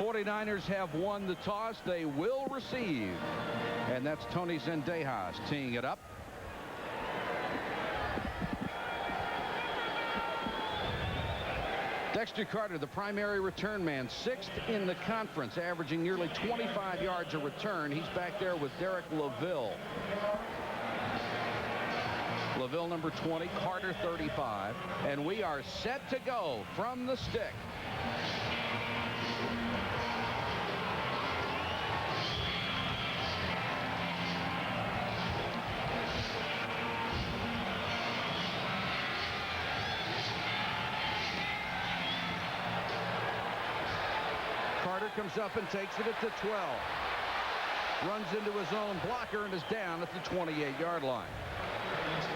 49ers have won the toss. They will receive. And that's Tony Zendejas teeing it up. Dexter Carter, the primary return man, 6th in the conference, averaging nearly 25 yards a return. He's back there with Derek LaVille. LaVille number 20, Carter 35, and we are set to go from the stick. Carter comes up and takes it at the 12. Runs into his own blocker and is down at the 28-yard line.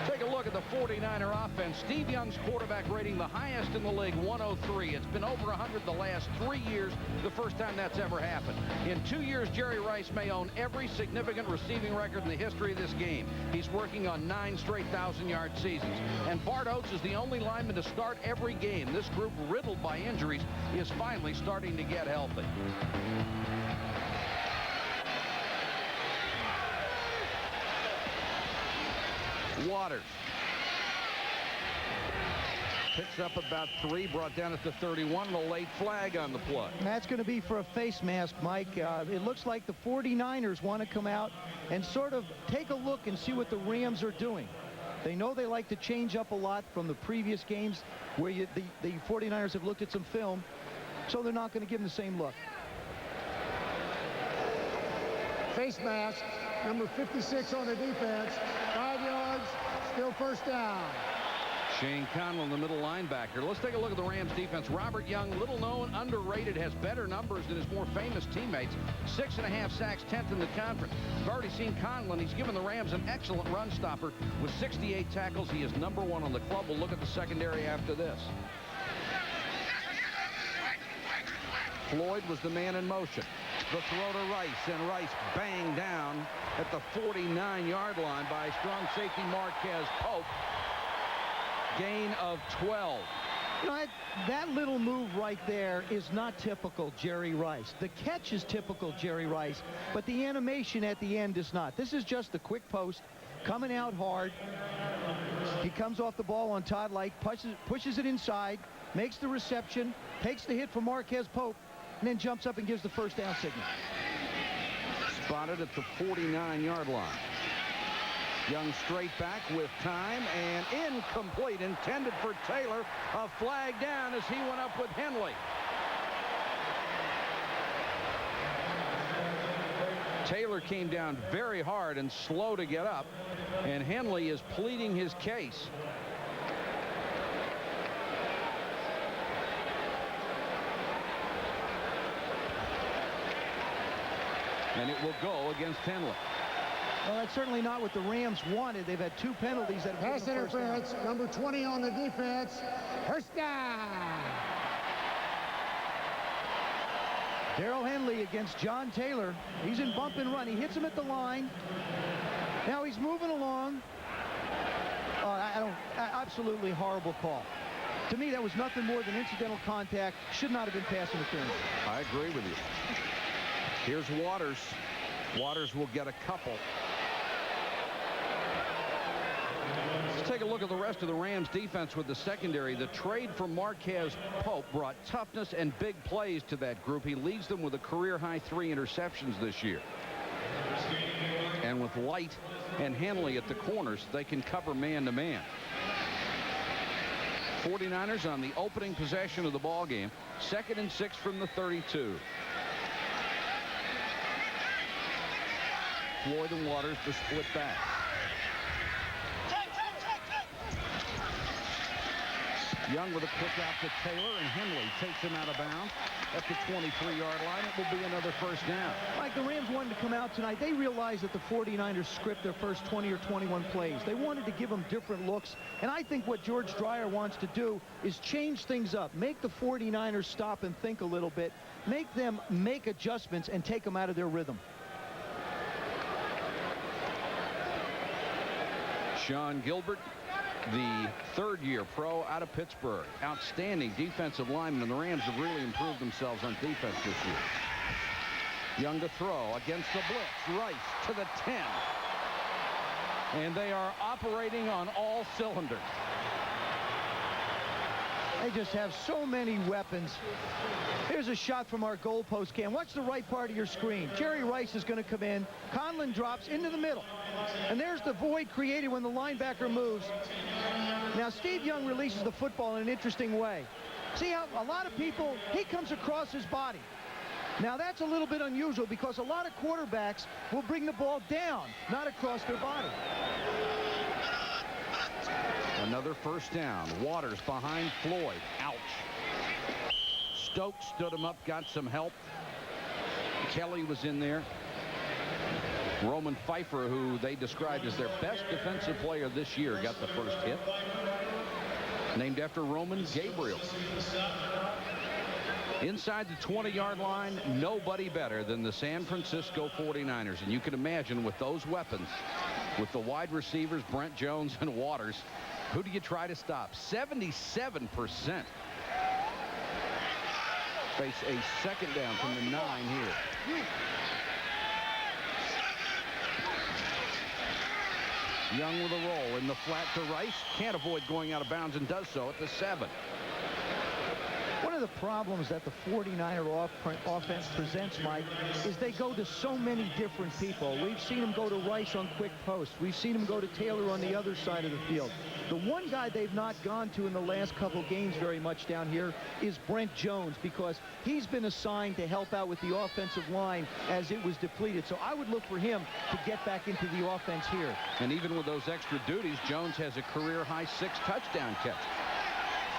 Take a look at the 49er offense. Steve Young's quarterback rating the highest in the league, 103. It's been over 100 the last 3 years, the first time that's ever happened. In 2 years, Jerry Rice may own every significant receiving record in the history of this game. He's working on 9 straight 1,000-yard seasons. And Bart Oates is the only lineman to start every game. This group, riddled by injuries, is finally starting to get healthy. Waters picks up about 3, brought down at the 31, and a late flag on the play. And that's going to be for a face mask, Mike. It looks like the 49ers want to come out and sort of take a look and see what the Rams are doing. They know they like to change up a lot from the previous games where the 49ers have looked at some film, so they're not going to give them the same look. Face mask, number 56 on the defense. 5 yards, still first down. Shane Conlon, the middle linebacker. Let's take a look at the Rams defense. Robert Young, little known, underrated, has better numbers than his more famous teammates. 6.5 sacks, 10th in the conference. We've already seen Conlon. He's given the Rams an excellent run stopper with 68 tackles. He is number 1 on the club. We'll look at the secondary after this. Floyd was the man in motion. The throw to Rice, and Rice banged down at the 49-yard line by strong safety Marquez Pope. Gain of 12. You know, that little move right there is not typical Jerry Rice. The catch is typical Jerry Rice, but the animation at the end is not. This is just a quick post, coming out hard. He comes off the ball on Todd Light, pushes it inside, makes the reception, takes the hit from Marquez Pope, and then jumps up and gives the first down signal. Spotted at the 49-yard line. Young straight back with time, and incomplete, intended for Taylor. A flag down as he went up with Henley. Taylor came down very hard and slow to get up, and Henley is pleading his case. And it will go against Henley. Well, that's certainly not what the Rams wanted. They've had 2 penalties that have pass interference. Number 20 on the defense. First down. Darrell Henley against John Taylor. He's in bump and run. He hits him at the line. Now he's moving along. Absolutely horrible call. To me, that was nothing more than incidental contact. Should not have been pass interference. I agree with you. Here's Waters. Waters will get a couple. Let's take a look at the rest of the Rams defense with the secondary. The trade for Marquez Pope brought toughness and big plays to that group. He leads them with a career-high 3 interceptions this year. And with Light and Henley at the corners, they can cover man-to-man. 49ers on the opening possession of the ball game. 2nd and 6 from the 32. Floyd and Waters to split back. Young with a quick out to Taylor, and Henley takes him out of bounds at the 23-yard line. It will be another first down. Like the Rams wanted to come out tonight. They realized that the 49ers script their first 20 or 21 plays. They wanted to give them different looks. And I think what George Dreyer wants to do is change things up. Make the 49ers stop and think a little bit. Make them make adjustments and take them out of their rhythm. Sean Gilbert the third-year pro out of Pittsburgh. Outstanding defensive lineman, and the Rams have really improved themselves on defense this year. Young to throw against the blitz. Rice to the 10. And they are operating on all cylinders. They just have so many weapons. Here's a shot from our goalpost cam. Watch the right part of your screen. Jerry Rice is going to come in. Conlon drops into the middle. And there's the void created when the linebacker moves. Now, Steve Young releases the football in an interesting way. See how a lot of people, he comes across his body. Now, that's a little bit unusual because a lot of quarterbacks will bring the ball down, not across their body. Another first down. Waters behind Floyd. Ouch. Stokes stood him up, got some help. Kelly was in there. Roman Pfeiffer, who they described as their best defensive player this year, got the first hit. Named after Roman Gabriel. Inside the 20-yard line, nobody better than the San Francisco 49ers. And you can imagine with those weapons, with the wide receivers, Brent Jones and Waters, who do you try to stop? 77%. Face a second down from the 9 here. Young with a roll in the flat to Rice. Can't avoid going out of bounds and does so at the 7. One of the problems that the 49er offense presents, Mike, is they go to so many different people. We've seen them go to Rice on quick post. We've seen them go to Taylor on the other side of the field. The one guy they've not gone to in the last couple games very much down here is Brent Jones, because he's been assigned to help out with the offensive line as it was depleted. So I would look for him to get back into the offense here. And even with those extra duties, Jones has a career-high 6 touchdown catch.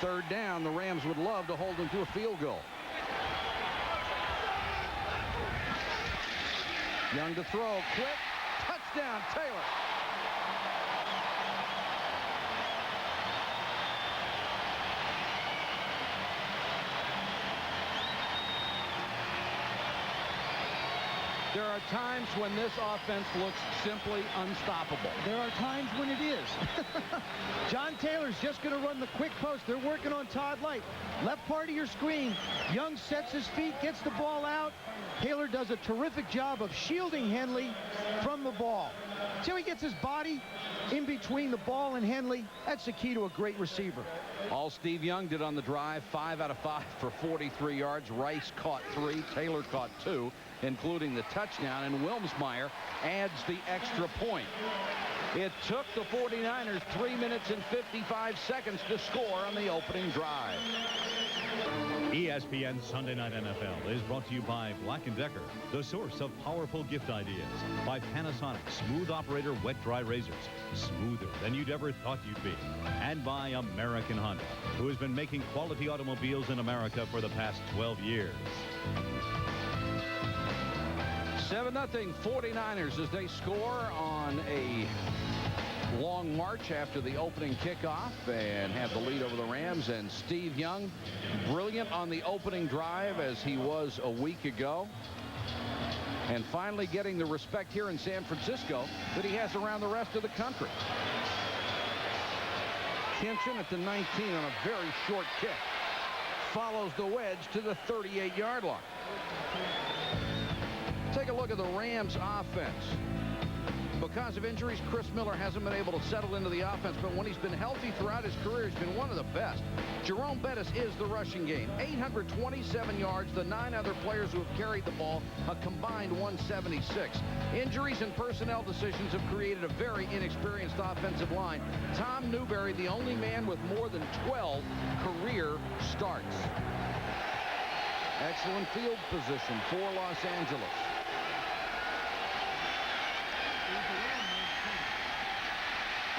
Third down, the Rams would love to hold him to a field goal. Young to throw, quick, touchdown, Taylor. There are times when this offense looks simply unstoppable. There are times when it is. John Taylor's just going to run the quick post. They're working on Todd Light. Left part of your screen. Young sets his feet, gets the ball out. Taylor does a terrific job of shielding Henley from the ball. See how he gets his body in between the ball and Henley? That's the key to a great receiver. All Steve Young did on the drive, 5 out of 5 for 43 yards. Rice caught 3. Taylor caught 2, including the touchdown, and Wilmsmeyer adds the extra point. It took the 49ers 3 minutes and 55 seconds to score on the opening drive. ESPN Sunday Night NFL is brought to you by Black & Decker, the source of powerful gift ideas. By Panasonic Smooth Operator Wet Dry Razors, smoother than you'd ever thought you'd be. And by American Honda, who has been making quality automobiles in America for the past 12 years. 7-0 49ers as they score on a long march after the opening kickoff and have the lead over the Rams. And Steve Young, brilliant on the opening drive as he was a week ago, and finally getting the respect here in San Francisco that he has around the rest of the country. Kinson at the 19 on a very short kick follows the wedge to the 38-yard line. Take a look at the Rams offense. Because of injuries, Chris Miller hasn't been able to settle into the offense, but when he's been healthy throughout his career, he's been one of the best. Jerome Bettis is the rushing game. 827 yards. The 9 other players who have carried the ball, a combined 176. Injuries and personnel decisions have created a very inexperienced offensive line. Tom Newberry, the only man with more than 12 career starts. Excellent field position for Los Angeles.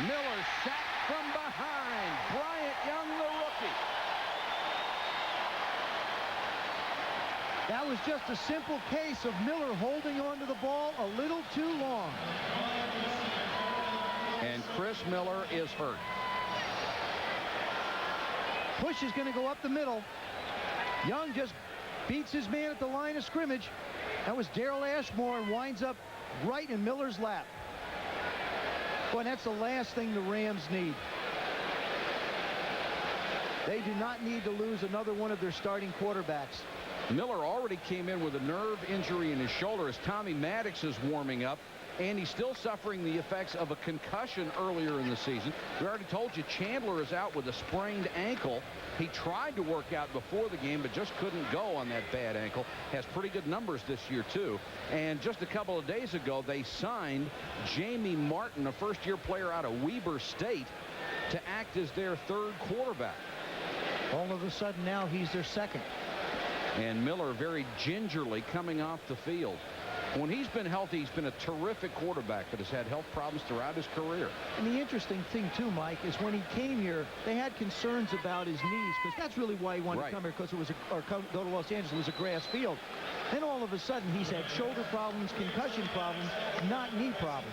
Miller sacked from behind. Bryant Young, the rookie. That was just a simple case of Miller holding on to the ball a little too long. And Chris Miller is hurt. Push is going to go up the middle. Young just beats his man at the line of scrimmage. That was Daryl Ashmore, and winds up right in Miller's lap. Boy, that's the last thing the Rams need. They do not need to lose another one of their starting quarterbacks. Miller already came in with a nerve injury in his shoulder as Tommy Maddox is warming up, and he's still suffering the effects of a concussion earlier in the season. We already told you Chandler is out with a sprained ankle. He tried to work out before the game, but just couldn't go on that bad ankle. Has pretty good numbers this year, too. And just a couple of days ago, they signed Jamie Martin, a first-year player out of Weber State, to act as their third quarterback. All of a sudden now he's their second. And Miller very gingerly coming off the field. When he's been healthy, he's been a terrific quarterback, but has had health problems throughout his career. And the interesting thing, too, Mike, is when he came here, they had concerns about his knees, because that's really why he wanted to come here, because it was go to Los Angeles. It was a grass field. Then all of a sudden, he's had shoulder problems, concussion problems, not knee problems.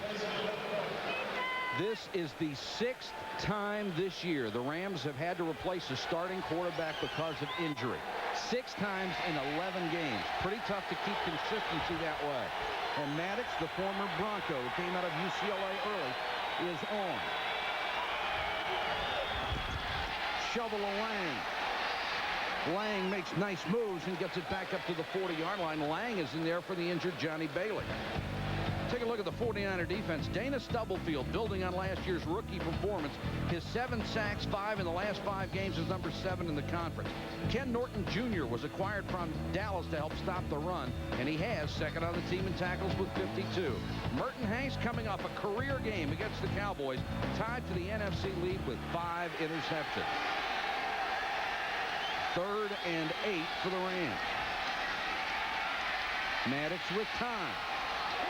This is the sixth time this year the Rams have had to replace a starting quarterback because of injury. 6 times in 11 games. Pretty tough to keep consistency that way. And Maddox, the former Bronco, who came out of UCLA early, is on. Shovel to Lang. Lang makes nice moves and gets it back up to the 40-yard line. Lang is in there for the injured Johnny Bailey. Take a look at the 49er defense. Dana Stubblefield, building on last year's rookie performance. His 7 sacks, 5 in the last 5 games, is number 7 in the conference. Ken Norton Jr. was acquired from Dallas to help stop the run, and he has second on the team in tackles with 52. Merton Hanks coming off a career game against the Cowboys, tied for the NFC lead with 5 interceptions. 3rd and 8 for the Rams. Maddox with time.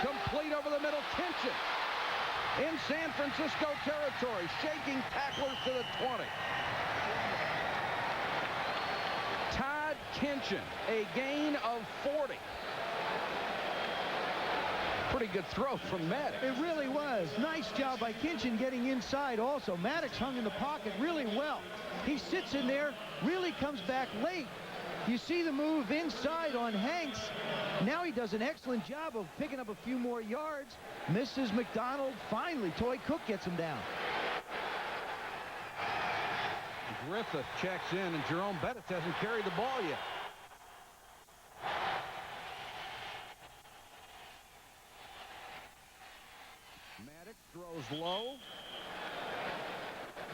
Complete over the middle. Kinchin in San Francisco territory, shaking tacklers to the 20. Todd Kinchin, a gain of 40. Pretty good throw from Maddox. It really was. Nice job by Kinchin getting inside also. Maddox hung in the pocket really well. He sits in there, really comes back late. You see the move inside on Hanks. Now he does an excellent job of picking up a few more yards. Misses McDonald. Finally, Toy Cook gets him down. Griffith checks in, and Jerome Bettis hasn't carried the ball yet. Maddox throws low.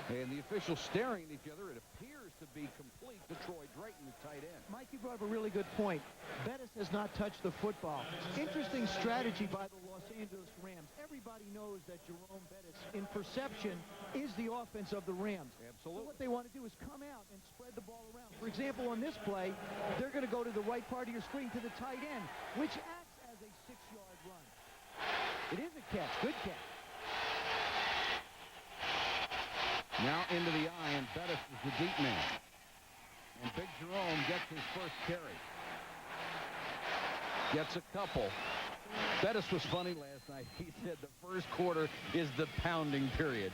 And the officials staring at each other. It appears to be complete to Troy Drayton, the tight end. Mike, you brought up a really good point. Bettis has not touched the football. Interesting strategy by the Los Angeles Rams. Everybody knows that Jerome Bettis, in perception, is the offense of the Rams. Absolutely. So what they want to do is come out and spread the ball around. For example, on this play, they're going to go to the right part of your screen to the tight end, which acts as a 6-yard run. It is a catch. Good catch. Now into the eye, and Bettis is the deep man. And Big Jerome gets his first carry. Gets a couple. Bettis was funny last night. He said the first quarter is the pounding period.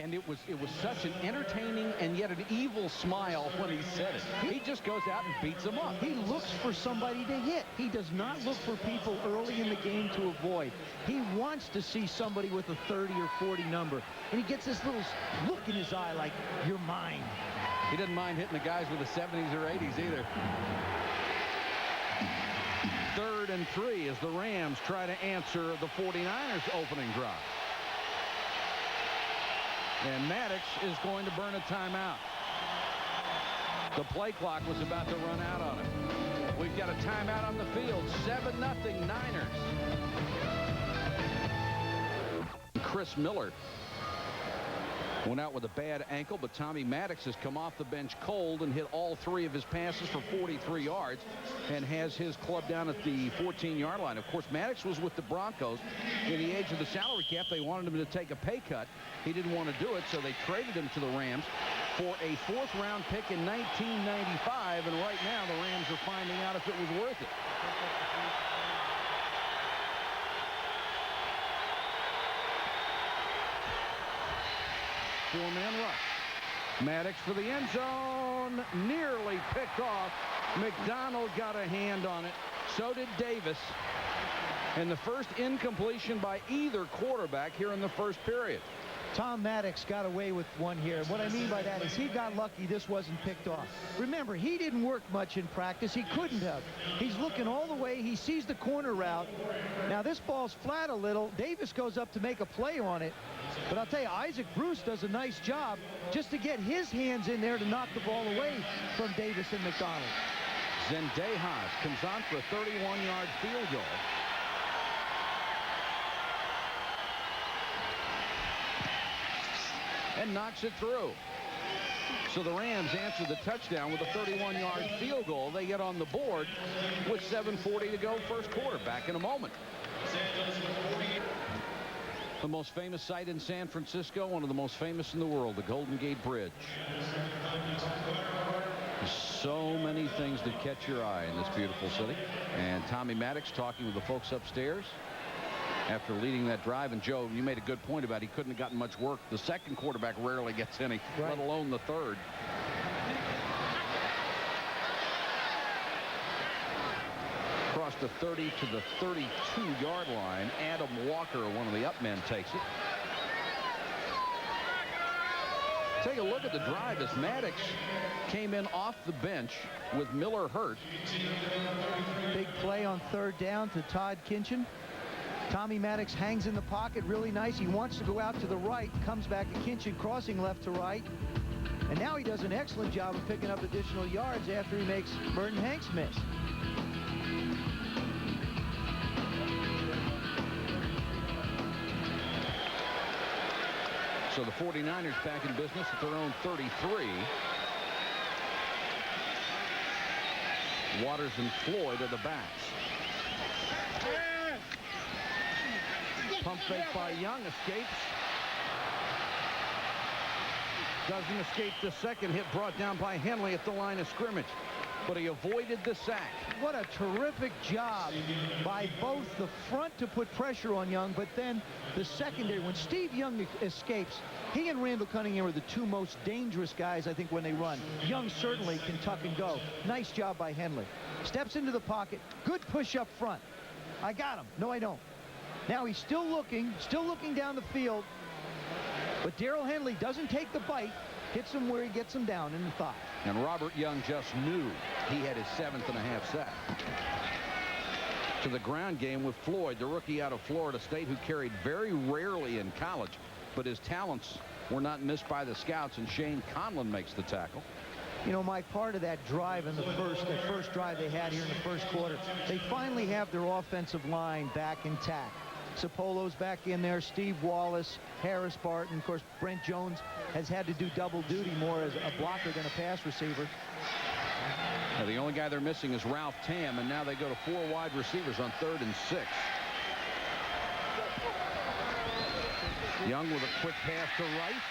And it was such an entertaining and yet an evil smile when he said it. He just goes out and beats them up. He looks for somebody to hit. He does not look for people early in the game to avoid. He wants to see somebody with a 30 or 40 number. And he gets this little look in his eye like, you're mine. He doesn't mind hitting the guys with the 70s or 80s either. 3rd and 3 as the Rams try to answer the 49ers opening drive. And Maddox is going to burn a timeout. The play clock was about to run out on him. We've got a timeout on the field. 7-0 Niners. Chris Miller went out with a bad ankle, but Tommy Maddox has come off the bench cold and hit all 3 of his passes for 43 yards and has his club down at the 14-yard line. Of course, Maddox was with the Broncos in the age of the salary cap. They wanted him to take a pay cut. He didn't want to do it, so they traded him to the Rams for a 4th-round pick in 1995, and right now the Rams are finding out if it was worth it. Four-man rush. Maddox for the end zone. Nearly picked off. McDonald got a hand on it. So did Davis. And the first incompletion by either quarterback here in the first period. Tom Maddox got away with one here. What I mean by that is he got lucky this wasn't picked off. Remember, he didn't work much in practice. He couldn't have. He's looking all the way. He sees the corner route. Now this ball's flat a little. Davis goes up to make a play on it. But I'll tell you, Isaac Bruce does a nice job just to get his hands in there to knock the ball away from Davis and McDonald. Zendejas comes on for a 31-yard field goal. And knocks it through. So the Rams answer the touchdown with a 31-yard field goal. They get on the board with 7:40 to go first quarter. Back in a moment. The most famous site in San Francisco, one of the most famous in the world, the Golden Gate Bridge. So many things that catch your eye in this beautiful city. And Tommy Maddox talking with the folks upstairs after leading that drive. And Joe, you made a good point about he couldn't have gotten much work. The second quarterback rarely gets any, let alone the third. Across the 30 to the 32-yard line. Adam Walker, one of the up men, takes it. Take a look at the drive as Maddox came in off the bench with Miller hurt. Big play on third down to Todd Kinchin. Tommy Maddox hangs in the pocket really nice. He wants to go out to the right, comes back to Kinchin crossing left to right. And now he does an excellent job of picking up additional yards after he makes Merton Hanks miss. So the 49ers back in business at their own 33. Waters and Floyd are the backs. Pump fake by Young, escapes. Doesn't escape the second hit, brought down by Henley at the line of scrimmage. But he avoided the sack. What a terrific job by both the front to put pressure on Young, but then the secondary. When Steve Young escapes, he and Randall Cunningham are the two most dangerous guys, I think, when they run. Young certainly can tuck and go. Nice job by Henley. Steps into the pocket. Good push up front. I got him. No, I don't. Now he's still looking down the field. But Darrell Henley doesn't take the bite. Hits him where he gets him down in the thigh. And Robert Young just knew he had his 7th and a half sack. To the ground game with Floyd, the rookie out of Florida State, who carried very rarely in college, but his talents were not missed by the scouts, and Shane Conlon makes the tackle. You know, Mike, part of that drive in the first drive they had here in the first quarter, they finally have their offensive line back intact. Sapolo's back in there, Steve Wallace, Harris Barton. Of course, Brent Jones has had to do double duty more as a blocker than a pass receiver. Now, the only guy they're missing is Ralph Tam, and now they go to 4 wide receivers on 3rd and 6. Young with a quick pass to Rice.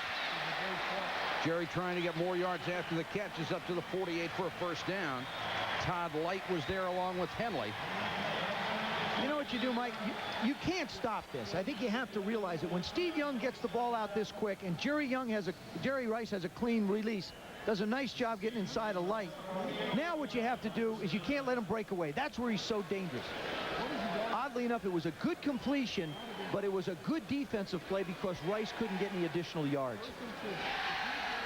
Jerry trying to get more yards after the catch, is up to the 48 for a first down. Todd Light was there along with Henley. You know what you do, Mike? You can't stop this. I think you have to realize it. When Steve Young gets the ball out this quick, and Jerry Rice has a clean release, does a nice job getting inside a Light. Now what you have to do is you can't let him break away. That's where he's so dangerous. Oddly enough, it was a good completion, but it was a good defensive play because Rice couldn't get any additional yards.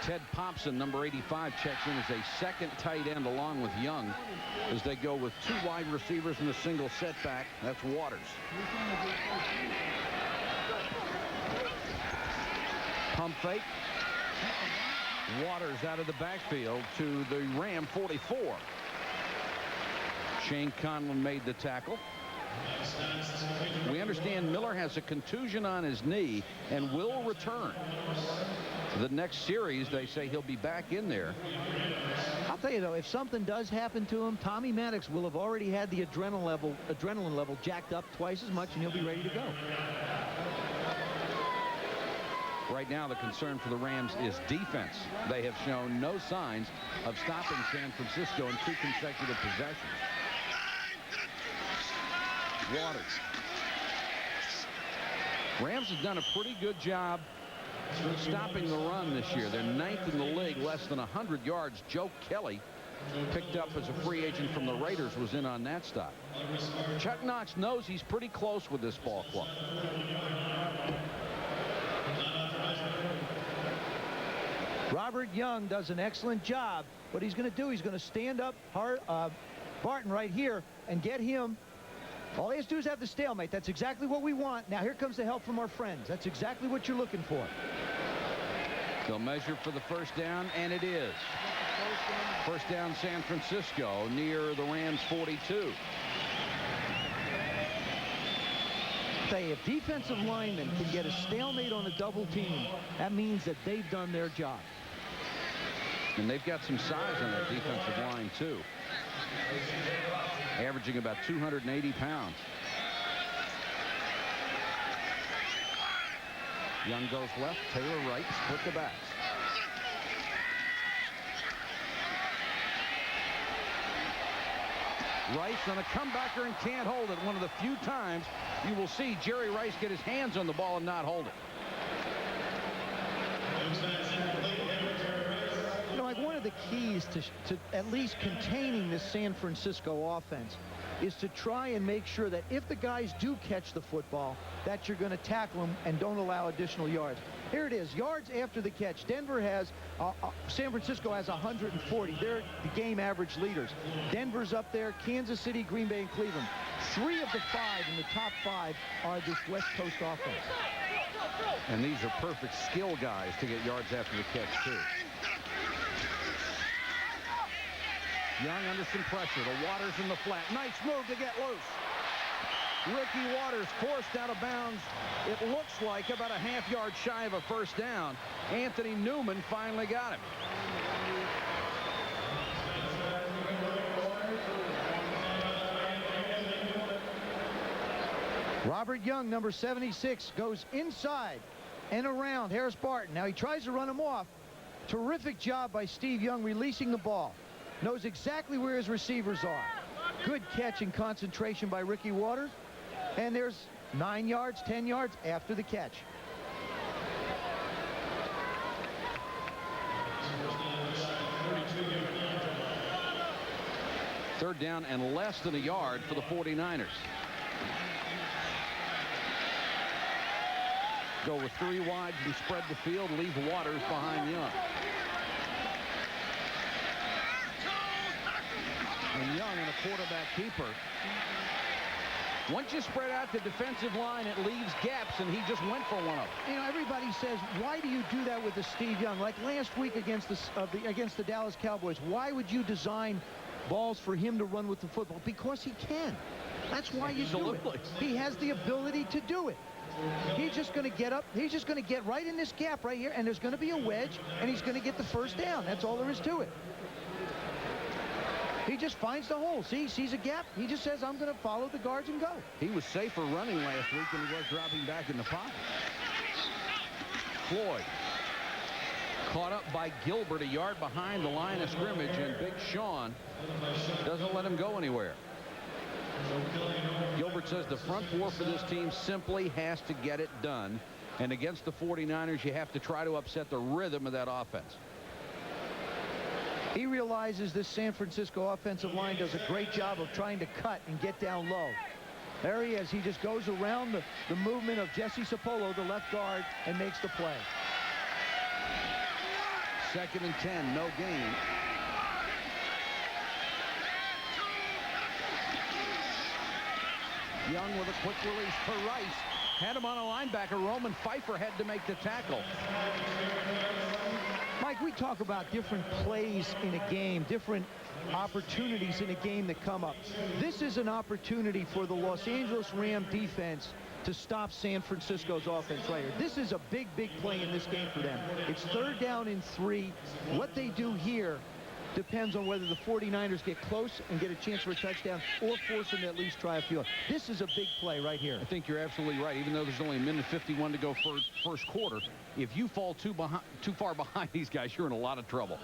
Ted Popson, number 85, checks in as a second tight end along with Young as they go with 2 wide receivers and a single setback. That's Waters. Pump fake. Waters out of the backfield to the Ram 44. Shane Conlon made the tackle. We understand Miller has a contusion on his knee and will return. The next series, they say he'll be back in there. I'll tell you, though, if something does happen to him, Tommy Maddox will have already had the adrenaline level jacked up twice as much, and he'll be ready to go. Right now, the concern for the Rams is defense. They have shown no signs of stopping San Francisco in 2 consecutive possessions. Waters. Rams have done a pretty good job stopping the run this year. They're 9th in the league, less than 100 yards. Joe Kelly, picked up as a free agent from the Raiders, was in on that stop. Chuck Knox knows he's pretty close with this ball club. Robert Young does an excellent job. What he's going to do, he's going to stand up Barton right here and get him. All he has to do is have the stalemate. That's exactly what we want. Now here comes the help from our friends. That's exactly what you're looking for. They'll measure for the first down, and it is. First down, San Francisco, near the Rams' 42. If defensive linemen can get a stalemate on a double team, that means that they've done their job. And they've got some size on that defensive line, too. Averaging about 280 pounds. Young goes left, Taylor right, split the backs. Rice on a comebacker and can't hold it. One of the few times you will see Jerry Rice get his hands on the ball and not hold it. You know, like one of the keys to at least containing this San Francisco offense is to try and make sure that if the guys do catch the football, that you're going to tackle them and don't allow additional yards. Here it is, yards after the catch. Denver has, San Francisco has 140. They're the game average leaders. Denver's up there, Kansas City, Green Bay, and Cleveland. 3 of the 5 in the top 5 are this West Coast offense. And these are perfect skill guys to get yards after the catch, too. Young under some pressure. The Waters in the flat. Nice move to get loose. Ricky Waters forced out of bounds. It looks like about a half-yard shy of a first down. Anthony Newman finally got him. Robert Young, number 76, goes inside and around Harris Barton. Now he tries to run him off. Terrific job by Steve Young releasing the ball. Knows exactly where his receivers are. Good catch and concentration by Ricky Waters. And there's 9 yards, 10 yards after the catch. Third down and less than a yard for the 49ers. Go with 3 wides and spread the field, leave Waters behind Young. And Young and a quarterback keeper. Once you spread out the defensive line, it leaves gaps, and he just went for one of them. You know, everybody says, why do you do that with the Steve Young? Like last week against the Dallas Cowboys, why would you design balls for him to run with the football? Because he can. That's why you do it. He has the ability to do it. He's just going to get up. He's just going to get right in this gap right here, and there's going to be a wedge, and he's going to get the first down. That's all there is to it. He just finds the hole. See, sees a gap. He just says, I'm going to follow the guards and go. He was safer running last week than he was dropping back in the pocket. Floyd caught up by Gilbert a yard behind the line of scrimmage, and Big Sean doesn't let him go anywhere. Gilbert says the front four for this team simply has to get it done. And against the 49ers, you have to try to upset the rhythm of that offense. He realizes this San Francisco offensive line does a great job of trying to cut and get down low. There he is. He just goes around the movement of Jesse Sapolo, the left guard, and makes the play. 2nd and 10, no gain. Young with a quick release for Rice. Had him on a linebacker. Roman Pfeiffer had to make the tackle. Mike, we talk about different plays in a game, different opportunities in a game that come up. This is an opportunity for the Los Angeles Rams defense to stop San Francisco's offense right here. This is a big, big play in this game for them. It's 3rd down and 3. What they do here depends on whether the 49ers get close and get a chance for a touchdown or force them to at least try a field. This is a big play right here. I think you're absolutely right. Even though there's only 1:51 to go for first quarter, if you fall too far behind these guys, you're in a lot of trouble.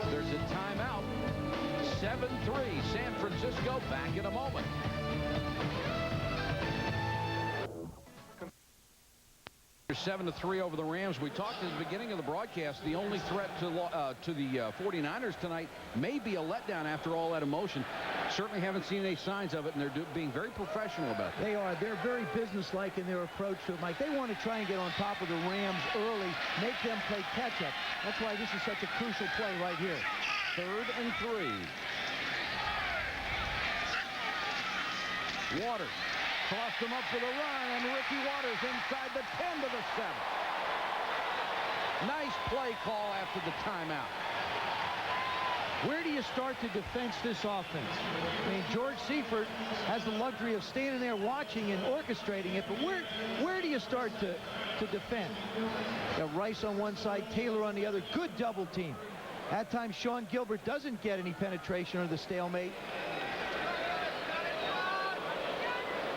There's a timeout. 7-3 San Francisco. Back in a moment. 7-3 over the Rams. We talked at the beginning of the broadcast. The only threat to the 49ers tonight may be a letdown after all that emotion. Certainly haven't seen any signs of it, and they're being very professional about that. They are. They're very businesslike in their approach to it, Mike. They want to try and get on top of the Rams early, make them play catch-up. That's why this is such a crucial play right here. 3rd and 3. Waters crossed him up for the run, and Ricky Waters inside the 10 to the 7. Nice play call after the timeout. Where do you start to defense this offense? I mean, George Seifert has the luxury of standing there watching and orchestrating it, but where do you start to defend? Got Rice on one side, Taylor on the other. Good double team. At times, Sean Gilbert doesn't get any penetration or the stalemate.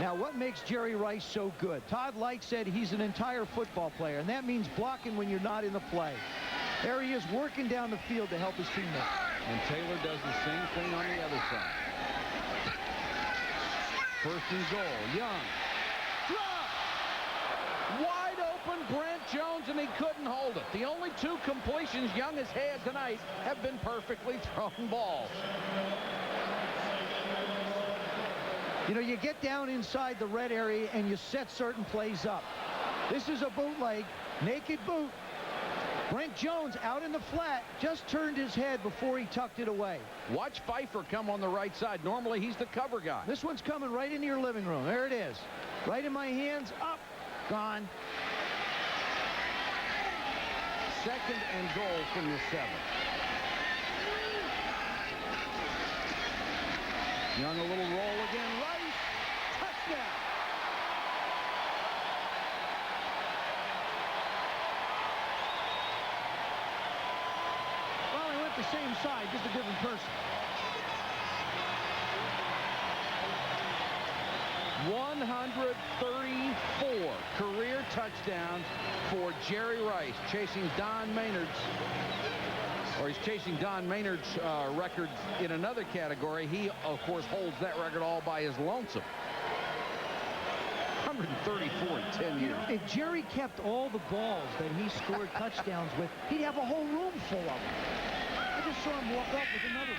Now, what makes Jerry Rice so good? Todd Light said he's an entire football player, and that means blocking when you're not in the play. There he is working down the field to help his teammates. And Taylor does the same thing on the other side. 1st and goal. Young. Drop! Wide open Brent Jones, and he couldn't hold it. The only 2 completions Young has had tonight have been perfectly thrown balls. You know, you get down inside the red area and you set certain plays up. This is a bootleg, naked boot. Brent Jones out in the flat just turned his head before he tucked it away. Watch Pfeiffer come on the right side. Normally he's the cover guy. This one's coming right into your living room. There it is. Right in my hands. Up. Gone. 2nd and goal from the 7. Young, a little roll again. Rice. Touchdown. Well, they went the same side, just a different person. 134 career touchdowns for Jerry Rice, chasing Don Maynard's, or he's chasing Don Maynard's record in another category. He, of course, holds that record all by his lonesome. 134 in 10 years. If Jerry kept all the balls that he scored touchdowns with, he'd have a whole room full of them. I just saw him walk up with another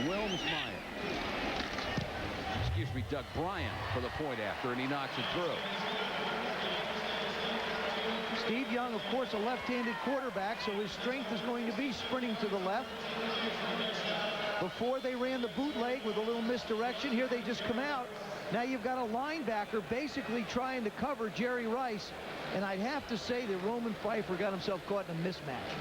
one. Wilmsmeyer. Excuse me, Doug Bryant for the point after, and he knocks it through. Steve Young, of course, a left-handed quarterback, so his strength is going to be sprinting to the left. Before they ran the bootleg with a little misdirection. Here they just come out. Now you've got a linebacker basically trying to cover Jerry Rice, and I'd have to say that Roman Pfeiffer got himself caught in a mismatch.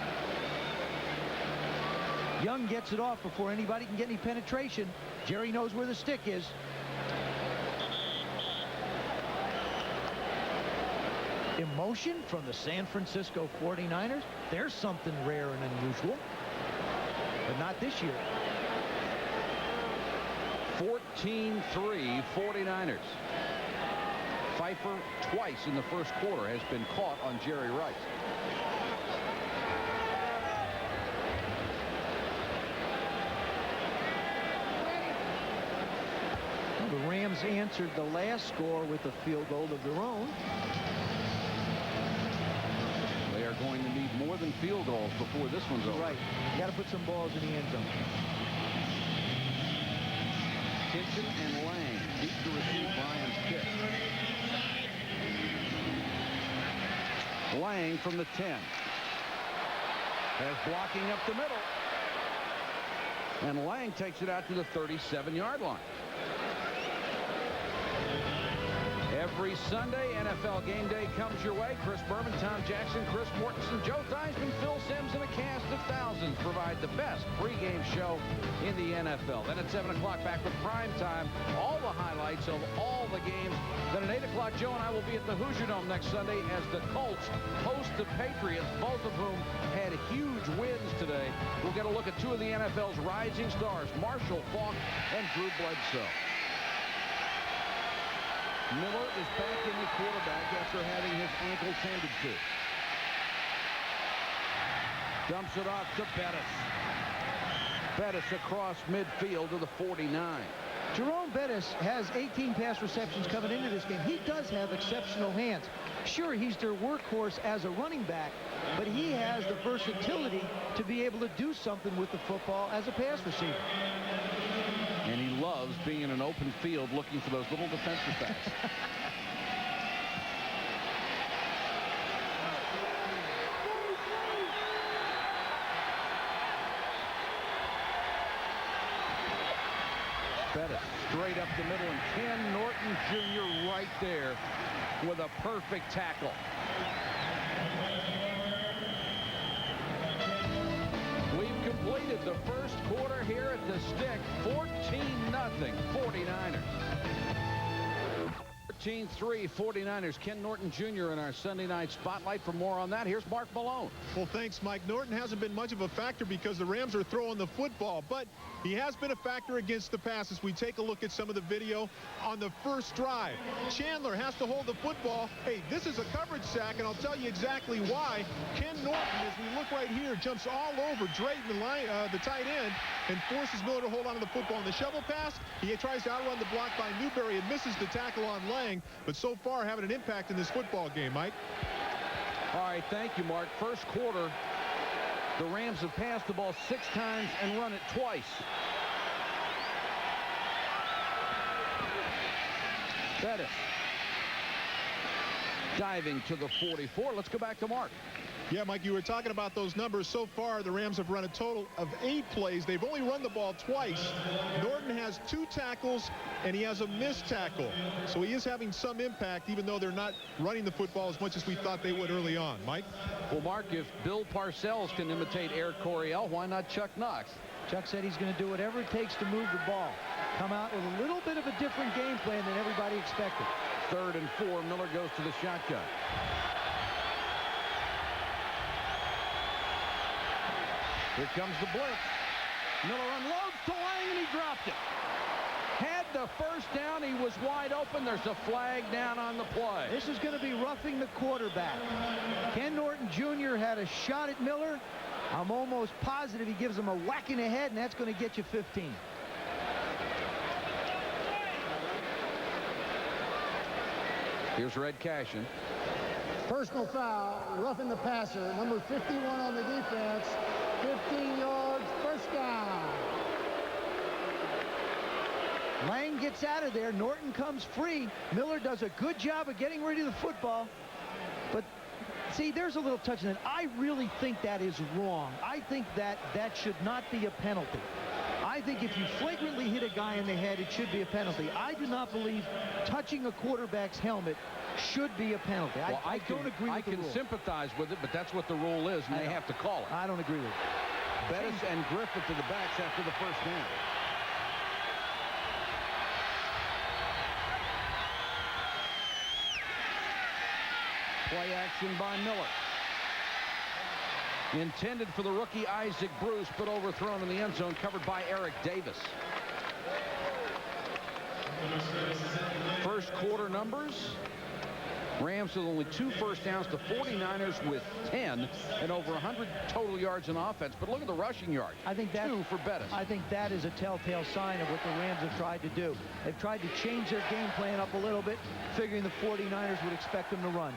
Young gets it off before anybody can get any penetration. Jerry knows where the stick is. Emotion from the San Francisco 49ers. There's something rare and unusual, but not this year. 14-3 49ers. Pfeiffer twice in the first quarter has been caught on Jerry Rice. The Rams answered the last score with a field goal of their own. They are going to need more than field goals before this one's over. Right. You got to put some balls in the end zone. Kitchen and Lang deep to receive Brian's kick. Lang from the 10. Has blocking up the middle. And Lang takes it out to the 37-yard line. Every Sunday, NFL Game Day comes your way. Chris Berman, Tom Jackson, Chris Mortensen, Joe Theismann, Phil Simms, and a cast of thousands provide the best pregame show in the NFL. Then at 7 o'clock, back with prime time, all the highlights of all the games. Then at 8 o'clock, Joe and I will be at the Hoosier Dome next Sunday as the Colts host the Patriots, both of whom had huge wins today. We'll get a look at 2 of the NFL's rising stars, Marshall Faulk and Drew Bledsoe. Miller is back in the quarterback after having his ankle tended to. Dumps it off to Bettis. Bettis across midfield to the 49. Jerome Bettis has 18 pass receptions coming into this game. He does have exceptional hands. Sure, he's their workhorse as a running back, but he has the versatility to be able to do something with the football as a pass receiver. And he loves being in an open field looking for those little defensive backs. Bettis straight up the middle, and Ken Norton Jr. right there with a perfect tackle. We've completed the first quarter here at the Stick. 14-0 49ers. 14-3 49ers. Ken Norton Jr. in our Sunday night spotlight. For more on that, here's Mark Malone. Well, thanks, Mike. Norton hasn't been much of a factor because the Rams are throwing the football, but he has been a factor against the passes. We take a look at some of the video on the first drive. Chandler has to hold the football. Hey, this is a coverage sack, and I'll tell you exactly why. Ken Norton, as we look right here, jumps all over Drayton, the tight end, and forces Miller to hold on to the football. In the shovel pass, he tries to outrun the block by Newberry and misses the tackle on Lang, but so far having an impact in this football game, Mike. All right, thank you, Mark. First quarter, the Rams have passed the ball 6 times and run it twice. Bettis diving to the 44. Let's go back to Mark. Yeah, Mike, you were talking about those numbers. So far, the Rams have run a total of 8 plays. They've only run the ball twice. Norton has 2 tackles, and he has a missed tackle. So he is having some impact, even though they're not running the football as much as we thought they would early on. Mike? Well, Mark, if Bill Parcells can imitate Eric Coryell, why not Chuck Knox? Chuck said he's going to do whatever it takes to move the ball. Come out with a little bit of a different game plan than everybody expected. 3rd and 4. Miller goes to the shotgun. Here comes the blitz. Miller unloads to Lang, and he dropped it. Had the first down. He was wide open. There's a flag down on the play. This is going to be roughing the quarterback. Ken Norton Jr. had a shot at Miller. I'm almost positive he gives him a whack in the head, and that's going to get you 15. Here's Red Cashin. Personal foul, roughing the passer, number 51 on the defense. 15 yards, first down. Lang gets out of there. Norton comes free. Miller does a good job of getting rid of the football. But see, there's a little touch in it. I really think that is wrong. I think that should not be a penalty. I think if you flagrantly hit a guy in the head, it should be a penalty. I do not believe touching a quarterback's helmet should be a penalty. Well, I don't agree with the rule. I can sympathize with it, but that's what the rule is, and they have to call it. I don't agree with it. Bettis and Griffith to the backs after the first down. Play action by Miller. Intended for the rookie Isaac Bruce, but overthrown in the end zone, covered by Eric Davis. First quarter numbers. Rams with only 2 first downs, the 49ers with 10 and over 100 total yards in offense. But look at the rushing yards. I think that 2 for Bettis. I think that is a telltale sign of what the Rams have tried to do. They've tried to change their game plan up a little bit, figuring the 49ers would expect them to run.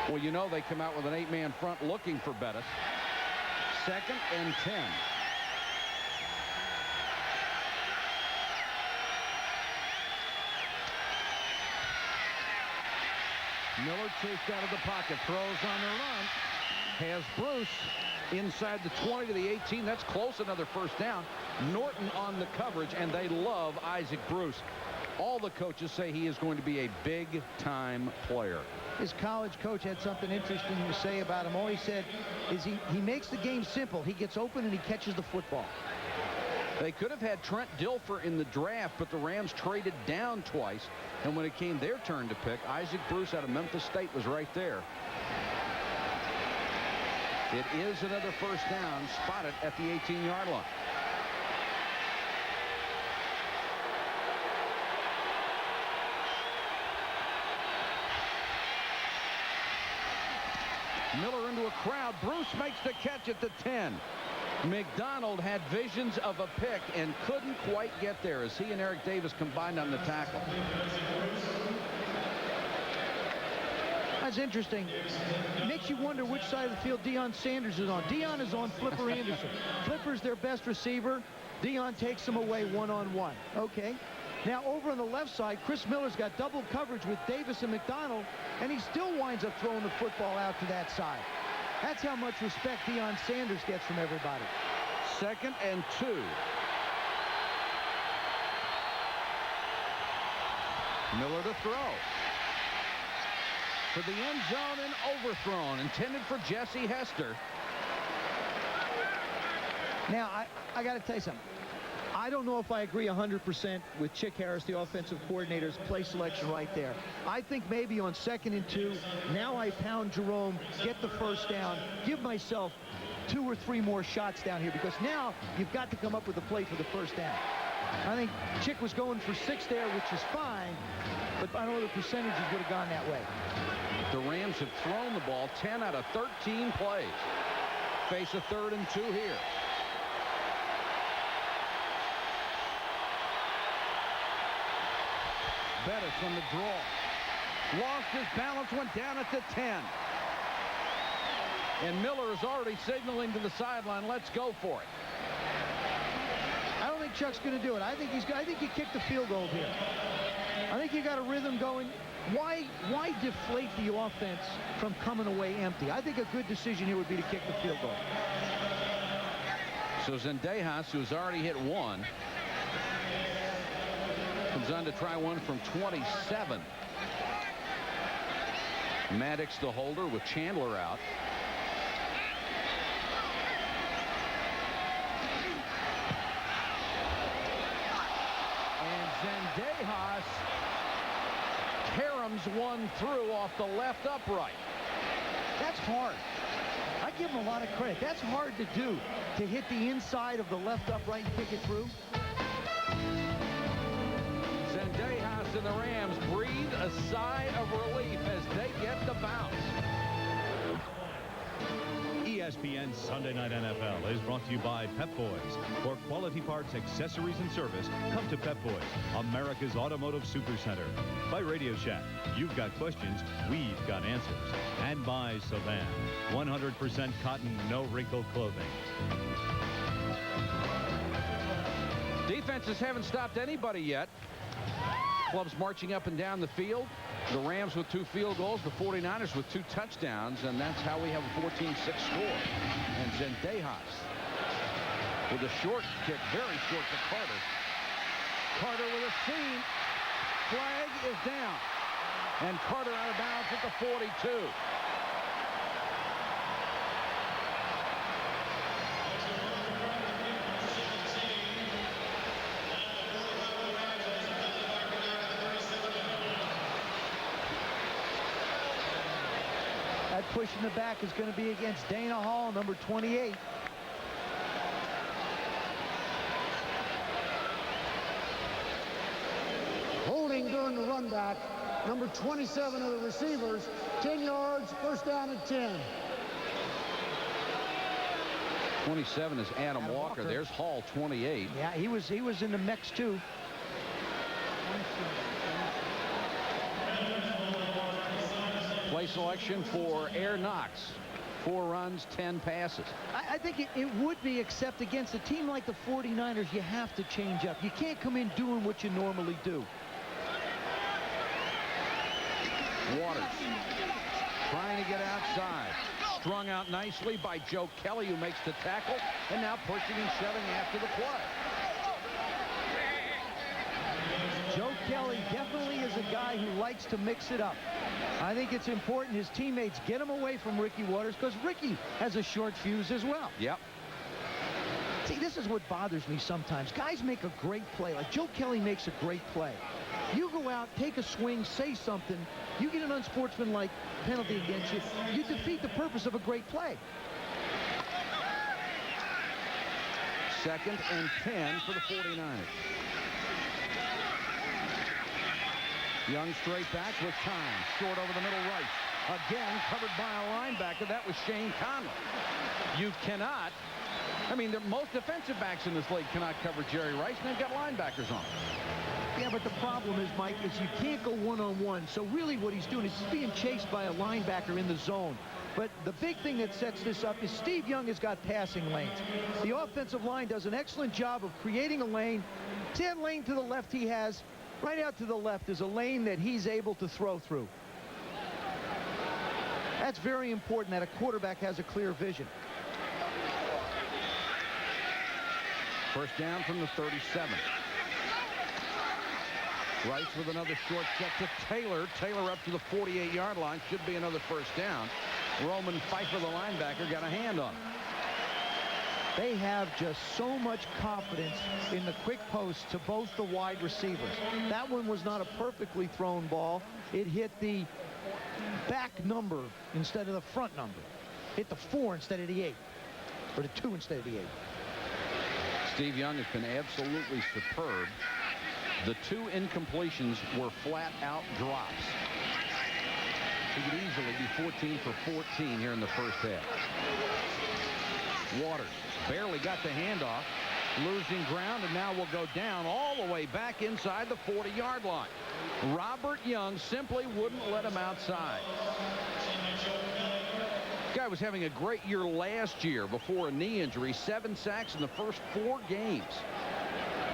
Well, you know they come out with an 8-man front looking for Bettis. 2nd and 10. Miller chased out of the pocket, throws on the run, has Bruce inside the 20 to the 18. That's close, another first down. Norton on the coverage, and they love Isaac Bruce. All the coaches say he is going to be a big-time player. His college coach had something interesting to say about him. All he said is he makes the game simple. He gets open and he catches the football. They could have had Trent Dilfer in the draft, but the Rams traded down twice. And when it came their turn to pick, Isaac Bruce out of Memphis State was right there. It is another first down, spotted at the 18-yard line. Miller into a crowd. Bruce makes the catch at the 10. McDonald had visions of a pick and couldn't quite get there as he and Eric Davis combined on the tackle. That's interesting. It makes you wonder which side of the field Deion Sanders is on. Deion is on Flipper Anderson. Flipper's their best receiver. Deion takes him away one-on-one. Okay. Now over on the left side, Chris Miller's got double coverage with Davis and McDonald, and he still winds up throwing the football out to that side. That's how much respect Deion Sanders gets from everybody. 2nd and 2. Miller to throw. For the end zone and overthrown, intended for Jesse Hester. Now, I got to tell you something. I don't know if I agree 100% with Chick Harris, the offensive coordinator's play selection right there. I think maybe on 2nd and 2, now I pound Jerome, get the first down, give myself 2 or 3 more shots down here, because now you've got to come up with a play for the first down. I think Chick was going for 6 there, which is fine, but I don't know the percentages would have gone that way. The Rams have thrown the ball 10 out of 13 plays. Face a 3rd and 2 here. Bettis from the draw. Lost his balance, went down at the 10. And Miller is already signaling to the sideline, let's go for it. I don't think Chuck's going to do it. I think you kick the field goal here. I think you got a rhythm going. Why deflate the offense from coming away empty? I think a good decision here would be to kick the field goal. So Zendejas, who's already hit 1, comes on to try one from 27. Maddox the holder with Chandler out. And Zendejas caroms one through off the left upright. That's hard. I give him a lot of credit. That's hard to do, to hit the inside of the left upright and kick it through. Zendejas and the Rams breathe a sigh of relief as they get the bounce. ESPN Sunday Night NFL is brought to you by Pep Boys. For quality parts, accessories, and service, come to Pep Boys, America's Automotive Supercenter. By Radio Shack, you've got questions, we've got answers. And by Savan, 100% cotton, no wrinkle clothing. Defenses haven't stopped anybody yet. Clubs marching up and down the field. The Rams with 2 field goals, the 49ers with 2 touchdowns, and that's how we have a 14-6 score. And Zendejas with a short kick, very short to Carter. Carter with a seam. Flag is down. And Carter out of bounds at the 42. That push in the back is going to be against Dana Hall, number 28. Holding during the run back. Number 27 of the receivers. 10 yards, first down and 10. 27 is Adam Walker. There's Hall, 28. Yeah, he was in the mix too. Play selection for Air Knox. 4 runs, 10 passes. I think it would be, except against a team like the 49ers, you have to change up. You can't come in doing what you normally do. Waters trying to get outside. Strung out nicely by Joe Kelly, who makes the tackle, and now pushing and shoving after the play. Joe Kelly definitely is a guy who likes to mix it up. I think it's important his teammates get him away from Ricky Waters, because Ricky has a short fuse as well. Yep. See, this is what bothers me sometimes. Guys make a great play. Like Joe Kelly makes a great play. You go out, take a swing, say something. You get an unsportsmanlike penalty against you. You defeat the purpose of a great play. 2nd and 10 for the 49ers. Young straight back with time. Short over the middle right. Again, covered by a linebacker. That was Shane Conley. You cannot I mean, most defensive backs in this league cannot cover Jerry Rice, and they've got linebackers on. Yeah, but the problem is, Mike, is you can't go one-on-one. So really what he's doing is he's being chased by a linebacker in the zone. But the big thing that sets this up is Steve Young has got passing lanes. The offensive line does an excellent job of creating a lane. See that lane to the left he has? Right out to the left is a lane that he's able to throw through. That's very important that a quarterback has a clear vision. First down from the 37. Rice with another short set to Taylor. Taylor up to the 48-yard line. Should be another first down. Roman Pfeiffer, the linebacker, got a hand on it. They have just so much confidence in the quick post to both the wide receivers. That one was not a perfectly thrown ball. It hit the back number instead of the front number. Hit the 4 instead of the 8. Or the 2 instead of the 8. Steve Young has been absolutely superb. The 2 incompletions were flat-out drops. He could easily be 14 for 14 here in the first half. Waters barely got the handoff, losing ground, and now will go down all the way back inside the 40-yard line. Robert Young simply wouldn't let him outside. Guy was having a great year last year before a knee injury. 7 sacks in the first 4 games.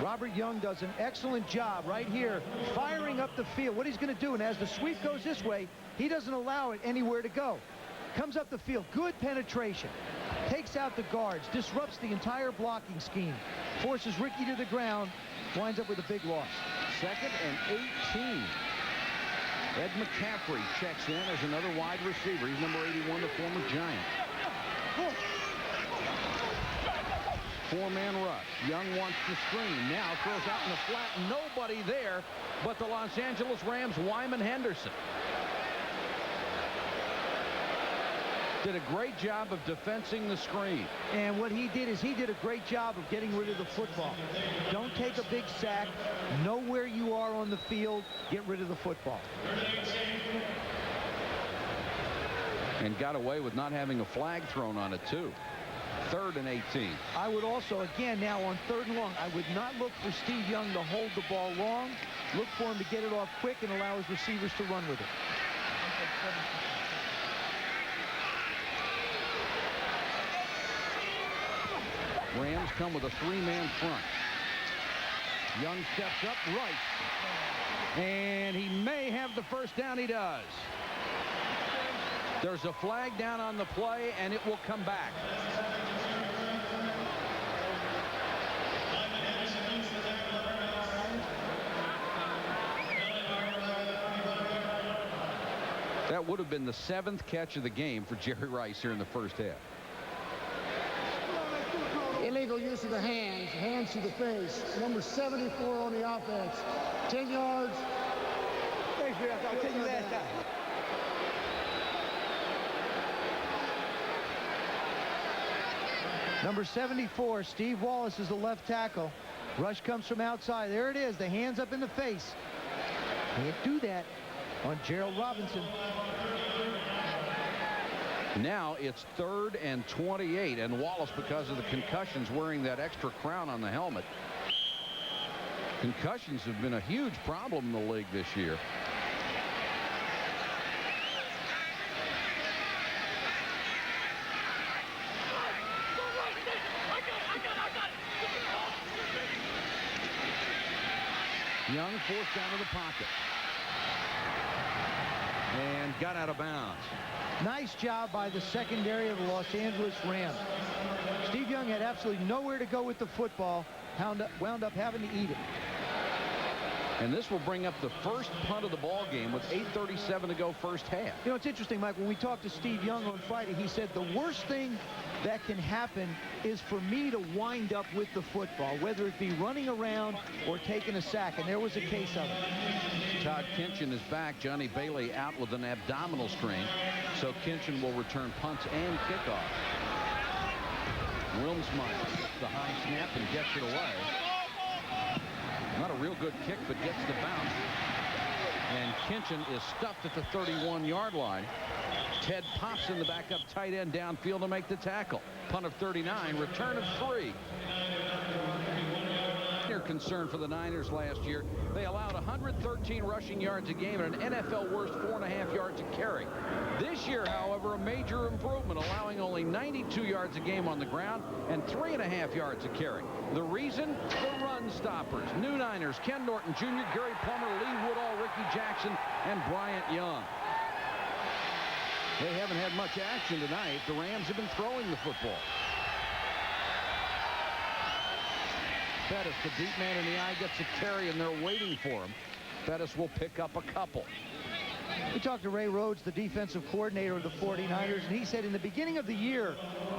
Robert Young does an excellent job right here firing up the field. What he's going to do, and as the sweep goes this way, he doesn't allow it anywhere to go. Comes up the field, good penetration, takes out the guards, disrupts the entire blocking scheme, forces Ricky to the ground, winds up with a big loss. 2nd and 18. Ed McCaffrey checks in as another wide receiver. He's number 81, the former Giant. 4-man rush. Young wants to screen. Now throws out in the flat. Nobody there but the Los Angeles Rams' Wyman Henderson. Did a great job of defensing the screen. And what he did is he did a great job of getting rid of the football. Don't take a big sack. Know where you are on the field. Get rid of the football. And got away with not having a flag thrown on it, too. 3rd and 18. I would also, again, now on 3rd and long, I would not look for Steve Young to hold the ball long. Look for him to get it off quick and allow his receivers to run with it. Rams come with a 3-man front. Young steps up, Rice. And he may have the first down. He does. There's a flag down on the play, and it will come back. That would have been the 7th catch of the game for Jerry Rice here in the first half. Illegal use of the hands to the face. Number 74 on the offense. 10 yards. Thanks, I'll take you that time. Number 74, Steve Wallace, is the left tackle. Rush comes from outside. There it is, the hands up in the face. Can't do that on Gerald Robinson. Now it's 3rd and 28, and Wallace, because of the concussions, wearing that extra crown on the helmet. Concussions have been a huge problem in the league this year. Young forced out of the pocket. And got out of bounds. Nice job by the secondary of the Los Angeles Rams. Steve Young had absolutely nowhere to go with the football. Wound up having to eat it. And this will bring up the first punt of the ball game with 8:37 to go first half. You know, it's interesting, Mike, when we talked to Steve Young on Friday, he said the worst thing that can happen is for me to wind up with the football, whether it be running around or taking a sack, and there was a case of it. Todd Kinchin is back. Johnny Bailey out with an abdominal strain, so Kinchin will return punts and kickoffs. Wilmsmeyer gets the high snap and gets it away. Not a real good kick, but gets the bounce. And Kinchin is stuffed at the 31-yard line. Ted Popson, the backup tight end, downfield to make the tackle. Punt of 39, return of 3. Concern for the Niners last year. They allowed 113 rushing yards a game and an NFL worst 4.5 yards a carry. This year, however, a major improvement, allowing only 92 yards a game on the ground and 3.5 yards a carry. The reason? The run stoppers. New Niners: Ken Norton Jr., Gary Plummer, Lee Woodall, Ricky Jackson, and Bryant Young. They haven't had much action tonight. The Rams have been throwing the football. Bettis, the deep man in the eye, gets a carry, and they're waiting for him. Bettis will pick up a couple. We talked to Ray Rhodes, the defensive coordinator of the 49ers, and he said in the beginning of the year,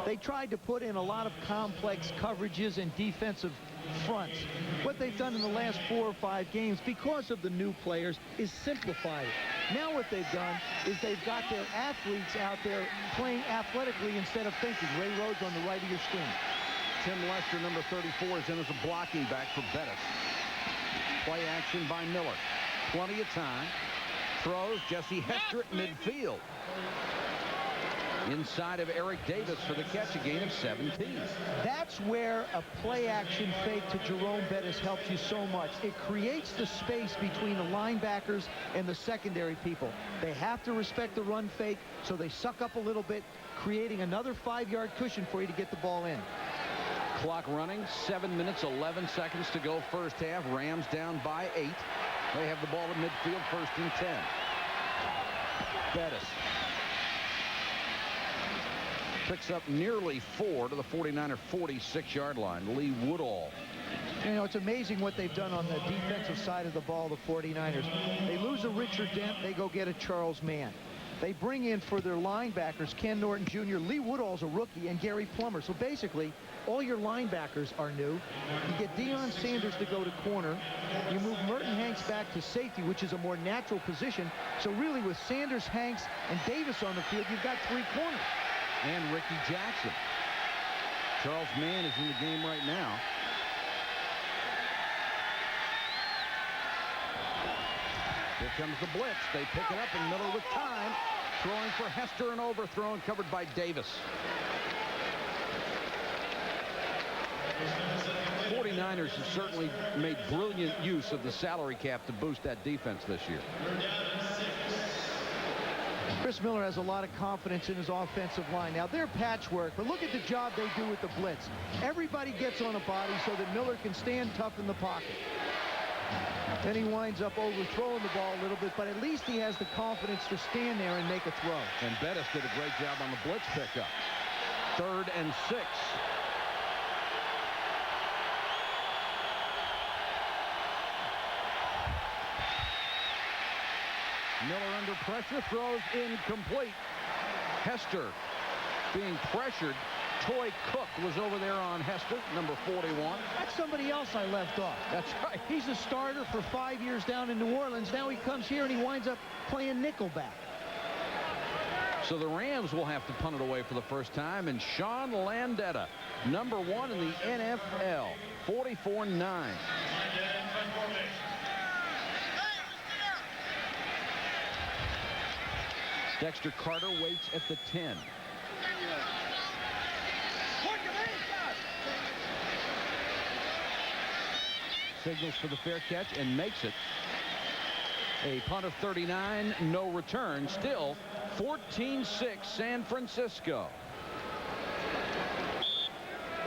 they tried to put in a lot of complex coverages and defensive fronts. What they've done in the last 4 or 5 games, because of the new players, is simplify it. Now what they've done is they've got their athletes out there playing athletically instead of thinking. Ray Rhodes on the right of your screen. Tim Lester, number 34, is in as a blocking back for Bettis. Play action by Miller. Plenty of time. Throws Jesse Hester at midfield. Inside of Eric Davis for the catch, a gain of 17. That's where a play action fake to Jerome Bettis helps you so much. It creates the space between the linebackers and the secondary people. They have to respect the run fake, so they suck up a little bit, creating another 5-yard cushion for you to get the ball in. Clock running, 7 minutes, 11 seconds to go first half. Rams down by 8. They have the ball at midfield, 1st and 10. Bettis picks up nearly 4 to the 49er 46-yard line. Lee Woodall. You know, it's amazing what they've done on the defensive side of the ball, the 49ers. They lose a Richard Dent, they go get a Charles Mann. They bring in for their linebackers Ken Norton Jr., Lee Woodall's a rookie, and Gary Plummer. So basically, all your linebackers are new. You get Deion Sanders to go to corner. You move Merton Hanks back to safety, which is a more natural position. So really, with Sanders, Hanks, and Davis on the field, you've got 3 corners. And Ricky Jackson. Charles Mann is in the game right now. Here comes the blitz. They pick it up, and Miller with time. Throwing for Hester, and overthrown, covered by Davis. 49ers have certainly made brilliant use of the salary cap to boost that defense this year. Chris Miller has a lot of confidence in his offensive line. Now, they're patchwork, but look at the job they do with the blitz. Everybody gets on a body so that Miller can stand tough in the pocket. Then he winds up overthrowing the ball a little bit, but at least he has the confidence to stand there and make a throw. And Bettis did a great job on the blitz pickup. 3rd and 6. Miller under pressure, throws incomplete. Hester being pressured. Toy Cook was over there on Hester, number 41. That's somebody else I left off. That's right. He's a starter for 5 years down in New Orleans. Now he comes here and he winds up playing nickelback. So the Rams will have to punt it away for the first time. And Sean Landeta, number 1 in the NFL, 44-9. Dexter Carter waits at the 10. Signals for the fair catch and makes it. A punt of 39, no return. Still 14-6 San Francisco.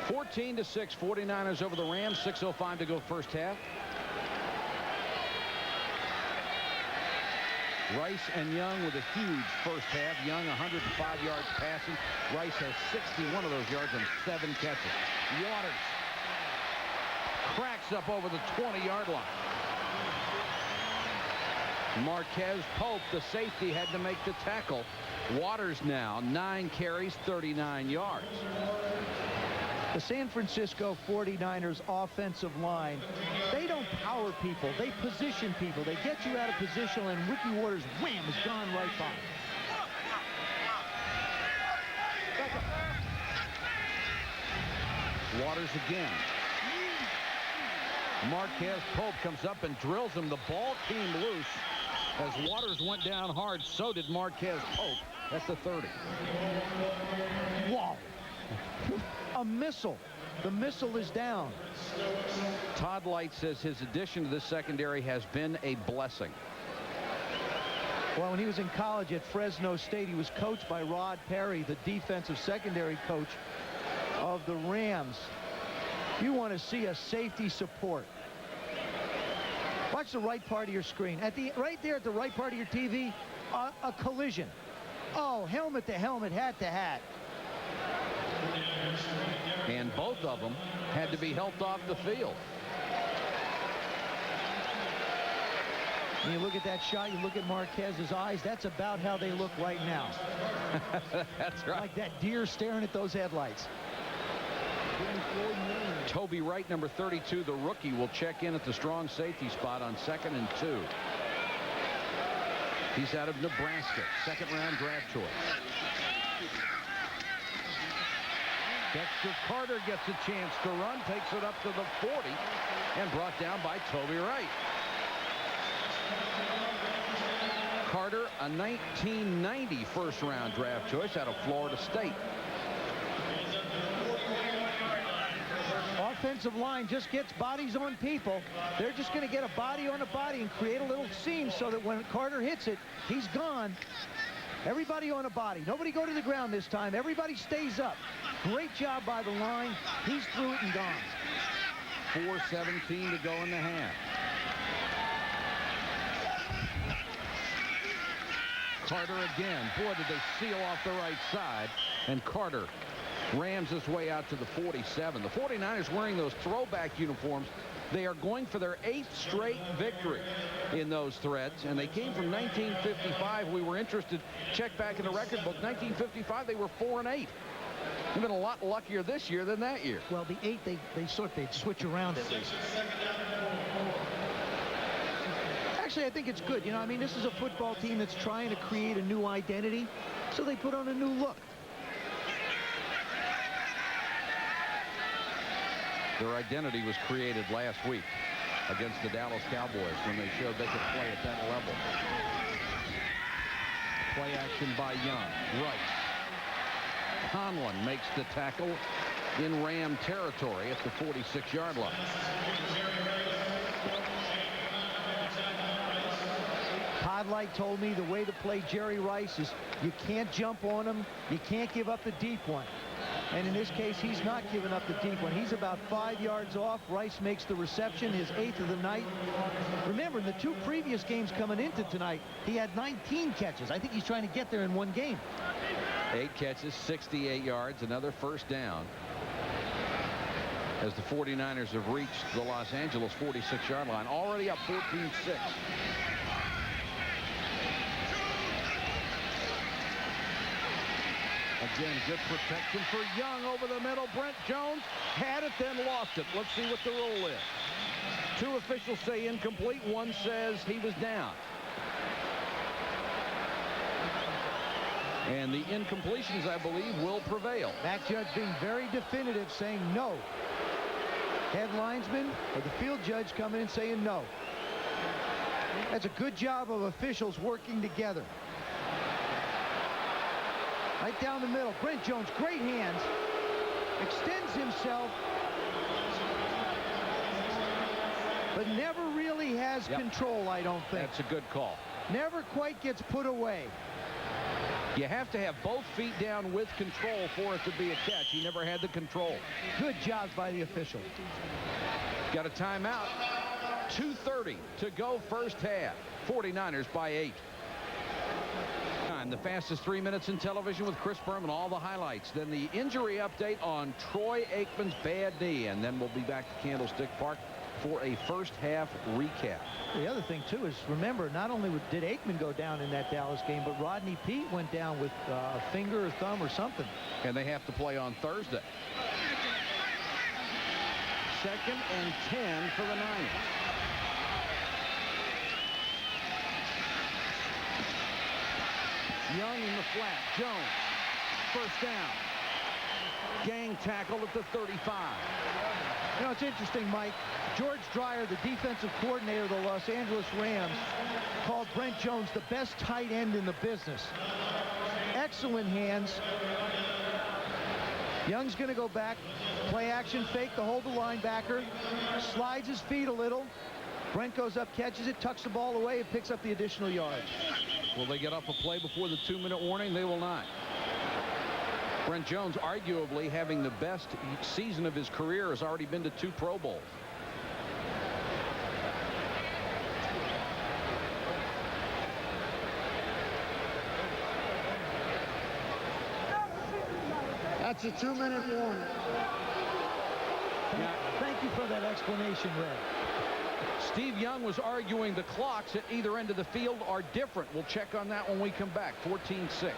14-6 49ers over the Rams. 6:05 to go first half. Rice and Young with a huge first half. Young 105 yards passing. Rice has 61 of those yards on 7 catches. Waters cracks up over the 20-yard line. Marquez Pope, the safety, had to make the tackle. Waters now 9 carries, 39 yards. The San Francisco 49ers offensive line, they don't power people. They position people. They get you out of position, and Ricky Waters, wham, is gone right by. Waters again. Marquez Pope comes up and drills him. The ball came loose. As Waters went down hard, so did Marquez Pope. at the 30. Whoa. A missile. The missile is down. Todd Light says his addition to this secondary has been a blessing. Well, when he was in college at Fresno State, he was coached by Rod Perry, the defensive secondary coach of the Rams. You want to see a safety support. Watch the right part of your screen. Right there at the right part of your TV, a collision. Oh, helmet to helmet, hat to hat. And both of them had to be helped off the field. And you look at that shot, you look at Marquez's eyes, that's about how they look right now. That's right. Like that deer staring at those headlights. Toby Wright, number 32, the rookie, will check in at the strong safety spot on 2nd and 2. He's out of Nebraska, 2nd-round draft choice. Dexter Carter gets a chance to run, takes it up to the 40, and brought down by Toby Wright. Carter, a 1990 first-round draft choice out of Florida State. Offensive line just gets bodies on people. They're just going to get a body on a body and create a little seam so that when Carter hits it, he's gone. Everybody on a body. Nobody go to the ground this time. Everybody stays up. Great job by the line. He's through it and gone. 4:17 to go in the half. Carter again. Boy, did they seal off the right side. And Carter rams his way out to the 47. The 49ers wearing those throwback uniforms. They are going for their 8th straight victory in those threads. And they came from 1955. We were interested. Check back in the record book. 1955, they were 4-8. They've been a lot luckier this year than that year. Well, the 8, they'd switch around at least. Actually, I think it's good. You know, I mean, this is a football team that's trying to create a new identity, so they put on a new look. Their identity was created last week against the Dallas Cowboys when they showed they could play at that level. Play action by Young. Right. Conlon makes the tackle in Ram territory at the 46-yard line. Todd Light told me the way to play Jerry Rice is you can't jump on him. You can't give up the deep one. And in this case, he's not giving up the deep one. He's about 5 yards off. Rice makes the reception, his 8th of the night. Remember, in the 2 previous games coming into tonight, he had 19 catches. I think he's trying to get there in 1 game. 8 catches, 68 yards, another first down. As the 49ers have reached the Los Angeles 46-yard line, already up 14-6. Again, good protection for Young over the middle. Brent Jones had it, then lost it. Let's see what the rule is. 2 officials say incomplete. 1 says he was down. And the incompletions, I believe, will prevail. Matt Judge being very definitive, saying no. Head linesman or the field judge coming in saying no. That's a good job of officials working together. Right down the middle. Brent Jones, great hands. Extends himself. But never really has control, I don't think. That's a good call. Never quite gets put away. You have to have both feet down with control for it to be a catch. He never had the control. Good job by the official. Got a timeout. 2:30 to go first half. 49ers by 8. The fastest 3 minutes in television with Chris Berman. All the highlights. Then the injury update on Troy Aikman's bad knee. And then we'll be back to Candlestick Park for a first half recap. The other thing, too, is remember, not only did Aikman go down in that Dallas game, but Rodney Peete went down with a finger or thumb or something. And they have to play on Thursday. 2nd and 10 for the Niners. Young in the flat. Jones. First down. Gang tackle at the 35. You know, it's interesting, Mike. George Dreyer, the defensive coordinator of the Los Angeles Rams, called Brent Jones the best tight end in the business. excellent hands. Young's going to go back, play action fake to hold the linebacker, slides his feet a little. Brent goes up, catches it, tucks the ball away, and picks up the additional yards. Will they get off a play before the 2-minute warning? They will not. Brent Jones, arguably having the best season of his career, has already been to 2 Pro Bowls. That's a 2-minute warning. Thank you for that explanation, Red. Steve Young was arguing the clocks at either end of the field are different. We'll check on that when we come back. 14-6.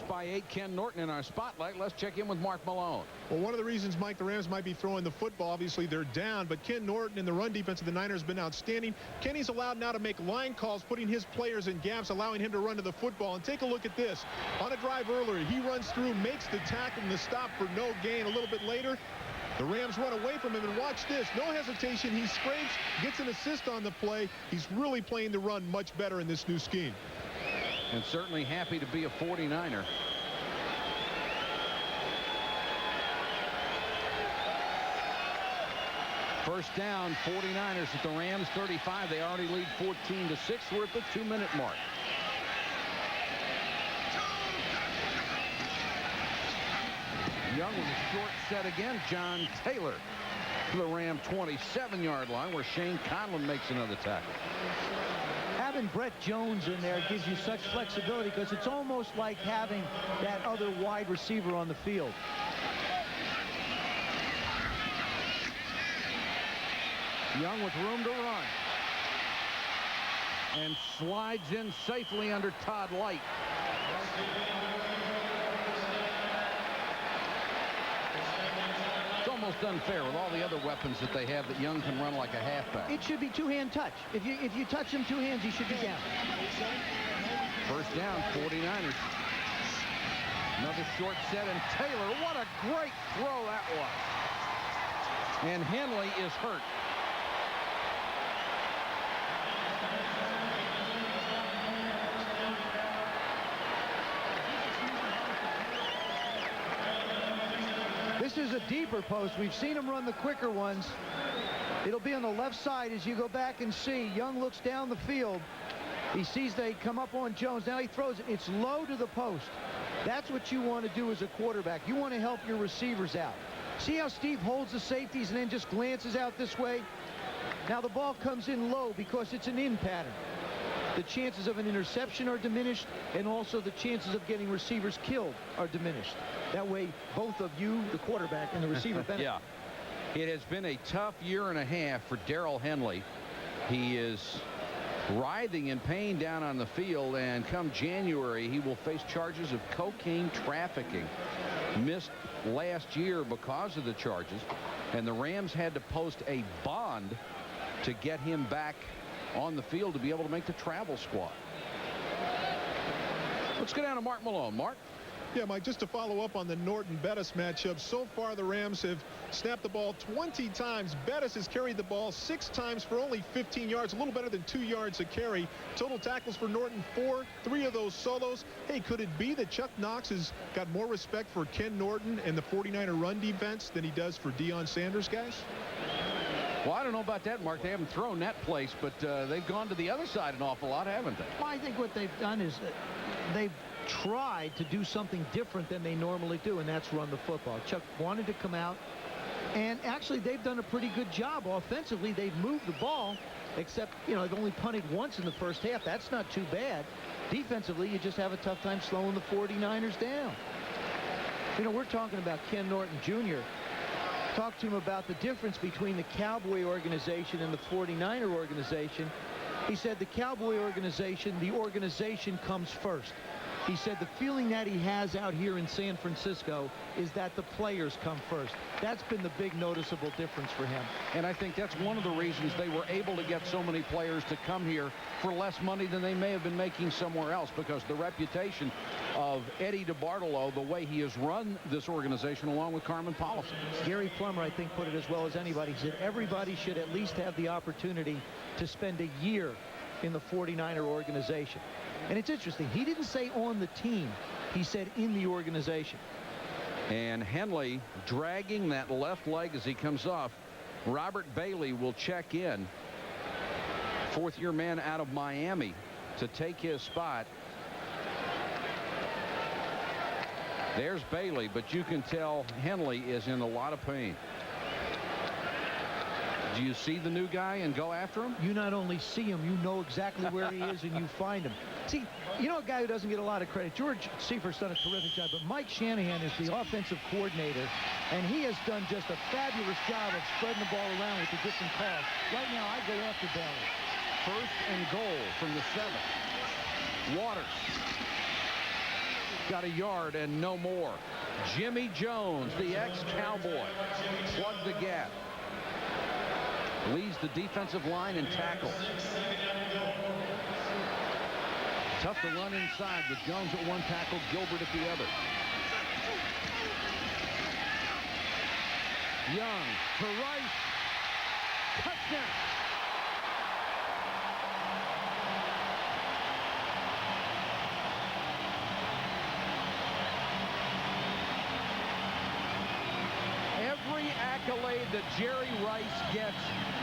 By 8, Ken Norton in our spotlight. Let's check in with Mark Malone. Well, one of the reasons, Mike, the Rams might be throwing the football, obviously they're down, but Ken Norton in the run defense of the Niners has been outstanding. Kenny's allowed now to make line calls, putting his players in gaps, allowing him to run to the football. And take a look at this. On a drive earlier, he runs through, makes the tackle and the stop for no gain. A little bit later, the Rams run away from him, and watch this. No hesitation. He scrapes, gets an assist on the play. He's really playing the run much better in this new scheme. And certainly happy to be a 49er. First down, 49ers at the Rams 35. They already lead 14-6. We're at the 2-minute mark. Young with a short set again. John Taylor to the Ram 27-yard line, where Shane Conlon makes another tackle. Having Brett Jones in there gives you such flexibility, because it's almost like having that other wide receiver on the field. Young with room to run. And slides in safely under Todd Light. It's almost unfair with all the other weapons that they have that Young can run like a halfback. It should be two-hand touch. If you touch him 2 hands, he should be down. First down, 49ers. Another short set, and Taylor, what a great throw that was. And Henley is hurt. This is a deeper post. We've seen him run the quicker ones. It'll be on the left side as you go back and see. Young looks down the field. He sees they come up on Jones. Now he throws it. It's low to the post. That's what you want to do as a quarterback. You want to help your receivers out. See how Steve holds the safeties and then just glances out this way? Now the ball comes in low because it's an in pattern. The chances of an interception are diminished, and also the chances of getting receivers killed are diminished. That way, both of you, the quarterback and the receiver, benefit. Yeah. It has been a tough year and a half for Darrell Henley. He is writhing in pain down on the field, and come January, he will face charges of cocaine trafficking. Missed last year because of the charges, and the Rams had to post a bond to get him back on the field to be able to make the travel squad. Let's go down to Mark Malone. Mark? Yeah, Mike, just to follow up on the Norton-Bettis matchup, so far the Rams have snapped the ball 20 times. Bettis has carried the ball 6 times for only 15 yards, a little better than 2 yards a carry. Total tackles for Norton 4, 3 of those solos. Hey, could it be that Chuck Knox has got more respect for Ken Norton and the 49er run defense than he does for Deion Sanders, guys? Well, I don't know about that, Mark. They haven't thrown that place, but they've gone to the other side an awful lot, haven't they? Well, I think what they've done is they've tried to do something different than they normally do, and that's run the football. Chuck wanted to come out, and actually they've done a pretty good job offensively. They've moved the ball, except, you know, they've only punted once in the first half. That's not too bad. Defensively, you just have a tough time slowing the 49ers down. You know, we're talking about Ken Norton Jr. Talk to him about the difference between the Cowboy organization and the 49er organization. He said the Cowboy organization, the organization comes first. He said the feeling that he has out here in San Francisco is that the players come first. That's been the big noticeable difference for him. And I think that's one of the reasons they were able to get so many players to come here for less money than they may have been making somewhere else, because the reputation of Eddie DeBartolo, the way he has run this organization along with Carmen Policy. Gary Plummer, I think, put it as well as anybody. He said everybody should at least have the opportunity to spend a year in the 49er organization. And it's interesting. He didn't say on the team. He said in the organization. And Henley dragging that left leg as he comes off. Robert Bailey will check in. Fourth-year man out of Miami to take his spot. There's Bailey, but you can tell Henley is in a lot of pain. Do you see the new guy and go after him? You not only see him, you know exactly where he is, and you find him. See, you know a guy who doesn't get a lot of credit. George Seifert's done a terrific job, but Mike Shanahan is the offensive coordinator, and he has done just a fabulous job of spreading the ball around with the different calls. Right now, I go after Bailey. First and goal from the 7. Waters got a yard and no more. Jimmy Jones, the ex-Cowboy, plugged the gap. Leads the defensive line in tackles. Tough to run inside with Jones at one tackle, Gilbert at the other. Young to Rice. Touchdown. Every accolade that Jerry Rice gets,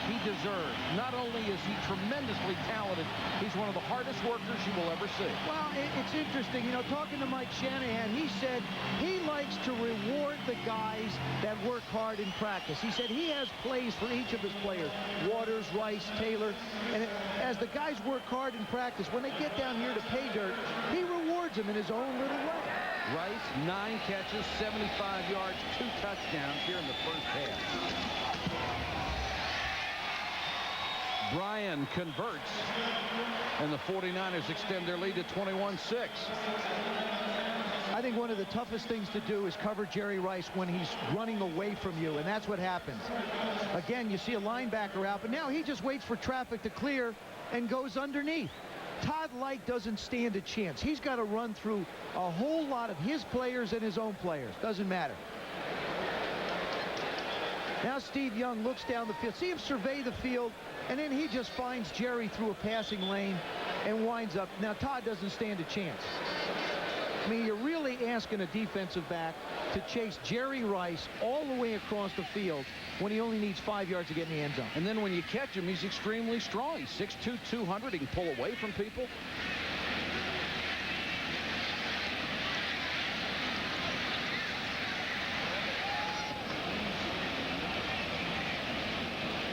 he deserves. Not only is he tremendously talented, he's one of the hardest workers you will ever see. Well, it's interesting. You know, talking to Mike Shanahan, he said he likes to reward the guys that work hard in practice. He said he has plays for each of his players, Waters, Rice, Taylor. And as the guys work hard in practice, when they get down here to pay dirt, he rewards them in his own little way. Rice, 9 catches, 75 yards, 2 touchdowns here in the first half. Bryan converts, and the 49ers extend their lead to 21-6. I think one of the toughest things to do is cover Jerry Rice when he's running away from you, and that's what happens. Again, you see a linebacker out, but now he just waits for traffic to clear and goes underneath. Todd Light doesn't stand a chance. He's got to run through a whole lot of his players and his own players. Doesn't matter. Now Steve Young looks down the field. See him survey the field, and then he just finds Jerry through a passing lane and winds up. Now Todd doesn't stand a chance. I mean, you're really asking a defensive back to chase Jerry Rice all the way across the field when he only needs 5 yards to get in the end zone. And then when you catch him, he's extremely strong. He's 6'2", 200. He can pull away from people.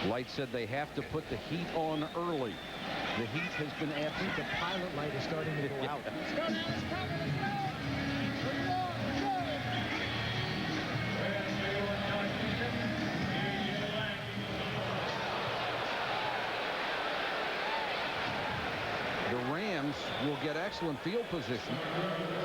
Light said they have to put the heat on early. The heat has been absent. The pilot light is starting to go out. The Rams will get excellent field position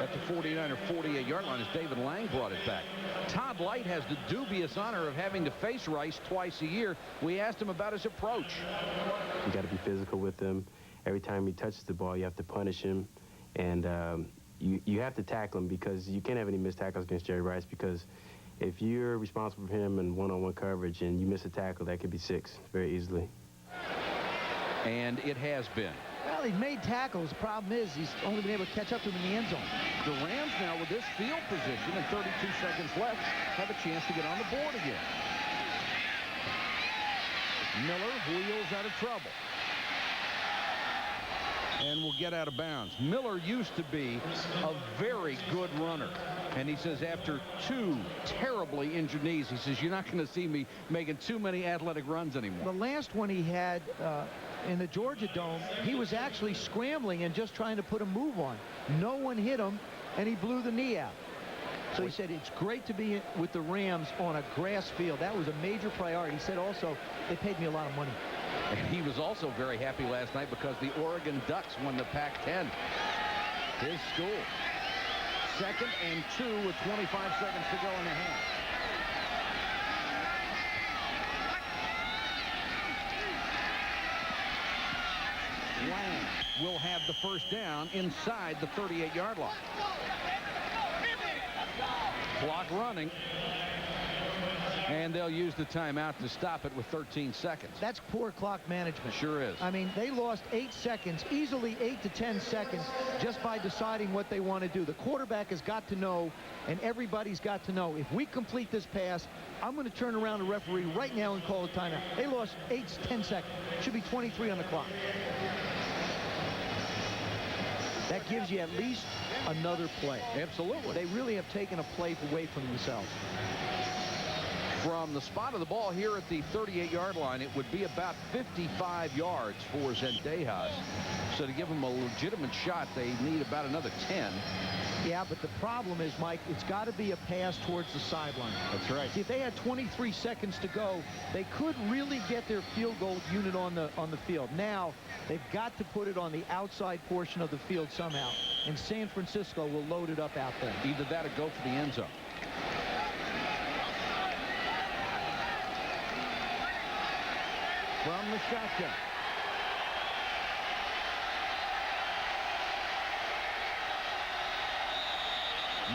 at the 49 or 48-yard line as David Lang brought it back. Todd Light has the dubious honor of having to face Rice twice a year. We asked him about his approach. You got to be physical with him. Every time he touches the ball, you have to punish him. And you have to tackle him because you can't have any missed tackles against Jerry Rice, because if you're responsible for him in one-on-one coverage and you miss a tackle, that could be 6 very easily. And it has been. Well, he's made tackles. The problem is he's only been able to catch up to him in the end zone. The Rams now, with this field position and 32 seconds left, have a chance to get on the board again. Miller wheels out of trouble and will get out of bounds. Miller used to be a very good runner, and he says after 2 terribly injured knees, he says, you're not going to see me making too many athletic runs anymore. The last one he had in the Georgia Dome, he was actually scrambling and just trying to put a move on. No one hit him, and he blew the knee out. So he said it's great to be with the Rams on a grass field. That was a major priority. He said also, they paid me a lot of money. And he was also very happy last night because the Oregon Ducks won the Pac-10. His school. 2nd and 2 with 25 seconds to go in the half. Lang will have the first down inside the 38-yard line. Clock running. And they'll use the timeout to stop it with 13 seconds. That's poor clock management. Sure is. I mean, they lost 8 seconds, easily 8 to 10 seconds, just by deciding what they want to do. The quarterback has got to know, and everybody's got to know, if we complete this pass, I'm going to turn around the referee right now and call a timeout. They lost 8 to 10 seconds. Should be 23 on the clock. That gives you at least another play. Absolutely. They really have taken a play away from themselves. From the spot of the ball here at the 38-yard line, it would be about 55 yards for Zendejas. So to give them a legitimate shot, they need about another 10. Yeah, but the problem is, Mike, it's got to be a pass towards the sideline. That's right. See, if they had 23 seconds to go, they could really get their field goal unit on the field. Now, they've got to put it on the outside portion of the field somehow, and San Francisco will load it up out there. Either that or go for the end zone. From the shotgun.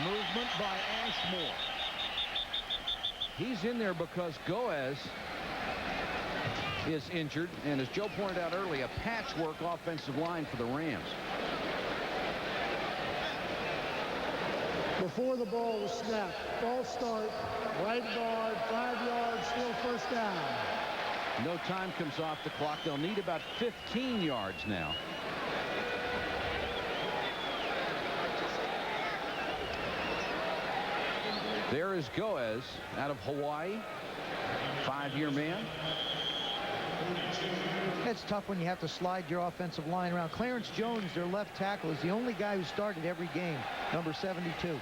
Movement by Ashmore. He's in there because Goes is injured, and as Joe pointed out earlier, a patchwork offensive line for the Rams. Before the ball was snapped, false start, right guard, 5 yards, still first down. No time comes off the clock. They'll need about 15 yards now. There is Goes out of Hawaii, 5-year man. It's tough when you have to slide your offensive line around. Clarence Jones, their left tackle, is the only guy who started every game, number 72.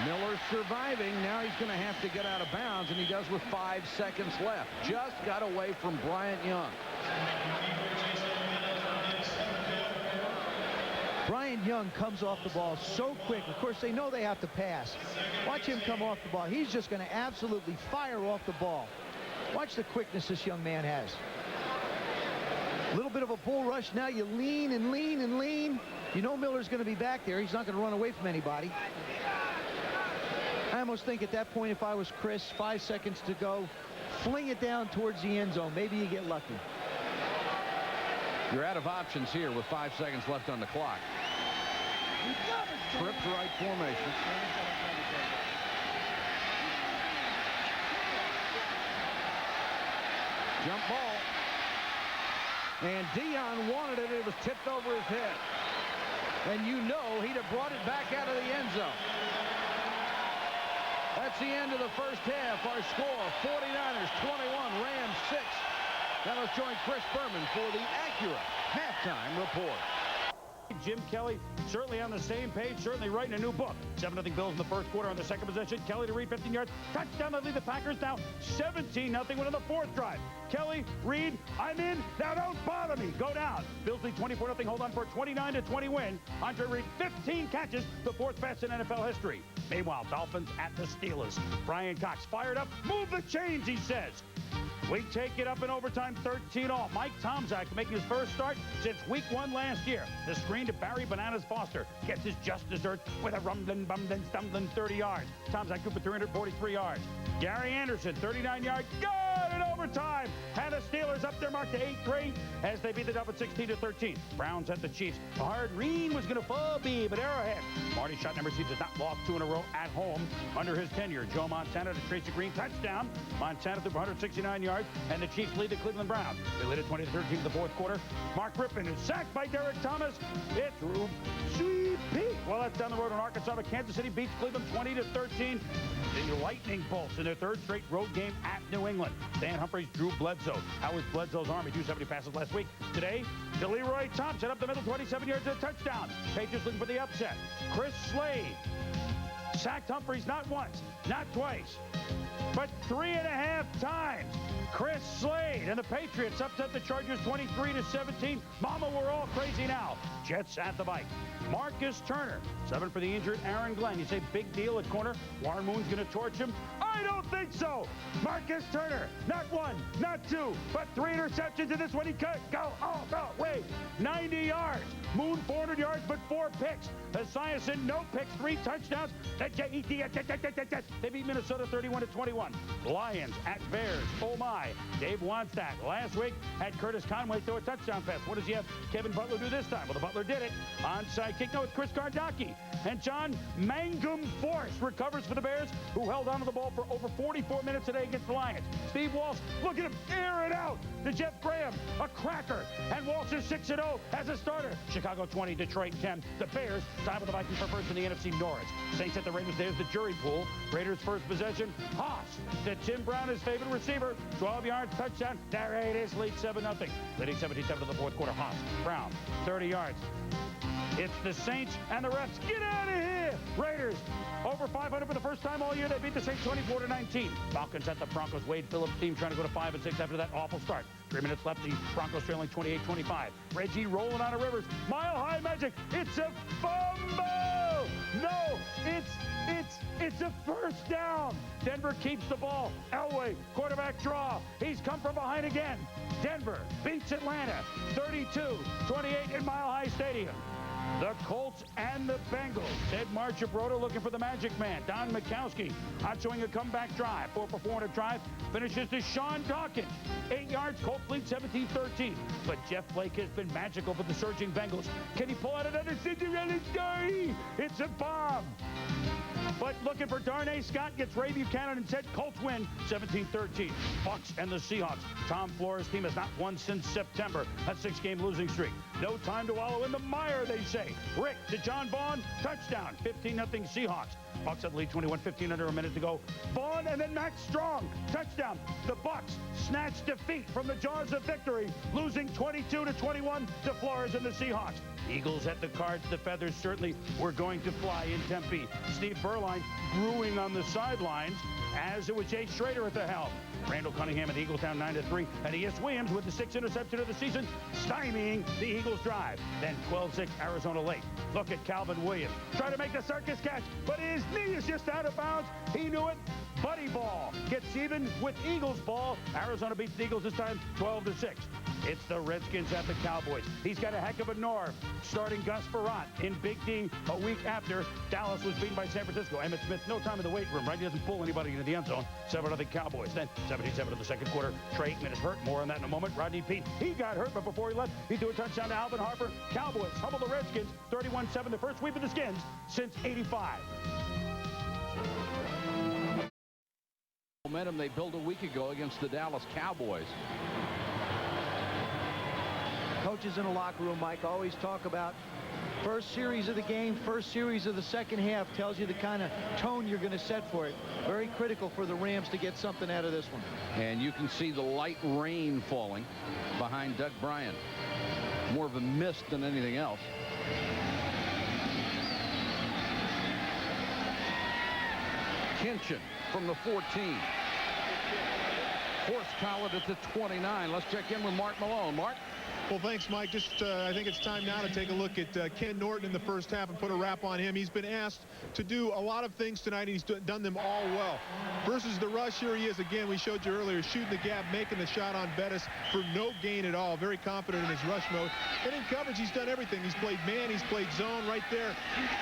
Miller surviving. Now he's going to have to get out of bounds, and he does with 5 seconds left. Just got away from Bryant Young. Bryant Young comes off the ball so quick. Of course, they know they have to pass. Watch him come off the ball. He's just going to absolutely fire off the ball. Watch the quickness this young man has. A little bit of a bull rush. Now you lean and lean and lean. You know Miller's going to be back there. He's not going to run away from anybody. I almost think at that point, if I was Chris, 5 seconds to go, fling it down towards the end zone. Maybe you get lucky. You're out of options here with 5 seconds left on the clock. Trips right formation. Jump ball. And Dion wanted it. It was tipped over his head. And you know he'd have brought it back out of the end zone. That's the end of the first half. Our score, 49ers 21, Rams 6. Now let's join Chris Berman for the Acura halftime report. Jim Kelly certainly on the same page, certainly writing a new book. 7-0 Bills in the first quarter on the second possession. Kelly to Reed, 15 yards. Touchdown to lead the Packers now 17-0 win on the fourth drive. Kelly, Reed, I'm in. Now don't bother me. Go down. Bills lead 24-0. Hold on for a 29-20 win. Andre Reed, 15 catches, the fourth best in NFL history. Meanwhile, Dolphins at the Steelers. Brian Cox fired up. Move the chains, he says. We take it up in overtime, 13-all. Mike Tomczak making his first start since week 1 last year. The screen to Barry Bananas Foster gets his just desserts with a rumbling, bumbling, stumbling 30 yards. Tomczak good for 343 yards. Gary Anderson, 39 yards, good in overtime. And the Steelers up their mark to 8-3 as they beat the Dolphins 16-13. Browns at the Chiefs. A hard Reen was going to fall be, but Arrowhead. Marty Schottenheimer Chiefs has not lost 2 in a row at home under his tenure. Joe Montana to Tracy Green, touchdown. Montana threw for 169 yards, and the Chiefs lead the Cleveland Browns. They lead it 20-13 in the fourth quarter. Mark Rippon is sacked by Derek Thomas. It's Sweet Pete. Well, that's down the road in Arkansas, but Kansas City beats Cleveland 20-13. The Lightning Bolts in their 3rd straight road game at New England. Dan Humphries, Drew Bledsoe. How was Bledsoe's Army? 270 passes last week. Today, Leroy Thompson up the middle, 27 yards and a touchdown. Patriots looking for the upset. Chris Slade sacked Humphries not once, not twice, but 3.5 times. Chris Slade and the Patriots upset the Chargers 23-17. Mama, we're all crazy now. Jets at the bike. Marcus Turner, 7 for the injured Aaron Glenn. You say big deal at corner. Warren Moon's going to torch him. I don't think so. Marcus Turner, not one, not two, but 3 interceptions in this one. He could go all the way. 90 yards. Moon 400 yards, but 4 picks. Esiason, no picks, 3 touchdowns. They beat Minnesota 31-21. Lions at Bears. Oh my. Dave wants that. Last week had Curtis Conway throw a touchdown pass. What does he have Kevin Butler do this time? Well, the Butler did it. Onside kick. No, it's Chris Gardocki. And John Mangum Force recovers for the Bears, who held onto the ball for over 44 minutes today against the Lions. Steve Walsh, look at him, air it out to Jeff Graham, a cracker. And Walsh is 6-0 as a starter. Chicago 20, Detroit 10. The Bears tie with the Vikings for first in the NFC North. Saints at the Raiders. There's the jury pool. Raiders first possession. Haas to Tim Brown, his favorite receiver. 12 yards, touchdown. The Raiders lead 7-0. Leading 17-7 to the fourth quarter. Haas, Brown, 30 yards. It's the Saints and the refs. Get out of here! Raiders over 500 for the first time all year. They beat the Saints 24-19. Falcons at the Broncos. Wade Phillips' team trying to go to 5-6 after that awful start. 3 minutes left. The Broncos trailing 28-25. Reggie rolling out of Rivers. Mile High Magic. It's a fumble! No, it's a first down. Denver keeps the ball. Elway, quarterback draw. He's come from behind again. Denver beats Atlanta 32-28 in Mile High Stadium. The Colts and the Bengals. Ted Marchibroda looking for the magic man. Don Mikowski out showing a comeback drive. 4-for-400 drive. Finishes to Sean Dawkins. 8 yards. Colts lead 17-13. But Jeff Blake has been magical for the surging Bengals. Can he pull out another Cinderella story? It's a bomb. But looking for Darnay Scott, gets Ray Buchanan instead. Colts win 17-13. Bucks and the Seahawks. Tom Flores' team has not won since September. A 6-game losing streak. No time to wallow in the mire, they say. Rick to John Vaughn, touchdown. 15-0 Seahawks. Bucks at the lead 21-15 under a minute to go. Vaughn and then Max Strong, touchdown. The Bucks snatch defeat from the jaws of victory, losing 22-21 to Flores and the Seahawks. Eagles at the Cards. The Feathers certainly were going to fly in Tempe. Steve Berline brewing on the sidelines as it was Jay Schrader at the helm. Randall Cunningham and the Eagles down 9-3. And E.S. Williams with the 6th interception of the season, stymieing the Eagles' drive. Then 12-6 Arizona late. Look at Calvin Williams. Trying to make the circus catch, but his knee is just out of bounds. He knew it. Buddy ball gets even with Eagles ball. Arizona beats the Eagles this time 12-6. It's the Redskins at the Cowboys. He's got a heck of a nerve. Starting Gus Frerotte in Big D a week after Dallas was beaten by San Francisco. Emmitt Smith, no time in the weight room, right? He doesn't pull anybody into the end zone. 7-0 Cowboys. Then 77 in the second quarter. Trey Aikman is hurt. More on that in a moment. Rodney Peete, he got hurt, but before he left, he threw a touchdown to Alvin Harper. Cowboys humble the Redskins 31-7. The first sweep of the Skins since '85. Momentum they built a week ago against the Dallas Cowboys. Coaches in the locker room, Mike, always talk about first series of the game, first series of the second half tells you the kind of tone you're going to set for it. Very critical for the Rams to get something out of this one. And you can see the light rain falling behind Doug Bryant. More of a mist than anything else. Kinchin from the 14. Horse collared at the 29. Let's check in with Mark Malone. Mark? Well, thanks, Mike. Just I think it's time now to take a look at Ken Norton in the first half and put a wrap on him. He's been asked to do a lot of things tonight, and he's done them all well. Versus the rush, here he is again. We showed you earlier, shooting the gap, making the shot on Bettis for no gain at all. Very confident in his rush mode. And in coverage, he's done everything. He's played man, he's played zone right there.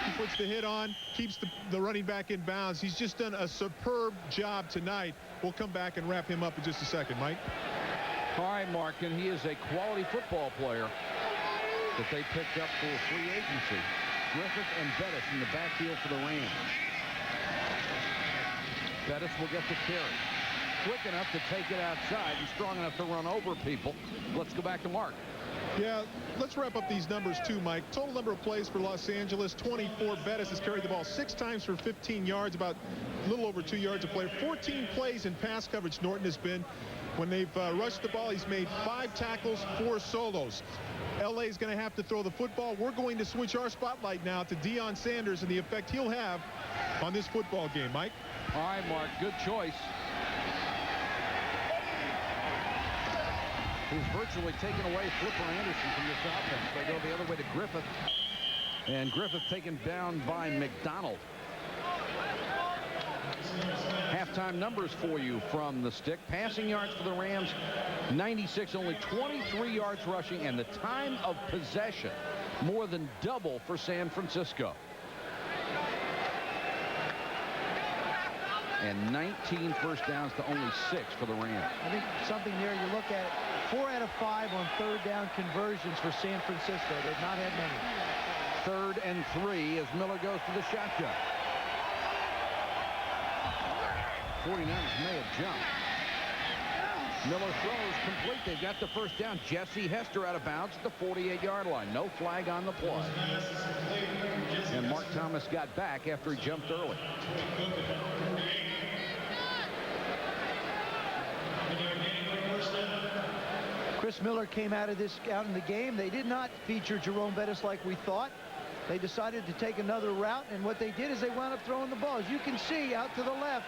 He puts the hit on, keeps the running back in bounds. He's just done a superb job tonight. We'll come back and wrap him up in just a second, Mike. All right, Mark, and he is a quality football player that they picked up for free agency. Griffith and Bettis in the backfield for the Rams. Bettis will get the carry. Quick enough to take it outside and strong enough to run over people. Let's go back to Mark. Yeah, let's wrap up these numbers too, Mike. Total number of plays for Los Angeles, 24. Bettis has carried the ball 6 times for 15 yards, about a little over 2 yards a play. 14 plays in pass coverage Norton has been. When they've rushed the ball, he's made 5 tackles, 4 solos. LA is going to have to throw the football. We're going to switch our spotlight now to Deion Sanders and the effect he'll have on this football game. Mike? All right, Mark, good choice. Who's virtually taken away Flipper Anderson from this offense. They go the other way to Griffith. And Griffith taken down by McDonald. halftime numbers for you from the stick. Passing yards for the Rams, 96, only 23 yards rushing, and the time of possession more than double for San Francisco. And 19 first downs to only 6 for the Rams. I think something there, you look at it, 4 out of 5 on third down conversions for San Francisco. They've not had many. 3rd and 3 as Miller goes to the shotgun. 49ers may have jumped. Miller throws complete. They've got the first down. Jesse Hester out of bounds at the 48-yard line. No flag on the play. And Mark Thomas got back after he jumped early. Chris Miller came out in the game. They did not feature Jerome Bettis like we thought. They decided to take another route, and what they did is they wound up throwing the ball. As you can see out to the left,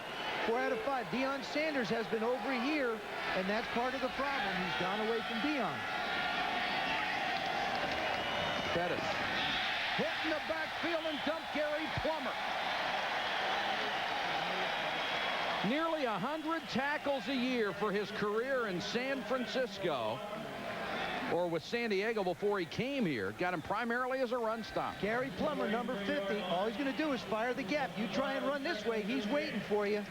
4 out of 5. Deion Sanders has been over here, and that's part of the problem. He's gone away from Deion. Bettis hit in the backfield and dumped Gary Plummer. Nearly 100 tackles a year for his career in San Francisco, or with San Diego before he came here. Got him primarily as a run stop. Gary Plummer, number 50. All he's going to do is fire the gap. You try and run this way, he's waiting for you.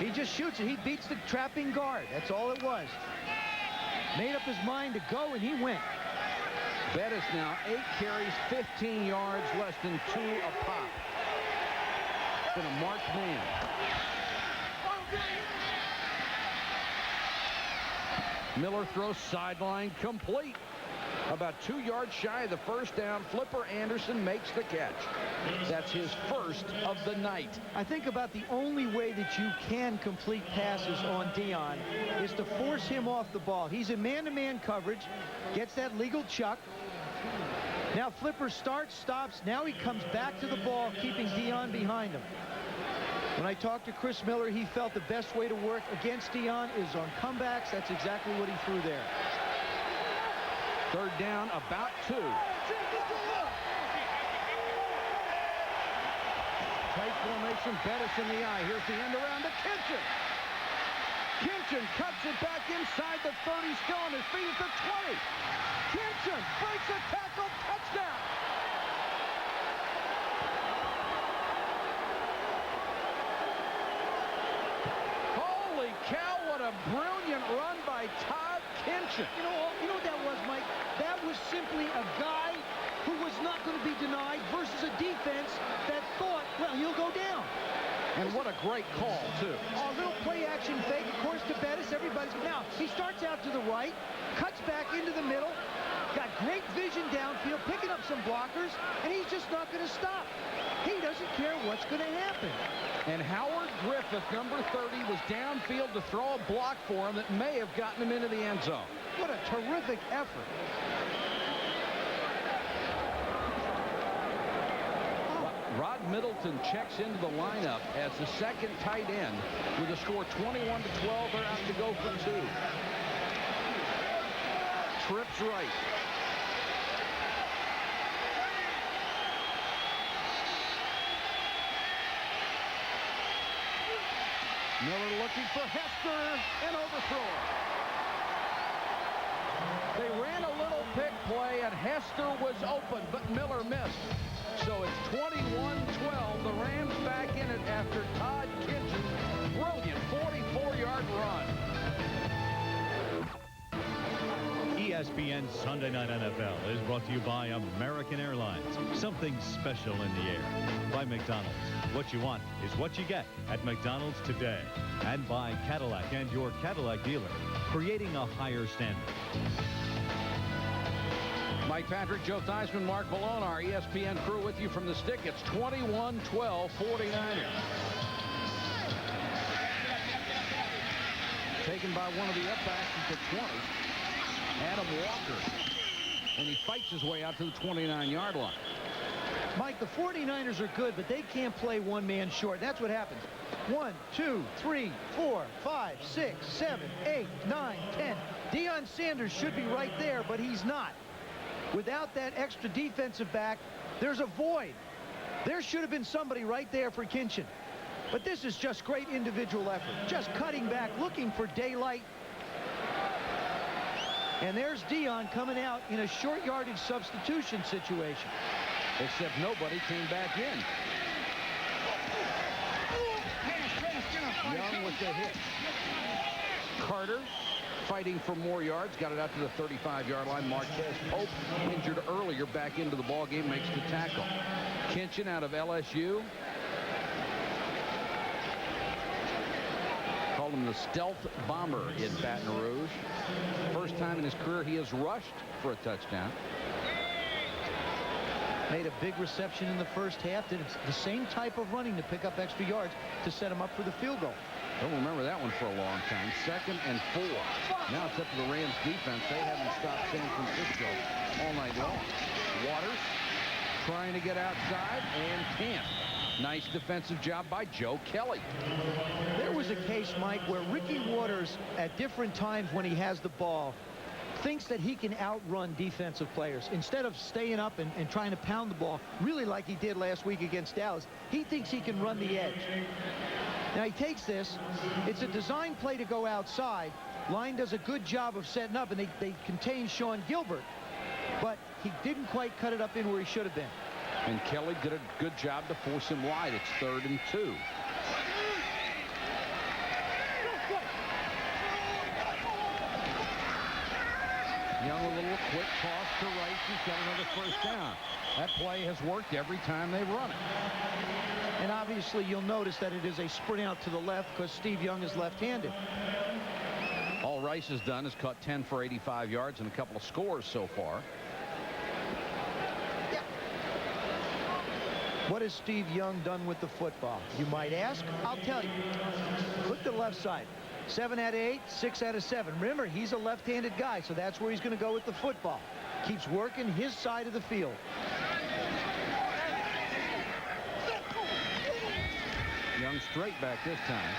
He just shoots it. He beats the trapping guard. That's all it was. Made up his mind to go, and he went. Bettis now 8 carries, 15 yards, less than 2 a pop. Been a marked man. Miller throws sideline complete. About 2 yards shy of the first down. Flipper Anderson makes the catch. That's his first of the night. I think about the only way that you can complete passes on Deion is to force him off the ball. He's in man-to-man coverage, gets that legal chuck. Now Flipper starts, stops. Now he comes back to the ball, keeping Deion behind him. When I talked to Chris Miller, he felt the best way to work against Deion is on comebacks. That's exactly what he threw there. 3rd down, about 2. Tight formation, Bettis in the eye. Here's the end around to Kitchen. Kitchen cuts it back inside the 30, still on his feet at the 20. Kitchen breaks a tackle, touchdown. Holy cow, what a brilliant run by Todd Kitchen. You know what that was, Mike? That was simply a guy who was not going to be denied versus a defense that thought, well, he'll go down. And what a great call, too. A little play-action fake, of course, to Bettis. Everybody's... Now, he starts out to the right, cuts back into the middle, got great vision downfield, picking up some blockers, and he's just not going to stop. He doesn't care what's going to happen. And Howard Griffith, number 30, was downfield to throw a block for him that may have gotten him into the end zone. What a terrific effort. Rod Middleton checks into the lineup as the second tight end with a score 21-12. They're out to go for 2. Trips right. Miller looking for Hester and overthrow. They ran a little pick play and Hester was open, but Miller missed. So it's 21-12. The Rams back in it after Todd Kitchen's brilliant 44-yard run. ESPN Sunday Night NFL is brought to you by American Airlines. Something special in the air. By McDonald's. What you want is what you get at McDonald's today. And by Cadillac and your Cadillac dealer. Creating a higher standard. Mike Patrick, Joe Theismann, Mark Malone, our ESPN crew with you from the stick. It's 21-12, 49ers. Taken by one of the upbacks at the 20. Adam Walker. And he fights his way out to the 29-yard line. Mike, the 49ers are good, but they can't play one man short. That's what happens. 1, 2, 3, 4, 5, 6, 7, 8, 9, 10. Deion Sanders should be right there, but he's not. Without that extra defensive back, there's a void. There should have been somebody right there for Kinchin. But this is just great individual effort. Just cutting back, looking for daylight. And there's Dion coming out in a short yardage substitution situation. Except nobody came back in. Young with the hit. Carter fighting for more yards. Got it out to the 35-yard line. Marquez Pope, injured earlier, back into the ball game, makes the tackle. Kinchin out of LSU. Called him the stealth bomber in Baton Rouge. First time in his career he has rushed for a touchdown. Made a big reception in the first half. Did the same type of running to pick up extra yards to set him up for the field goal. Don't remember that one for a long time. 2nd and 4. Now it's up to the Rams defense. They haven't stopped San Francisco all night long. Waters trying to get outside and can't. Nice defensive job by Joe Kelly. There was a case, Mike, where Ricky Waters at different times when he has the ball thinks that he can outrun defensive players. Instead of staying up and trying to pound the ball, really like he did last week against Dallas, he thinks he can run the edge. Now he takes this. It's a design play to go outside. Line does a good job of setting up, and they contain Sean Gilbert. But he didn't quite cut it up in where he should have been. And Kelly did a good job to force him wide. It's 3rd and 2. Young with a little quick toss to Rice. He's got another first down. That play has worked every time they run it. And obviously you'll notice that it is a sprint out to the left because Steve Young is left-handed. All Rice has done is caught 10 for 85 yards and a couple of scores so far. What has Steve Young done with the football? You might ask. I'll tell you. Look to the left side. 7 out of 8, 6 out of 7. Remember, he's a left-handed guy, so that's where he's going to go with the football. Keeps working his side of the field. Young straight back this time.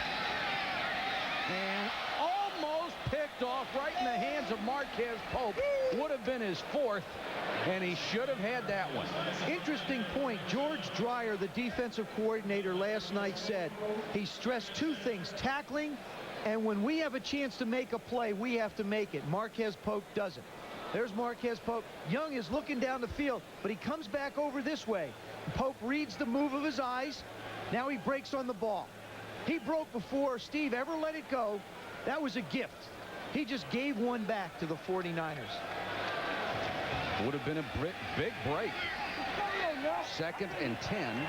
And almost picked off right in the hands of Marquez Pope. Would have been his 4th, and he should have had that one. Interesting point. George Dreyer, the defensive coordinator, last night said he stressed 2 things, tackling, and when we have a chance to make a play, we have to make it. Marquez Pope doesn't. There's Marquez Pope. Young is looking down the field, but he comes back over this way. Pope reads the move of his eyes. Now he breaks on the ball. He broke before Steve ever let it go. That was a gift. He just gave one back to the 49ers. Would have been a big break. 2nd and 10.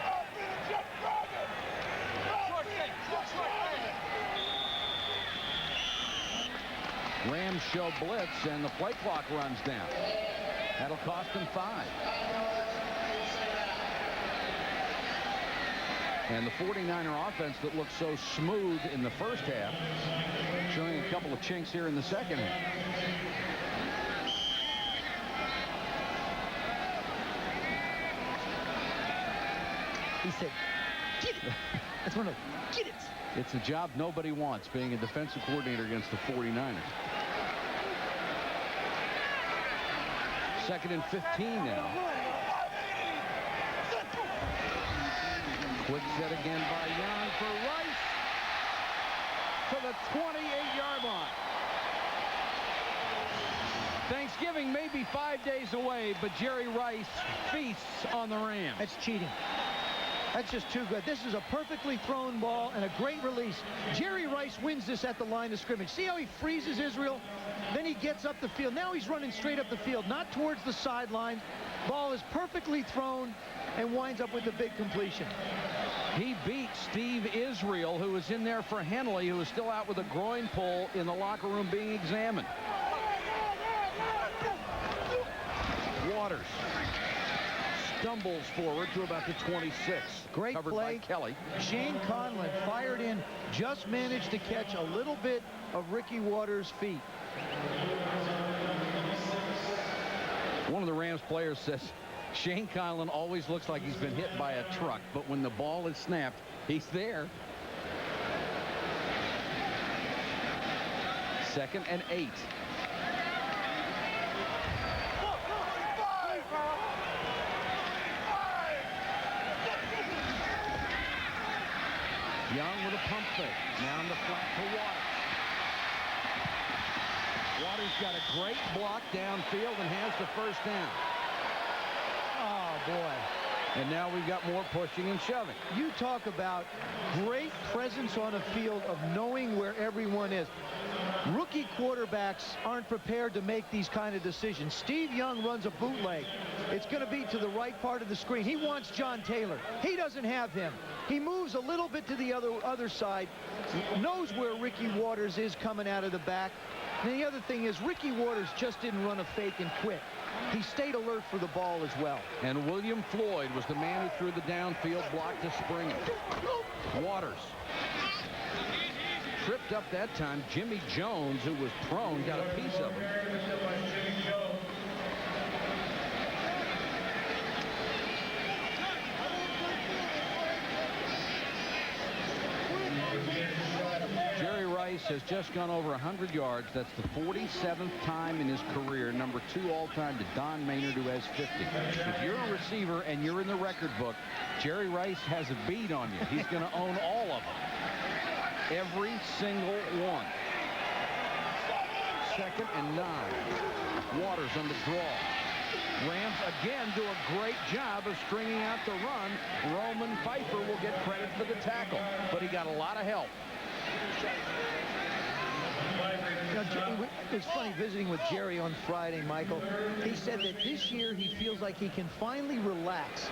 Rams show blitz, and the play clock runs down. That'll cost them 5. And the 49er offense that looked so smooth in the first half, showing a couple of chinks here in the second half. He said, get it. That's one of them. Get it. It's a job nobody wants, being a defensive coordinator against the 49ers. 2nd and 15 now. Quick set again by Young for Rice to the 28-yard line. Thanksgiving may be 5 days away, but Jerry Rice feasts on the Rams. That's cheating. That's just too good. This is a perfectly thrown ball and a great release. Jerry Rice wins this at the line of scrimmage. See how he freezes Israel? Then he gets up the field. Now he's running straight up the field, not towards the sideline. Ball is perfectly thrown and winds up with a big completion. He beat Steve Israel, who was in there for Henley, who was still out with a groin pull in the locker room being examined. Waters stumbles forward to about the 26. Great covered play. By Kelly. Shane Conlon fired in, just managed to catch a little bit of Ricky Waters' feet. One of the Rams players says Shane Conlon always looks like he's been hit by a truck, but when the ball is snapped, he's there. 2nd and 8. Young with a pump fake. Now in the flat for Waters. Waters got a great block downfield and has the first down. Oh, boy. And now we've got more pushing and shoving. You talk about great presence on a field of knowing where everyone is. Rookie quarterbacks aren't prepared to make these kind of decisions. Steve Young runs a bootleg. It's going to be to the right part of the screen. He wants John Taylor. He doesn't have him. He moves a little bit to the other side, knows where Ricky Waters is coming out of the back. And the other thing is Ricky Waters just didn't run a fake and quit. He stayed alert for the ball as well. And William Floyd was the man who threw the downfield block to Springer. Waters tripped up that time. Jimmy Jones, who was prone, got a piece of him. Jerry Rice has just gone over 100 yards. That's the 47th time in his career. Number 2 all-time to Don Maynard, who has 50. If you're a receiver and you're in the record book, Jerry Rice has a bead on you. He's going to own all of them. Every single one. 2nd and 9. Waters on the draw. Rams again do a great job of stringing out the run. Roman Pfeiffer will get credit for the tackle, but he got a lot of help. It's funny visiting with Jerry on Friday, Michael. He said that this year he feels like he can finally relax.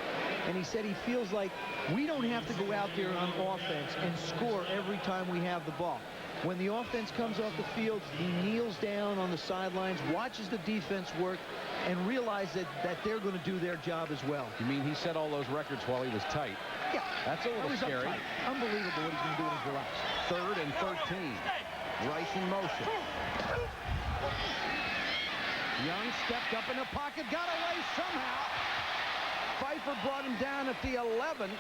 And he said he feels like we don't have to go out there on offense and score every time we have the ball. When the offense comes off the field, he kneels down on the sidelines, watches the defense work, and realizes that they're going to do their job as well. You mean he set all those records while he was tight? Yeah. That's a little scary. Uptight. Unbelievable what he's been doing for us. 3rd and 13. Rice in motion. Young stepped up in the pocket, got away somehow. Pfeiffer brought him down at the 11.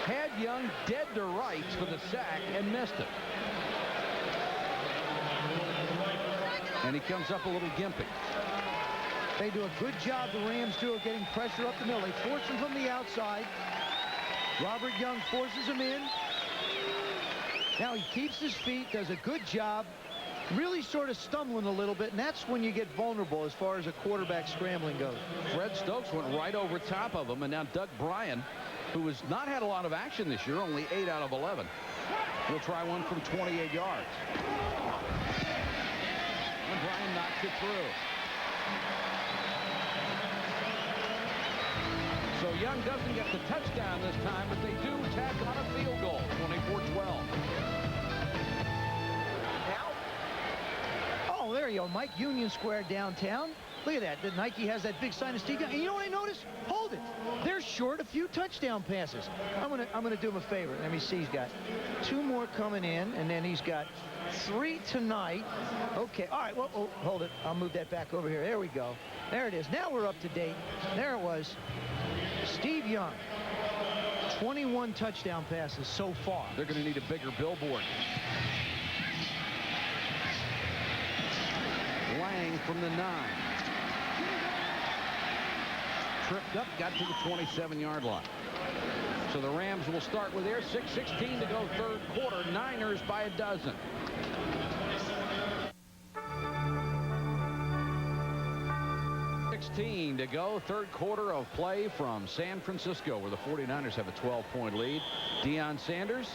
Had Young dead to rights for the sack and missed it. And he comes up a little gimpy. They do a good job, the Rams do, of getting pressure up the middle. They force him from the outside. Robert Young forces him in. Now he keeps his feet, does a good job, really sort of stumbling a little bit, and that's when you get vulnerable as far as a quarterback scrambling goes. Fred Stokes went right over top of him, and now Doug Bryan, who has not had a lot of action this year, only 8 out of 11, will try one from 28 yards. And Bryan knocks it through. So Young doesn't get the touchdown this time, but they do tack on a field goal, 24-12. Oh, there you go. Mike Union Square downtown. Look at that. The Nike has that big sign of Steve Young. And you know what I noticed? Hold it. They're short a few touchdown passes. I'm gonna do him a favor. Let me see. He's got 2 more coming in, and then he's got 3 tonight. Okay. All right. Well, hold it. I'll move that back over here. There we go. There it is. Now we're up to date. There it was. Steve Young. 21 touchdown passes so far. They're going to need a bigger billboard. Lang from the 9. Tripped up, got to the 27-yard line. So the Rams will start with their 6:16 to go 3rd quarter. Niners by a dozen. To go, 3rd quarter of play from San Francisco, where the 49ers have a 12-point lead. Deion Sanders,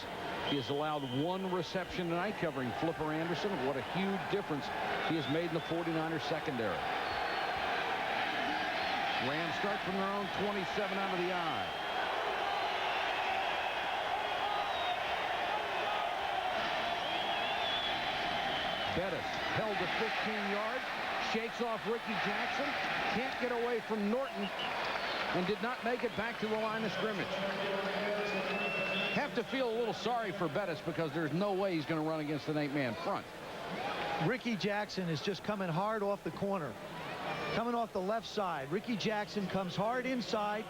he has allowed 1 reception tonight, covering Flipper Anderson. What a huge difference he has made in the 49ers secondary. Rams start from their own 27 out of the eye. Bettis held at 15 yards. Shakes off Ricky Jackson. Can't get away from Norton. And did not make it back to the line of scrimmage. Have to feel a little sorry for Bettis because there's no way he's going to run against an 8-man front. Ricky Jackson is just coming hard off the corner. Coming off the left side. Ricky Jackson comes hard inside.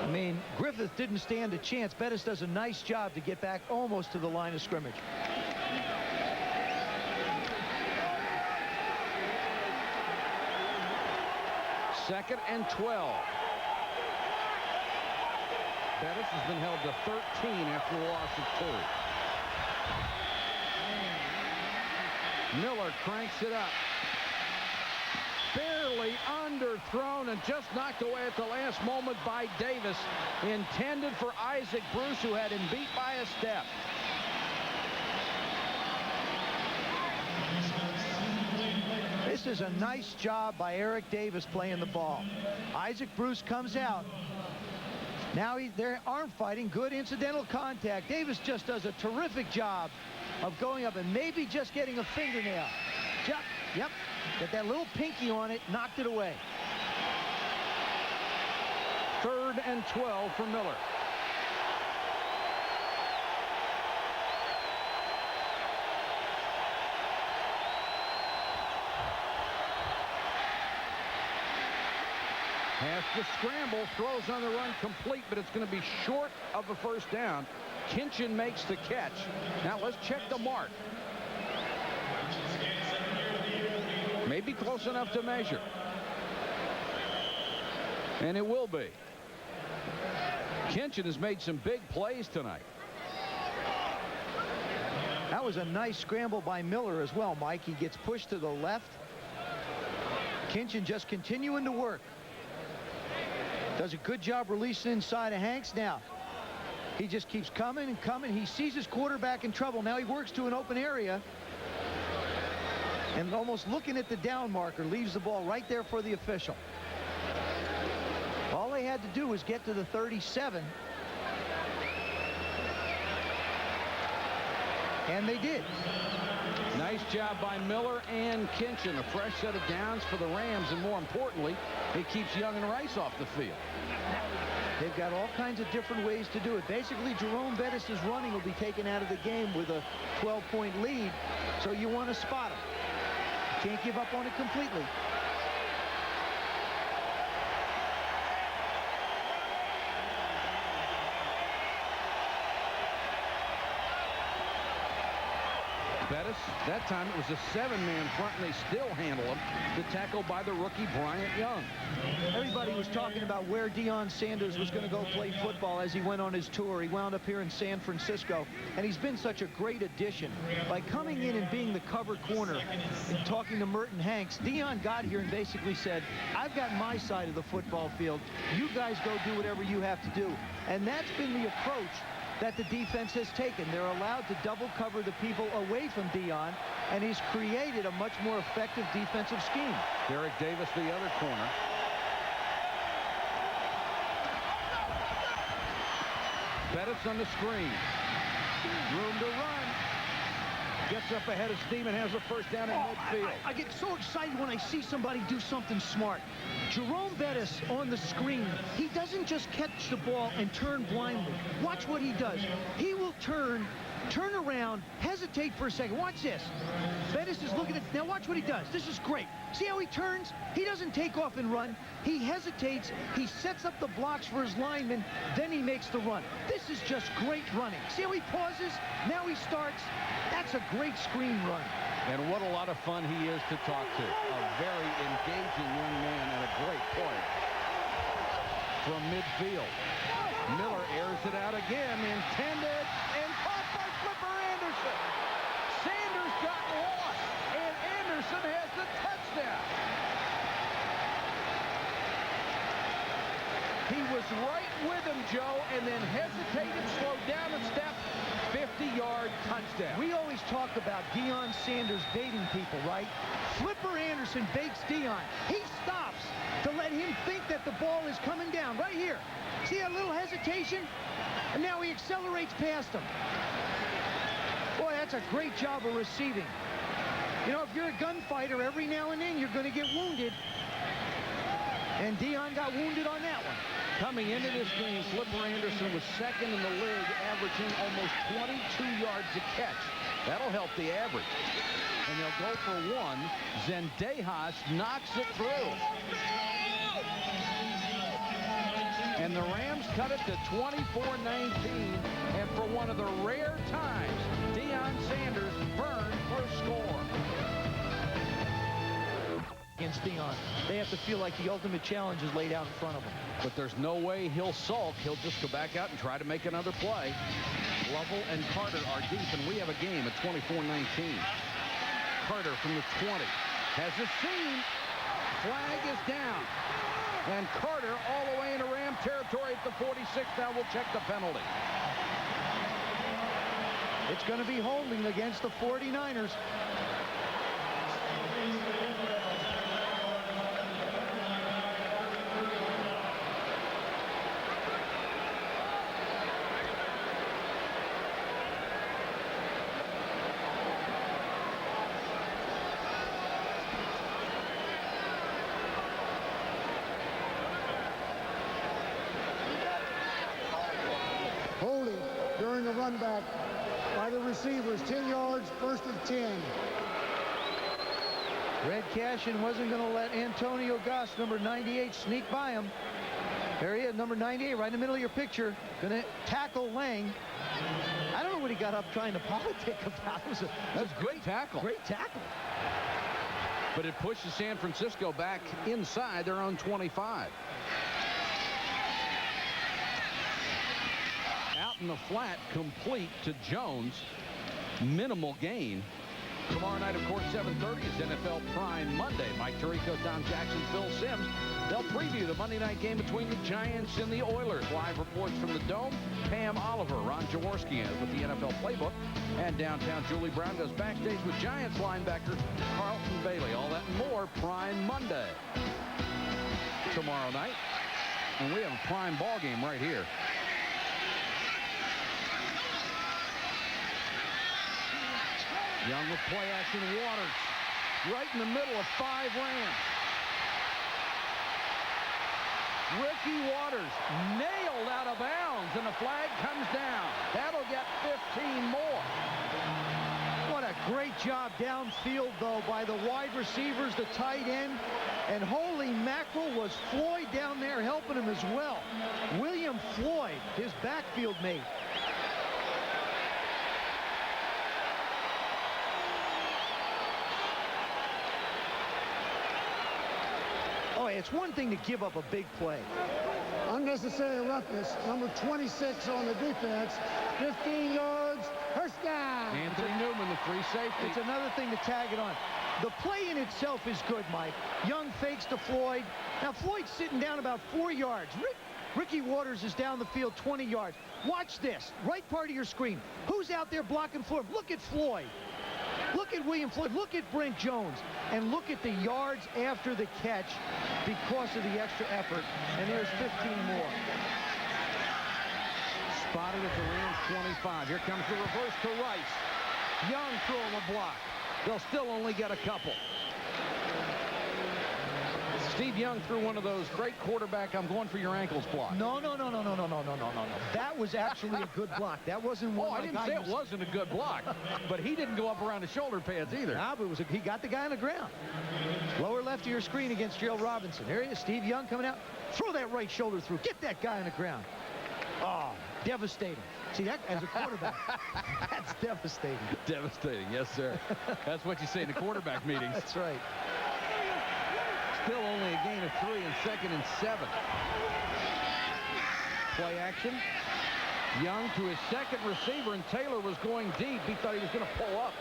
I mean, Griffith didn't stand a chance. Bettis does a nice job to get back almost to the line of scrimmage. Second and 12. Bettis has been held to 13 after a loss of 2. Miller cranks it up. Barely underthrown and just knocked away at the last moment by Davis. Intended for Isaac Bruce, who had him beat by a step. This is a nice job by Eric Davis playing the ball. Isaac Bruce comes out. Now they're arm fighting, good incidental contact. Davis just does a terrific job of going up and maybe just getting a fingernail. Yep, got that little pinky on it, knocked it away. 3rd and 12 for Miller. Has to scramble, throws on the run complete, but it's going to be short of a first down. Kinchin makes the catch. Now let's check the mark. Maybe close enough to measure. And it will be. Kinchin has made some big plays tonight. That was a nice scramble by Miller as well, Mike. He gets pushed to the left. Kinchin just continuing to work. Does a good job releasing inside of Hanks. Now he just keeps coming and coming. He sees his quarterback in trouble. Now he works to an open area and almost looking at the down marker, leaves the ball right there for the official. All they had to do was get to the 37, and they did. Nice job by Miller and Kinchin. A fresh set of downs for the Rams, and more importantly, it keeps Young and Rice off the field. They've got all kinds of different ways to do it. Basically, Jerome Bettis' running will be taken out of the game with a 12-point lead, so you want to spot him. Can't give up on it completely. Bettis, that time it was a 7-man front, and they still handle him. The tackle by the rookie Bryant Young. Everybody was talking about where Deion Sanders was going to go play football as he went on his tour. He wound up here in San Francisco, and he's been such a great addition. By coming in and being the cover corner and talking to Merton Hanks, Deion got here and basically said, I've got my side of the football field. You guys go do whatever you have to do. And that's been the approach that the defense has taken. They're allowed to double cover the people away from Deion, and he's created a much more effective defensive scheme. Derek Davis, the other corner. Bettis on the screen. Room to run. Gets up ahead of steam and has a first down in midfield. I get so excited when I see somebody do something smart. Jerome Bettis on the screen, he doesn't just catch the ball and turn blindly. Watch what he does. He will turn around, hesitate for a second. Watch this. Bettis is looking at, now watch what he does. This is great. See how he turns? He doesn't take off and run. He hesitates. He sets up the blocks for his linemen. Then he makes the run. This is just great running. See how he pauses? Now he starts. That's a great screen run. And what a lot of fun he is to talk to. A very engaging young man and a great play. From midfield. Miller airs it out again. Intended and caught by Flipper Anderson. Sanders got lost, and Anderson has the touchdown. He was right with him, Joe, and then hesitated, slowed down a step. 50-yard touchdown. We always talk about Deion Sanders baiting people, right? Flipper Anderson baits Deion. He stops to let him think that the ball is coming down right here. See a little hesitation? And now he accelerates past him. Boy, that's a great job of receiving. You know, if you're a gunfighter, every now and then you're going to get wounded. And Deion got wounded on that one. Coming into this game, Flipper Anderson was second in the league, averaging almost 22 yards a catch. That'll help the average. And they'll go for one. Zendejas knocks it through. And the Rams cut it to 24-19. And for one of the rare times, Deion Sanders burned for a score. against Theon. They have to feel like the ultimate challenge is laid out in front of them. But there's no way he'll sulk. He'll just go back out and try to make another play. Lovell and Carter are deep, and we have a game at 24-19. Carter from the 20 has a seam. Flag is down. And Carter all the way into Ram territory at the 46. Now we'll check the penalty. It's going to be holding against the 49ers. Holding during the run back by the receivers. 10 yards, first and 10. Red Cashin wasn't going to let Antonio Goss, number 98, sneak by him. There he is, number 98, right in the middle of your picture. Going to tackle Lang. I don't know what he got up trying to politic about. That's a great tackle. Great tackle. But it pushes San Francisco back inside their own 25. Out in the flat, complete to Jones. Minimal gain. Tomorrow night, of course, 7:30 is NFL Prime Monday. Mike Tirico, Tom Jackson, Phil Simms. They'll preview the Monday night game between the Giants and the Oilers. Live reports from the Dome. Pam Oliver, Ron Jaworski with the NFL Playbook. And downtown, Julie Brown goes backstage with Giants linebacker Carlton Bailey. All that and more Prime Monday tomorrow night. And we have a prime ball game right here. Young with play action. Waters right in the middle of 5 Rams. Ricky Waters nailed out of bounds, and the flag comes down. That'll get 15 more. What a great job downfield, though, by the wide receivers, the tight end. And holy mackerel, was Floyd down there helping him as well. William Floyd, his backfield mate. Oh, it's one thing to give up a big play. Unnecessary roughness. Number 26 on the defense. 15 yards. First down. Anthony Newman, the free safety. It's another thing to tag it on. The play in itself is good, Mike. Young fakes to Floyd. Now, Floyd's sitting down about 4 yards. Ricky Waters is down the field 20 yards. Watch this. Right part of your screen. Who's out there blocking Floyd? Look at Floyd. Look at William Floyd. Look at Brent Jones. And look at the yards after the catch because of the extra effort. And there's 15 more. Spotted at the Rams 25. Here comes the reverse to Rice. Young throwing a block. They'll still only get a couple. Steve Young threw one of those great quarterback, I'm going for your ankles block. No. That was actually a good block. That wasn't one. Oh, I didn't say it wasn't a good block, but he didn't go up around the shoulder pads either. Nah, but he got the guy on the ground. Lower left of your screen against Gerald Robinson. There he is, Steve Young coming out. Throw that right shoulder through. Get that guy on the ground. Oh, devastating. See, that as a quarterback, that's devastating. Devastating, yes, sir. That's what you say in the quarterback meetings. That's right. Still only a gain of 3 and 2nd and 7. Play action. Young to his second receiver, and Taylor was going deep. He thought he was going to pull up.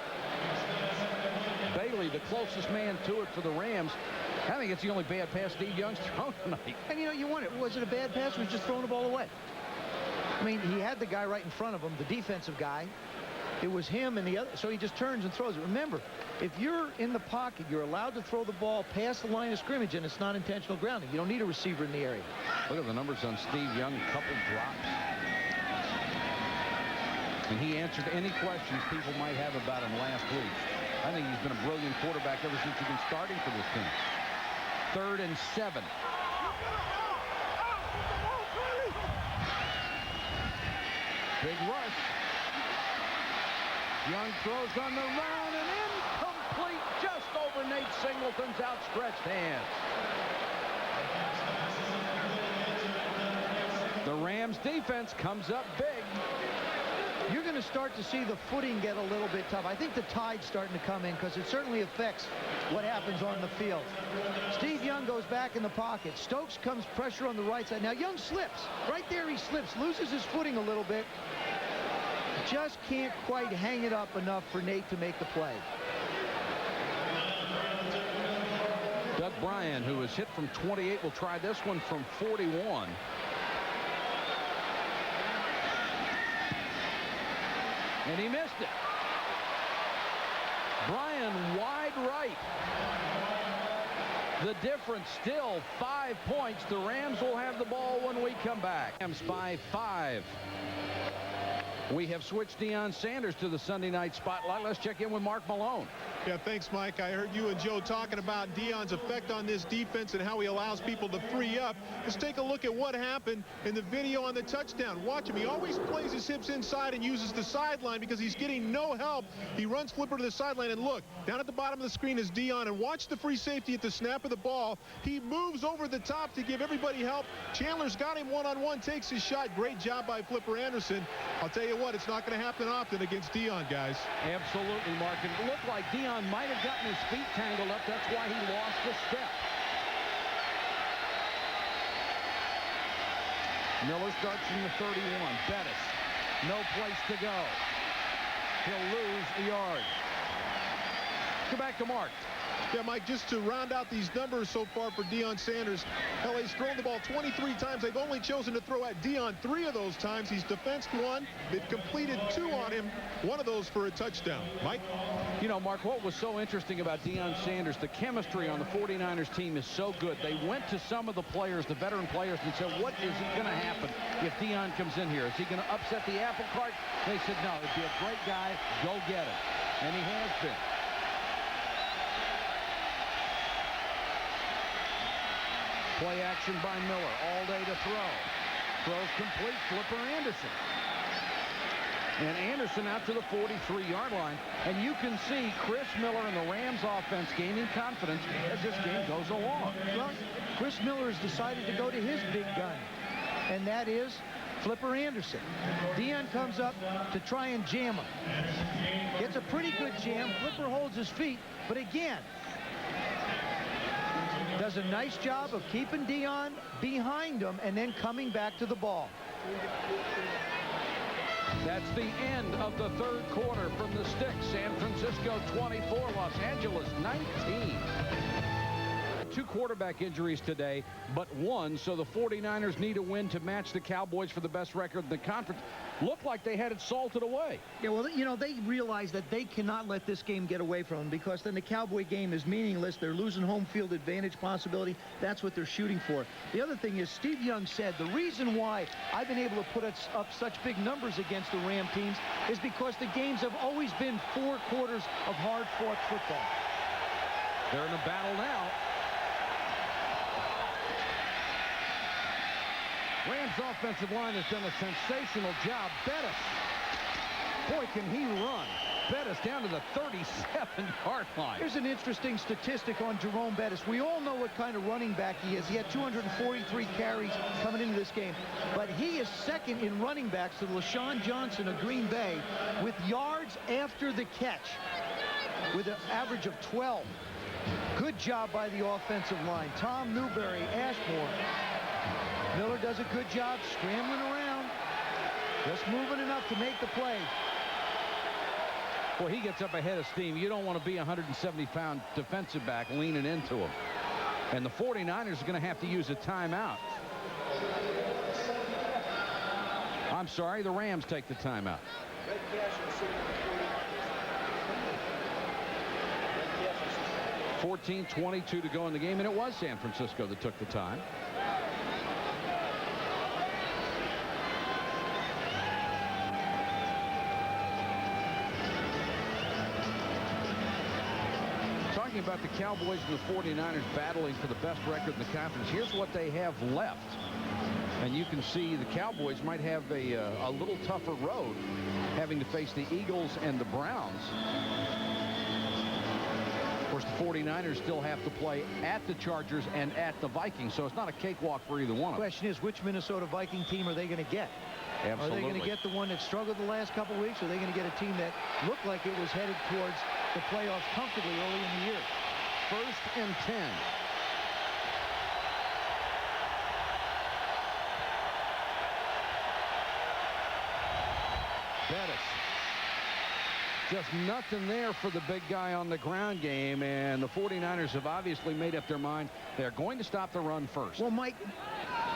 Bailey, the closest man to it for the Rams. I think it's the only bad pass Steve Young's thrown tonight. And, you know, you wonder, was it a bad pass or was he just throwing the ball away? I mean, he had the guy right in front of him, the defensive guy. It was him and the other, so he just turns and throws it. Remember, if you're in the pocket, you're allowed to throw the ball past the line of scrimmage, and it's not intentional grounding. You don't need a receiver in the area. Look at the numbers on Steve Young, couple drops. And he answered any questions people might have about him last week. I think he's been a brilliant quarterback ever since he's been starting for this team. 3rd and 7. Big rush. Young throws on the run and incomplete just over Nate Singleton's outstretched hands. The Rams defense comes up big. you're going to start to see the footing get a little bit tough. I think the tide's starting to come in because it certainly affects what happens on the field. Steve Young goes back in the pocket. Stokes comes pressure on the right side. Now Young slips. Right there he slips, loses his footing a little bit. Just can't quite hang it up enough for Nate to make the play. Doug Bryan, who was hit from 28, will try this one from 41. And he missed it. Bryan wide right. The difference still 5 points. The Rams will have the ball when we come back. Rams by 5. We have switched Deion Sanders to the Sunday night spotlight. Let's check in with Mark Malone. Yeah, thanks, Mike. I heard you and Joe talking about Deion's effect on this defense and how he allows people to free up. Let's take a look at what happened in the video on the touchdown. Watch him. He always plays his hips inside and uses the sideline because he's getting no help. He runs flipper to the sideline, and look, down at the bottom of the screen is Deion, and watch the free safety at the snap of the ball. He moves over the top to give everybody help. Chandler's got him one-on-one, takes his shot. Great job by Flipper Anderson. I'll tell you what, it's not going to happen often against Deion, guys. Absolutely, Mark. It looked like Deion might have gotten his feet tangled up. That's why he lost the step. Miller starts from the 31. Bettis, no place to go. He'll lose a yard. Go back to Mark. Yeah, Mike, just to round out these numbers so far for Deion Sanders, LA's thrown the ball 23 times. They've only chosen to throw at Deion 3 of those times. He's defensed 1. They've completed 2 on him, 1 of those for a touchdown. Mike? You know, Mark, what was so interesting about Deion Sanders, the chemistry on the 49ers team is so good. They went to some of the players, the veteran players, and said, what is going to happen if Deion comes in here? Is he going to upset the apple cart? They said, no, he'd be a great guy. Go get him. And he has been. Play action by Miller. All day to throw. Throws complete. Flipper Anderson. And Anderson out to the 43-yard line. And you can see Chris Miller and the Rams offense gaining confidence as this game goes along. Well, Chris Miller has decided to go to his big gun, and that is Flipper Anderson. Deion comes up to try and jam him. Gets a pretty good jam. Flipper holds his feet, but again, does a nice job of keeping Deion behind him and then coming back to the ball. That's the end of the third quarter from the sticks. San Francisco 24, Los Angeles 19. 2 quarterback injuries today, but 1, so the 49ers need a win to match the Cowboys for the best record in the conference. Looked like they had it salted away. Yeah, well, you know, they realize that they cannot let this game get away from them, because then the Cowboy game is meaningless. They're losing home field advantage possibility. That's what they're shooting for. The other thing is, Steve Young said, the reason why I've been able to put up such big numbers against the Ram teams is because the games have always been 4 quarters of hard-fought football. They're in a battle now. Rams offensive line has done a sensational job. Bettis, boy, can he run. Bettis down to the 37-yard line. Here's an interesting statistic on Jerome Bettis. We all know what kind of running back he is. He had 243 carries coming into this game. But he is second in running backs to LaShawn Johnson of Green Bay with yards after the catch, with an average of 12. Good job by the offensive line. Tom Newberry, Ashmore. Miller does a good job scrambling around, just moving enough to make the play. Well, he gets up ahead of steam. You don't want to be a 170-pound defensive back leaning into him. And the 49ers are going to have to use a timeout. I'm sorry, the Rams take the timeout. 14:22 to go in the game, and it was San Francisco that took the time. Talking about the Cowboys and the 49ers battling for the best record in the conference, here's what they have left. And you can see the Cowboys might have a little tougher road, having to face the Eagles and the Browns. Of course, the 49ers still have to play at the Chargers and at the Vikings, so it's not a cakewalk for either one of them. The question is, which Minnesota Viking team are they going to get? Absolutely. Are they going to get the one that struggled the last couple of weeks? Or are they going to get a team that looked like it was headed towards the playoffs comfortably early in the year? 1st and 10. Bettis. Just nothing there for the big guy on the ground game, and the 49ers have obviously made up their mind. They're going to stop the run first. Well, Mike,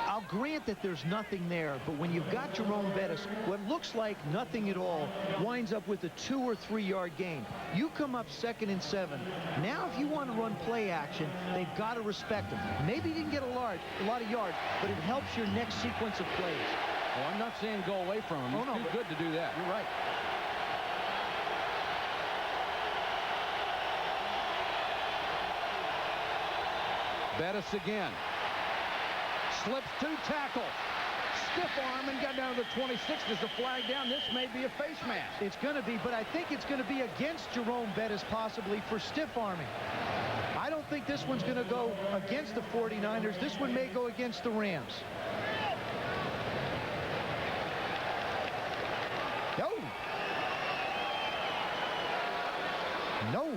I'll grant that there's nothing there, but when you've got Jerome Bettis, what looks like nothing at all winds up with a 2 or 3 yard gain. You come up 2nd and 7. Now, if you want to run play action, they've got to respect him. Maybe you didn't get a lot of yards, but it helps your next sequence of plays. Well, I'm not saying go away from him. He's too good to do that. You're right. Bettis again. Slips 2 tackle. Stiff arm and got down to the 26. There's a flag down. This may be a face mask. It's going to be, but I think it's going to be against Jerome Bettis possibly for stiff arming. I don't think this one's going to go against the 49ers. This one may go against the Rams. No.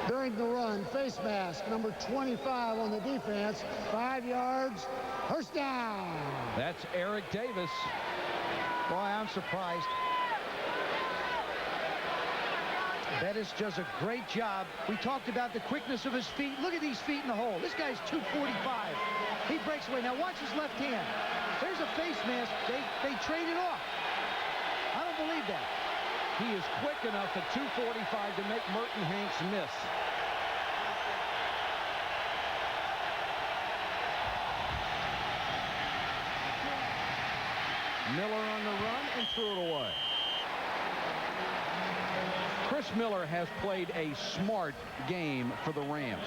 During the run, face mask, number 25 on the defense, 5 yards, first down. That's Eric Davis. Boy, I'm surprised. Bettis does a great job. We talked about the quickness of his feet. Look at these feet in the hole. This guy's 245. He breaks away. Now watch his left hand. There's a face mask. They trade it off. I don't believe that. He is quick enough at 245 to make Merton Hanks miss. Miller on the run and threw it away. Chris Miller has played a smart game for the Rams.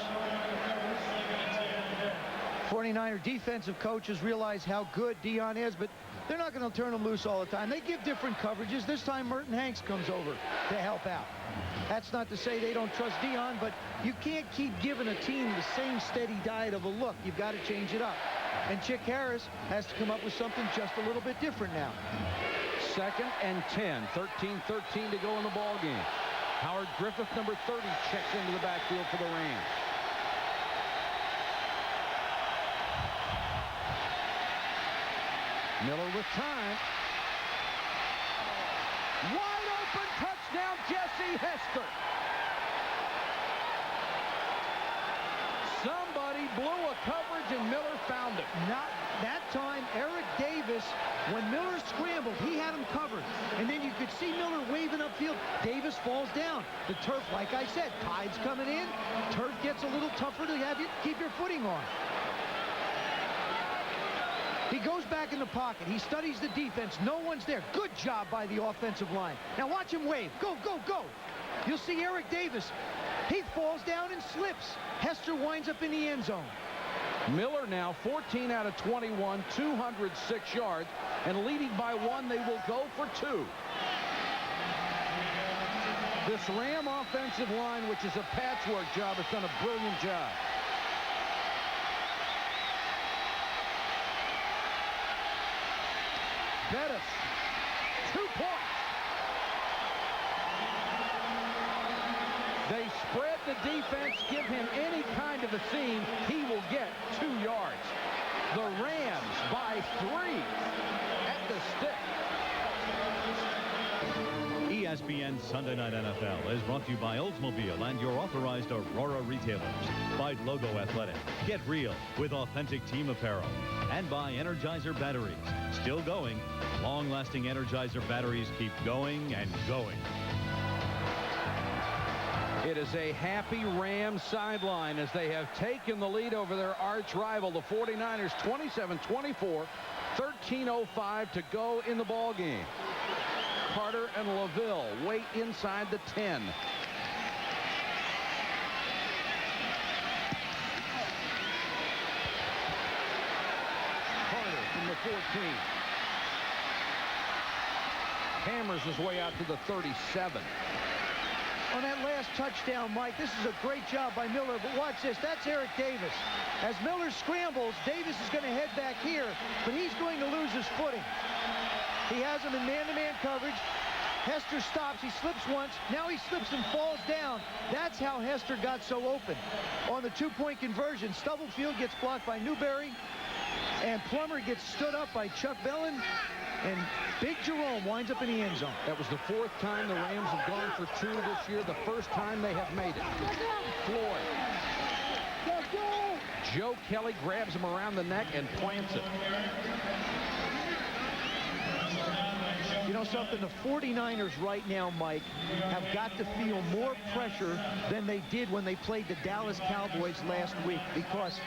49er defensive coaches realize how good Dion is, but they're not going to turn him loose all the time. They give different coverages. This time Merton Hanks comes over to help out. That's not to say they don't trust Dion, but you can't keep giving a team the same steady diet of a look. You've got to change it up. And Chick Harris has to come up with something just a little bit different now. 2nd and 10. 13-13 to go in the ball game. Howard Griffith, number 30, checks into the backfield for the Rams. Miller with time. Wide open touchdown, Jesse Hester. Somebody blew a coverage and Miller found it. Not that time. Eric Davis, when Miller scrambled, he had him covered. And then you could see Miller waving upfield. Davis falls down. The turf, like I said, tide's coming in. Turf gets a little tougher to have you keep your footing on. He goes back in the pocket. He studies the defense. No one's there. Good job by the offensive line. Now watch him wave. Go, go, go. You'll see Eric Davis. He falls down and slips. Hester winds up in the end zone. Miller now 14 out of 21, 206 yards, and leading by 1, they will go for 2. This Ram offensive line, which is a patchwork job, has done a brilliant job. Bettis, 2 points. They spread the defense, give him any kind of a seam, he will get 2 yards. The Rams by 3 at the stick. ESPN Sunday Night NFL is brought to you by Oldsmobile and your authorized Aurora retailers. By Logo Athletic. Get real with authentic team apparel. And by Energizer batteries. Still going. Long-lasting Energizer batteries keep going and going. It is a happy Rams sideline as they have taken the lead over their arch rival, the 49ers, 27-24, 13:05 to go in the ball game. Carter and LaVille wait inside the 10. Carter from the 14. Hammers his way out to the 37. On that last touchdown, Mike, this is a great job by Miller, but watch this. That's Eric Davis. As Miller scrambles, Davis is going to head back here, but he's going to lose his footing. He has him in man-to-man coverage. Hester stops. He slips once. Now he slips and falls down. That's how Hester got so open. On the two-point conversion, Stubblefield gets blocked by Newberry, and Plummer gets stood up by Chuck Bellin, and Big Jerome winds up in the end zone. That was the 4th time the Rams have gone for 2 this year, the first time they have made it. Floyd. Joe Kelly grabs him around the neck and plants it. You know something, the 49ers right now, Mike, have got to feel more pressure than they did when they played the Dallas Cowboys last week, because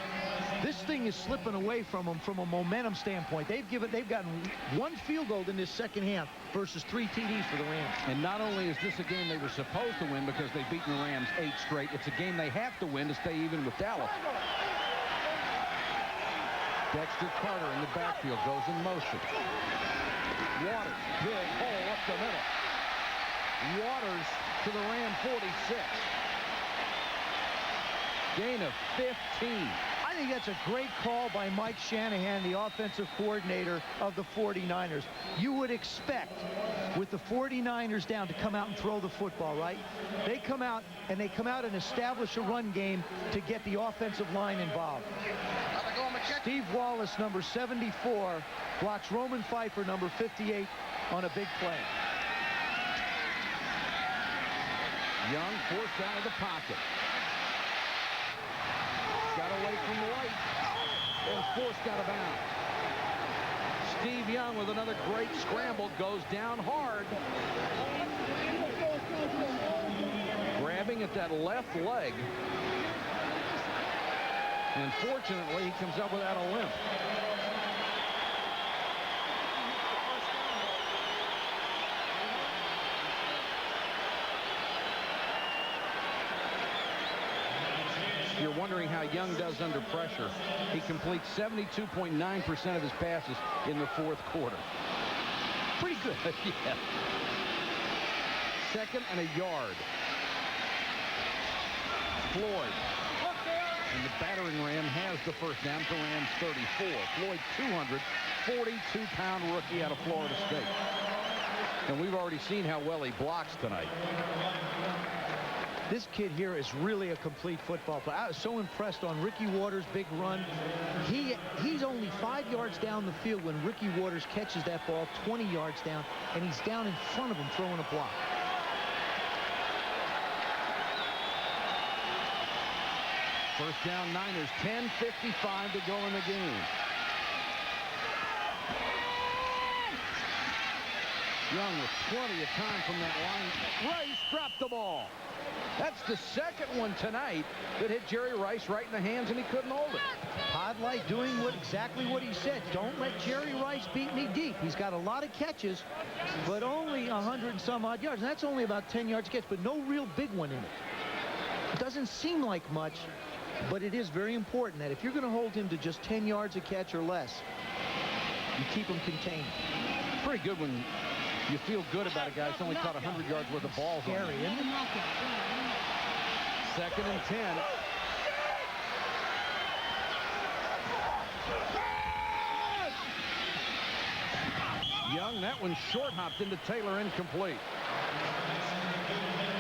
this thing is slipping away from them from a momentum standpoint. They've gotten 1 field goal in this second half versus 3 TDs for the Rams. And not only is this a game they were supposed to win because they've beaten the Rams 8 straight, it's a game they have to win to stay even with Dallas. Dexter Carter in the backfield goes in motion. Waters, big hole up the middle. Waters to the Ram 46. Gain of 15. I think that's a great call by Mike Shanahan, the offensive coordinator of the 49ers. You would expect, with the 49ers down, to come out and throw the football, right? They come out and establish a run game to get the offensive line involved. Steve Wallace, number 74, blocks Roman Pfeiffer, number 58, on a big play. Young forced out of the pocket. Got away from White and forced out of bounds. Steve Young with another great scramble, goes down hard. Grabbing at that left leg. And fortunately, he comes up without a limp. You're wondering how Young does under pressure. He completes 72.9% of his passes in the 4th quarter. Pretty good. Yeah. 2nd and a yard. Floyd. And the battering ram has the first down to Rams 34. Floyd, 242-pound rookie out of Florida State. And we've already seen how well he blocks tonight. This kid here is really a complete football player. I was so impressed on Ricky Waters' big run. He's only 5 yards down the field when Ricky Waters catches that ball 20 yards down, and he's down in front of him throwing a block. First down Niners, 10:55 to go in the game. Young with plenty of time from that line. Rice dropped the ball. That's the 2nd one tonight that hit Jerry Rice right in the hands, and he couldn't hold it. Podlight doing exactly what he said. Don't let Jerry Rice beat me deep. He's got a lot of catches, but only 100 and some odd yards. And that's only about 10 yards a catch, but no real big one in it. It doesn't seem like much, but it is very important that if you're going to hold him to just 10 yards a catch or less, you keep him contained. Pretty good when you feel good about a guy who's only caught 100 yards worth of balls. Scary, isn't it? 2nd and 10. Young, that one short hopped into Taylor, incomplete.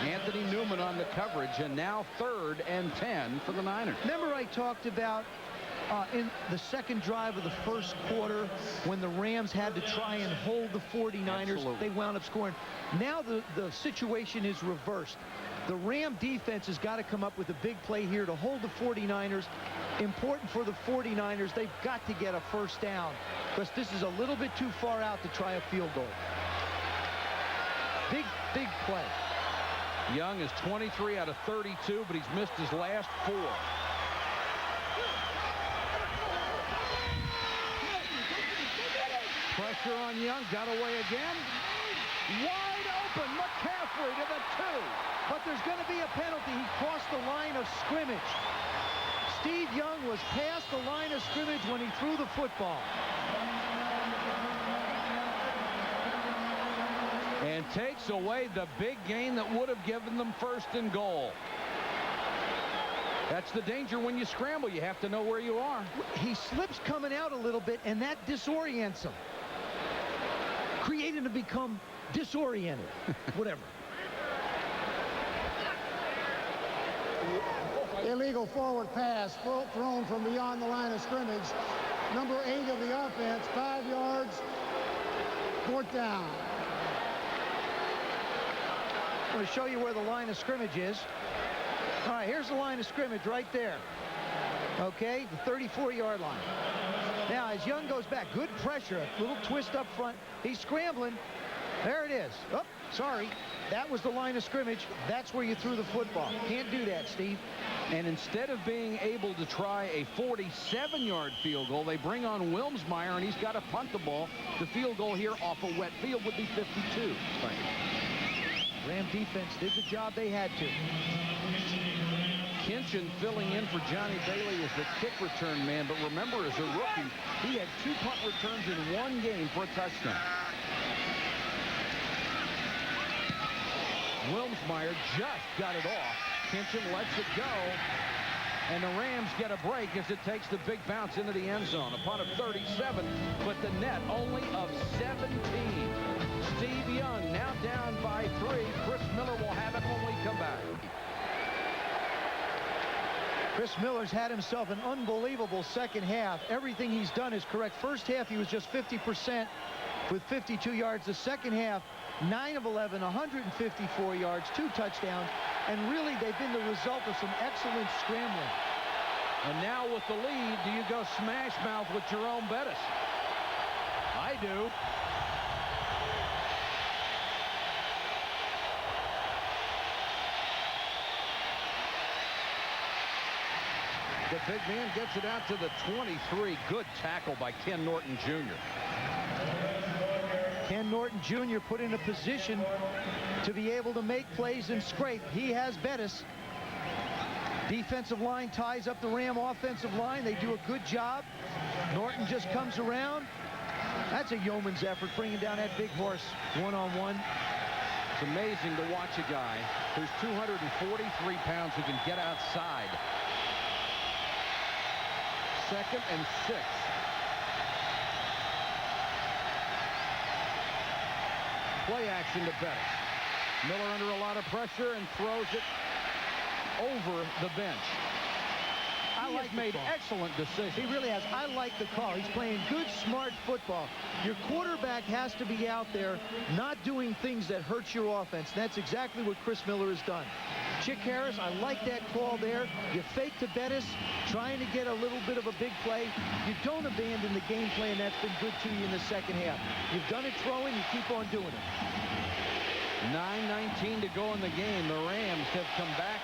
Anthony Newman on the coverage, and now 3rd and 10 for the Niners. Remember I talked about in the second drive of the first quarter when the Rams had to try and hold the 49ers. Absolutely. They wound up scoring. Now the situation is reversed. The Ram defense has got to come up with a big play here to hold the 49ers. Important for the 49ers. They've got to get a first down because this is a little bit too far out to try a field goal. Big play. Young is 23 out of 32, but he's missed his last 4. Pressure on Young, got away again. Wide open, McCaffrey to the 2. But there's going to be a penalty. He crossed the line of scrimmage. Steve Young was past the line of scrimmage when he threw the football. And takes away the big gain that would have given them 1st and goal. That's the danger when you scramble. You have to know where you are. He slips coming out a little bit, and that disorients him. created to become disoriented. Whatever. Illegal forward pass thrown from beyond the line of scrimmage. Number 8 of the offense, 5 yards, 4th down. I'm going to show you where the line of scrimmage is. All right, here's the line of scrimmage right there. Okay, the 34-yard line. Now, as Young goes back, good pressure, a little twist up front. He's scrambling. There it is. Oh, sorry. That was the line of scrimmage. That's where you threw the football. Can't do that, Steve. And instead of being able to try a 47-yard field goal, they bring on Wilmsmeyer, and he's got to punt the ball. The field goal here off a wet field would be 52. Ram defense did the job they had to. Kinchin filling in for Johnny Bailey as the kick return man, but remember, as a rookie, he had 2 punt returns in 1 game for a touchdown. Wilmsmeyer just got it off. Kinchin lets it go, and the Rams get a break as it takes the big bounce into the end zone. A punt of 37, but the net only of 17. Steve Young now down by 3. Chris Miller will have it when we come back. Chris Miller's had himself an unbelievable second half. Everything he's done is correct. First half, he was just 50% with 52 yards. The second half, 9 of 11, 154 yards, 2 touchdowns, and really they've been the result of some excellent scrambling. And now with the lead, do you go smash mouth with Jerome Bettis? I do. The big man gets it out to the 23. Good tackle by Ken Norton Jr. Ken Norton Jr. put in a position to be able to make plays and scrape. He has Bettis. Defensive line ties up the Ram offensive line. They do a good job. Norton just comes around. That's a yeoman's effort, bringing down that big horse one-on-one. It's amazing to watch a guy who's 243 pounds who can get outside. 2nd and 6. Play action to Bettis. Miller under a lot of pressure and throws it over the bench. He has made excellent decisions. He really has. I like the call. He's playing good, smart football. Your quarterback has to be out there not doing things that hurt your offense. That's exactly what Chris Miller has done. Chick Harris, I like that call there. You fake to Bettis, trying to get a little bit of a big play. You don't abandon the game plan. That's been good to you in the second half. You've done it throwing, you keep on doing it. 9:19 to go in the game. The Rams have come back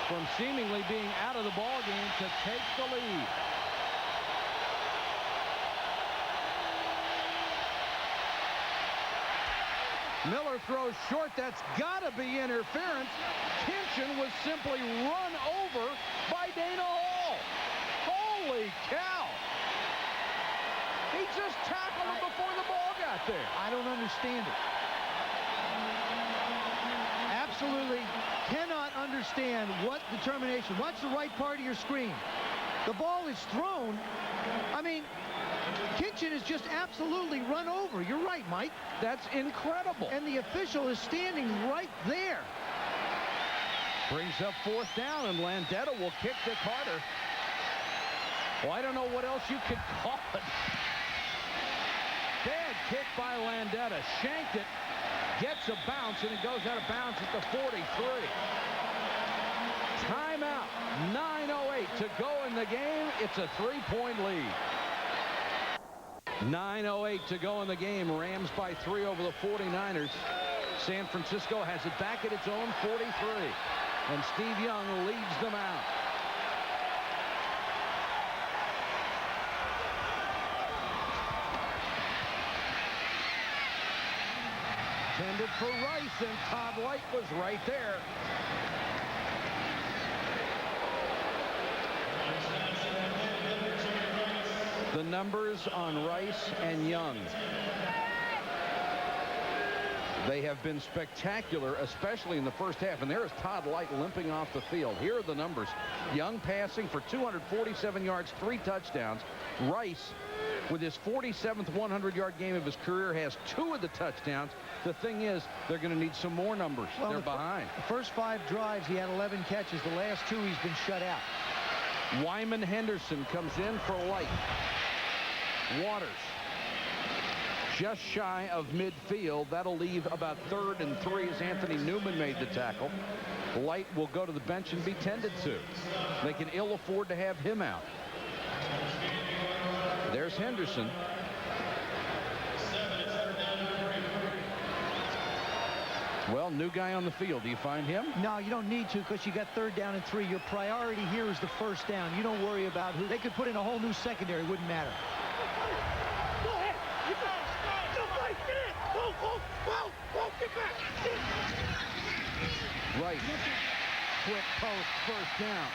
from seemingly being out of the ball game to take the lead. Miller throws short. That's got to be interference. Kinchin was simply run over by Dana Hall. Holy cow. He just tackled him before the ball got there. I don't understand it. Absolutely cannot understand what determination. Watch the right part of your screen. The ball is thrown. I mean, Kinchin is just absolutely run over. You're right, Mike. That's incredible. And the official is standing right there. Brings up 4th down, and Landetta will kick to Carter. Well, I don't know what else you could call it. Bad kick by Landetta. Shanked it. Gets a bounce, and it goes out of bounds at the 43. Timeout. 9:08 to go in the game. It's a 3-point lead. 9:08 to go in the game. Rams by 3 over the 49ers. San Francisco has it back at its own 43. And Steve Young leads them out. Intended for Rice, and Todd White was right there. The numbers on Rice and Young. They have been spectacular, especially in the first half. And there is Todd White limping off the field. Here are the numbers. Young passing for 247 yards, 3 touchdowns. Rice with his 47th 100-yard game of his career, has 2 of the touchdowns. The thing is, they're going to need some more numbers. Well, they're behind. The first 5 drives, he had 11 catches. The last 2, he's been shut out. Wyman Henderson comes in for Light. Waters just shy of midfield. That'll leave about 3rd and 3 as Anthony Newman made the tackle. Light will go to the bench and be tended to. They can ill afford to have him out. There's Henderson. Well, new guy on the field. Do you find him? No, you don't need to, because you got 3rd down and 3. Your priority here is the first down. You don't worry about who. They could put in a whole new secondary. Wouldn't matter. Go ahead. Get back. Get in. Whoa, get back. Right. Quick post, first down.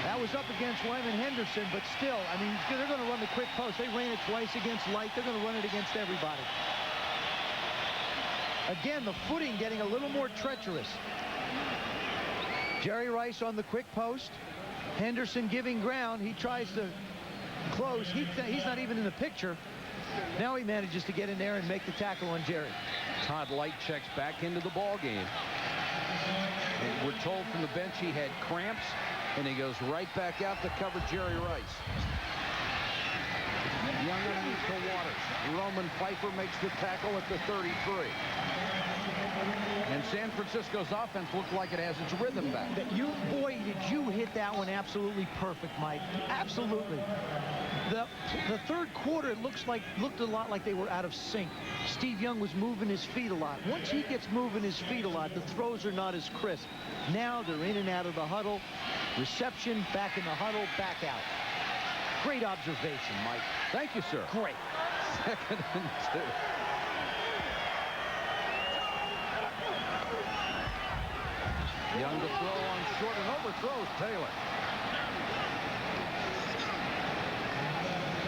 That was up against Wyman Henderson, but still, I mean, they're going to run the quick post. They ran it twice against Light. They're going to run it against everybody. Again, the footing getting a little more treacherous. Jerry Rice on the quick post. Henderson giving ground. He tries to close. He's not even in the picture. Now he manages to get in there and make the tackle on Jerry. Todd Light checks back into the ball game. And we're told from the bench he had cramps, and he goes right back out to cover Jerry Rice. Young underneath to Waters. Roman Pfeiffer makes the tackle at the 33. And San Francisco's offense looked like it has its rhythm back. Boy, did you hit that one absolutely perfect, Mike. Absolutely. The 3rd quarter looked a lot like they were out of sync. Steve Young was moving his feet a lot. Once he gets moving his feet a lot, the throws are not as crisp. Now they're in and out of the huddle. Reception, back in the huddle, back out. Great observation, Mike. Thank you, sir. Great. 2nd and 2. Young to throw on short and overthrows Taylor.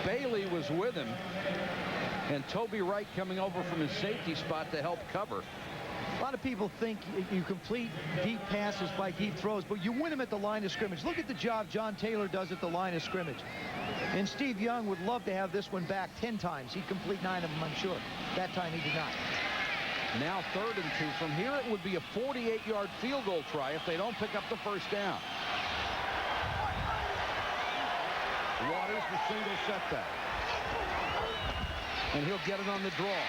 Bailey was with him, and Toby Wright coming over from his safety spot to help cover. A lot of people think you complete deep passes by deep throws, but you win them at the line of scrimmage. Look at the job John Taylor does at the line of scrimmage. And Steve Young would love to have this one back 10 times. He'd complete 9 of them, I'm sure. That time he did not. Now 3rd and 2. From here, it would be a 48-yard field goal try if they don't pick up the first down. Waters the single setback. And he'll get it on the draw.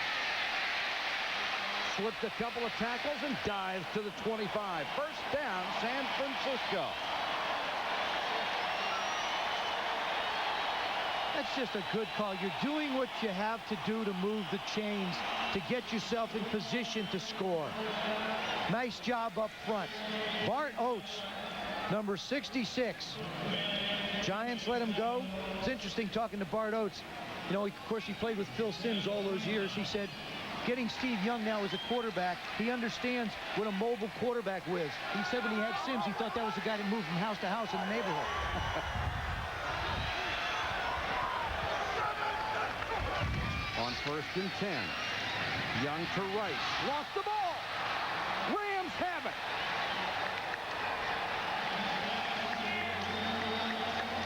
Slipped a couple of tackles and dives to the 25. First down, San Francisco. That's just a good call. You're doing what you have to do to move the chains to get yourself in position to score. Nice job up front. Bart Oates, number 66. Giants let him go. It's interesting talking to Bart Oates. You know, of course, he played with Phil Simms all those years. He said, getting Steve Young now as a quarterback, he understands what a mobile quarterback is. He said when he had Simms, he thought that was the guy that moved from house to house in the neighborhood. On 1st and 10. Young to Rice. Lost the ball. Rams have it.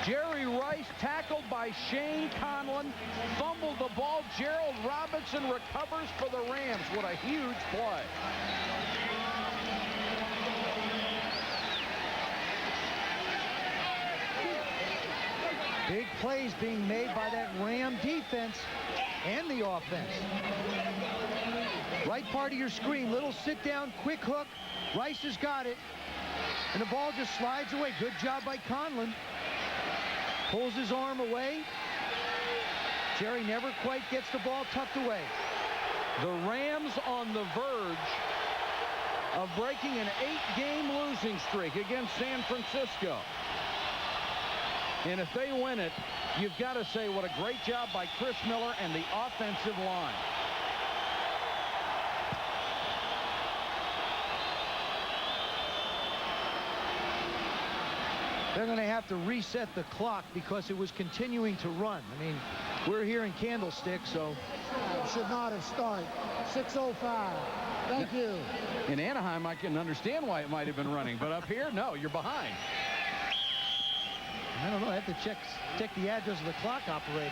Jerry Rice tackled by Shane Conlon. Fumbled the ball. Gerald Robinson recovers for the Rams. What a huge play. Big plays being made by that Ram defense and the offense. Right part of your screen, little sit down, quick hook. Rice has got it. And the ball just slides away. Good job by Conlon. Pulls his arm away. Jerry never quite gets the ball tucked away. The Rams on the verge of breaking an 8-game losing streak against San Francisco. And if they win it, you've got to say what a great job by Chris Miller and the offensive line. They're going to have to reset the clock because it was continuing to run. I mean, we're here in Candlestick, so. Should not have started. 6:05. Thank you. In Anaheim, I can understand why it might have been running, but up here, no, you're behind. I don't know. I have to check the address of the clock operator.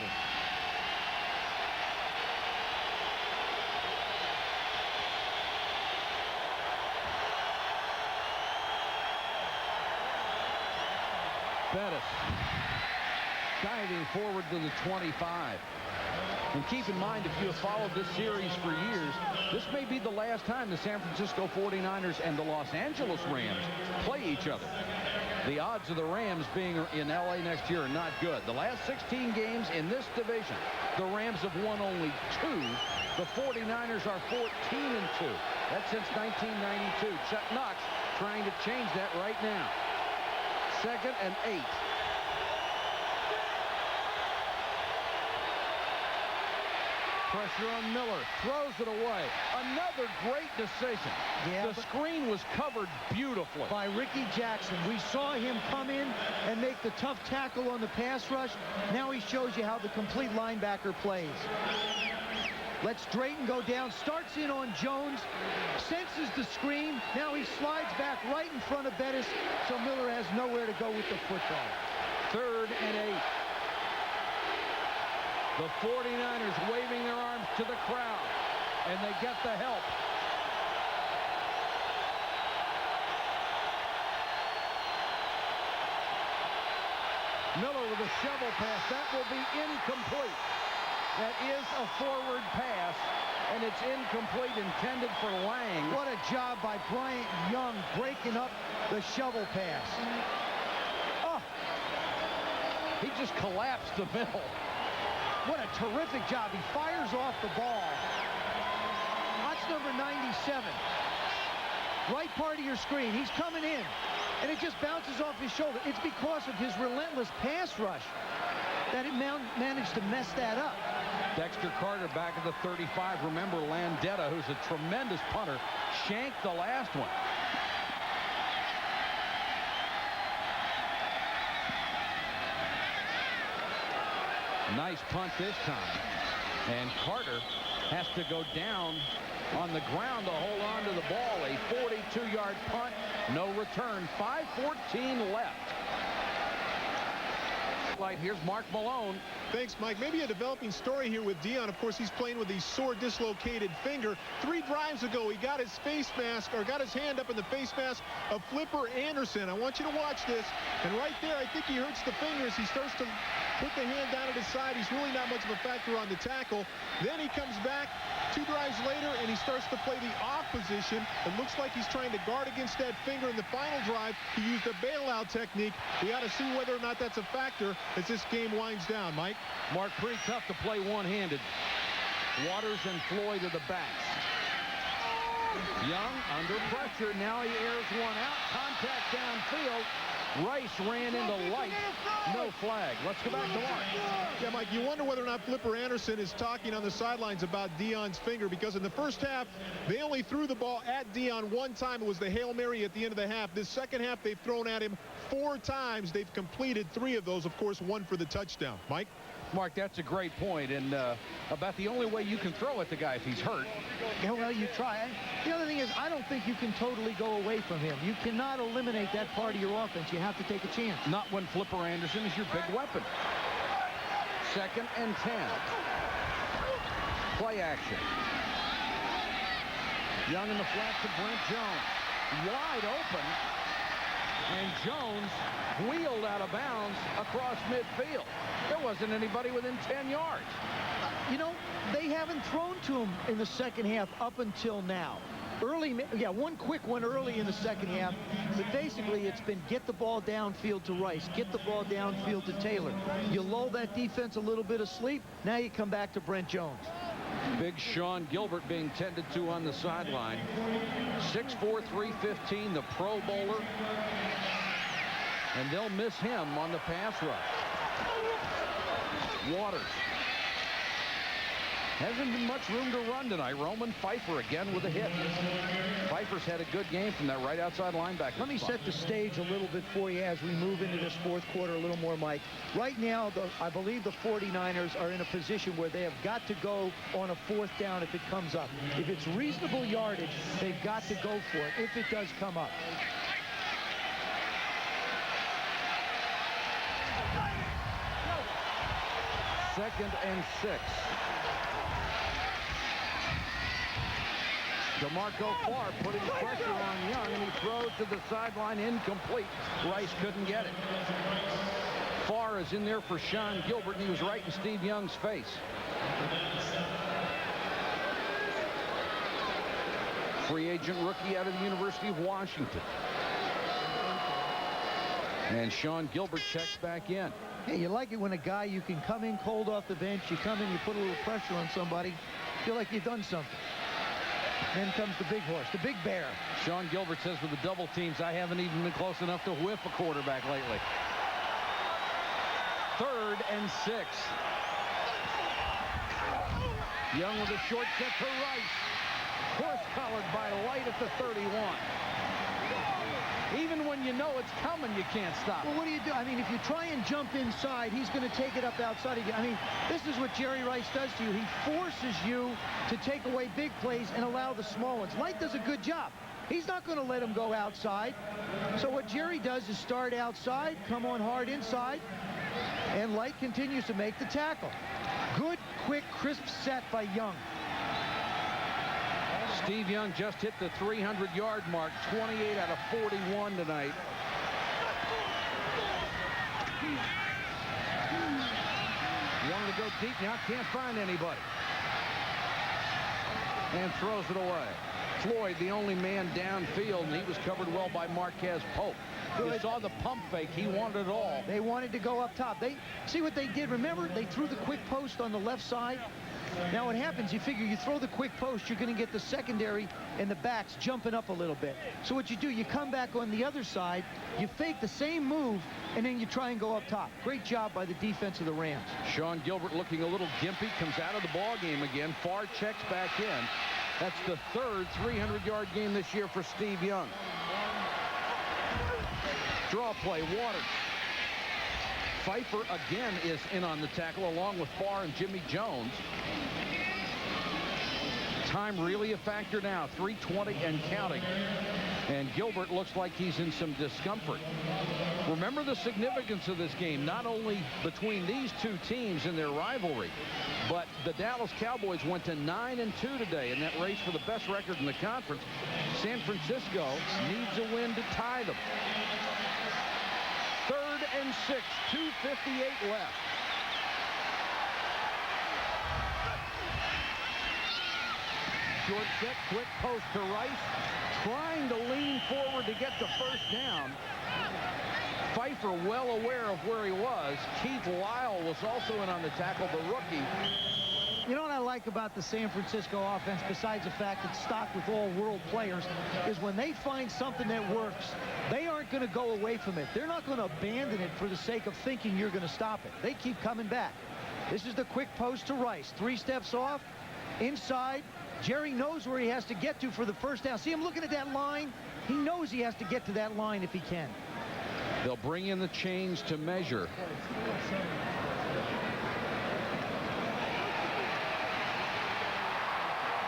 Bettis diving forward to the 25. And keep in mind, if you have followed this series for years, this may be the last time the San Francisco 49ers and the Los Angeles Rams play each other. The odds of the Rams being in LA next year are not good. The last 16 games in this division, the Rams have won only 2. The 49ers are 14-2. That's since 1992. Chuck Knox trying to change that right now. 2nd and 8. Pressure on Miller, throws it away. Another great decision. Yeah, the screen was covered beautifully by Ricky Jackson. We saw him come in and make the tough tackle on the pass rush. Now he shows you how the complete linebacker plays. Lets Drayton go down, starts in on Jones, senses the screen. Now he slides back right in front of Bettis, so Miller has nowhere to go with the football. 3rd and 8. The 49ers waving their arms to the crowd, and they get the help. Miller with a shovel pass. That will be incomplete. That is a forward pass, and it's incomplete, intended for Lang. What a job by Bryant Young breaking up the shovel pass. Oh, he just collapsed the middle. What a terrific job. He fires off the ball. That's number 97. Right part of your screen. He's coming in, and it just bounces off his shoulder. It's because of his relentless pass rush that it managed to mess that up. Dexter Carter back at the 35. Remember, Landetta, who's a tremendous punter, shanked the last one. Nice punt this time. And Carter has to go down on the ground to hold on to the ball. A 42-yard punt, no return. 5:14 left. Here's Mark Malone. Thanks, Mike. Maybe a developing story here with Dion. Of course, he's playing with a sore, dislocated finger. 3 drives ago, he got his face mask, or got his hand up in the face mask of Flipper Anderson. I want you to watch this. And right there, I think he hurts the fingers. He starts to put the hand down at his side. He's really not much of a factor on the tackle. Then he comes back 2 drives later, and he starts to play the off position. It looks like he's trying to guard against that finger in the final drive. He used a bailout technique. We got to see whether or not that's a factor as this game winds down. Mike? Mark, pretty tough to play one-handed. Waters and Floyd are the backs. Young under pressure. Now he airs one out. Contact downfield. Rice ran into Light. No flag. Let's go back to Mark. Yeah, Mike, you wonder whether or not Flipper Anderson is talking on the sidelines about Dion's finger, because in the first half, they only threw the ball at Dion 1 time. It was the Hail Mary at the end of the half. This second half, they've thrown at him 4 times. They've completed 3 of those, of course, 1 for the touchdown. Mike? Mark, that's a great point, and about the only way you can throw at the guy if he's hurt. Yeah, well, you try. The other thing is, I don't think you can totally go away from him. You cannot eliminate that part of your offense. You have to take a chance. Not when Flipper Anderson is your big weapon. 2nd and 10. Play action. Young in the flat to Brent Jones. Wide open. And Jones wheeled out of bounds across midfield. There wasn't anybody within 10 yards. You know, they haven't thrown to him in the second half up until now. One quick one early in the second half, but basically it's been get the ball downfield to Rice, get the ball downfield to Taylor. You lull that defense a little bit of sleep, now you come back to Brent Jones. Big Sean Gilbert being tended to on the sideline. 6'4", 315, the Pro Bowler. And they'll miss him on the pass rush. Waters. Hasn't been much room to run tonight. Roman Pfeiffer again with a hit. Pfeiffer's had a good game from that right outside linebacker. Let me set the stage a little bit for you as we move into this 4th quarter a little more, Mike. Right now, I believe the 49ers are in a position where they have got to go on a 4th down if it comes up. If it's reasonable yardage, they've got to go for it if it does come up. 2nd and 6. DeMarco Farr putting pressure on Young, and he throws to the sideline, incomplete. Rice couldn't get it. Farr is in there for Sean Gilbert, and he was right in Steve Young's face. Free agent rookie out of the University of Washington. And Sean Gilbert checks back in. Hey, you like it when a guy, you can come in cold off the bench, you come in, you put a little pressure on somebody, feel like you've done something. Then comes the big horse, the big bear. Sean Gilbert says with the double teams, I haven't even been close enough to whiff a quarterback lately. 3rd and 6. Young with a short set to Rice. Horse-collared by Light at the 31. Even when you know it's coming, you can't stop it. Well, what do you do? I mean, if you try and jump inside, he's going to take it up outside again. I mean, this is what Jerry Rice does to you. He forces you to take away big plays and allow the small ones. Light does a good job. He's not going to let him go outside. So what Jerry does is start outside, come on hard inside, and Light continues to make the tackle. Good, quick, crisp set by Young. Steve Young just hit the 300-yard mark, 28 out of 41 tonight. Wanted to go deep, now can't find anybody. And throws it away. Floyd, the only man downfield, and he was covered well by Marquez Pope. You saw the pump fake. He wanted it all. They wanted to go up top. They see what they did. Remember, they threw the quick post on the left side. Now what happens, you figure you throw the quick post, you're going to get the secondary and the backs jumping up a little bit. So what you do, you come back on the other side, you fake the same move, and then you try and go up top. Great job by the defense of the Rams. Sean Gilbert looking a little gimpy, comes out of the ball game again. Farr checks back in. That's the 3rd 300-yard game this year for Steve Young. Draw play, Waters. Pfeiffer again is in on the tackle along with Farr and Jimmy Jones. Time really a factor now, 3:20 and counting. And Gilbert looks like he's in some discomfort. Remember the significance of this game, not only between these two teams in their rivalry, but the Dallas Cowboys went to 9-2 today in that race for the best record in the conference. San Francisco needs a win to tie them. 3rd and 6, 2:58 left. Short set, quick post to Rice, trying to lean forward to get the first down. Pfeiffer well aware of where he was. Keith Lyle was also in on the tackle, the rookie. You know what I like about the San Francisco offense, besides the fact it's stocked with all-world players, is when they find something that works, they aren't going to go away from it. They're not going to abandon it for the sake of thinking you're going to stop it. They keep coming back. This is the quick post to Rice. 3 steps off, inside. Jerry knows where he has to get to for the first down. See him looking at that line? He knows he has to get to that line if he can. They'll bring in the chains to measure.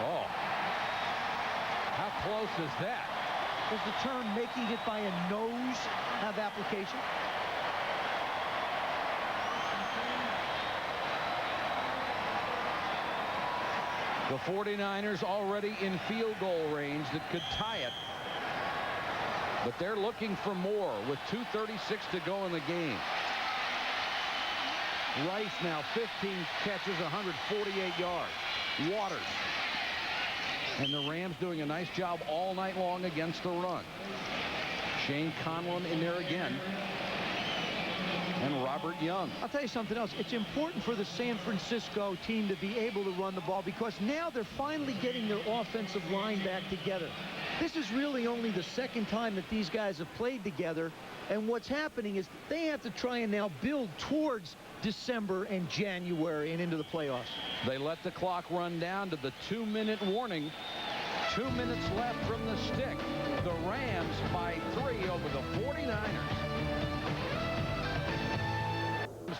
Oh. How close is that? Does the term making it by a nose have application? The 49ers already in field goal range that could tie it. But they're looking for more with 2:36 to go in the game. Rice now 15 catches, 148 yards. Waters. And the Rams doing a nice job all night long against the run. Shane Conlon in there again. And Robert Young. I'll tell you something else. It's important for the San Francisco team to be able to run the ball because now they're finally getting their offensive line back together. This is really only the second time that these guys have played together. And what's happening is they have to try and now build towards December and January and into the playoffs. They let the clock run down to the 2-minute warning. 2 minutes left from the stick. The Rams by 3 over the 49ers.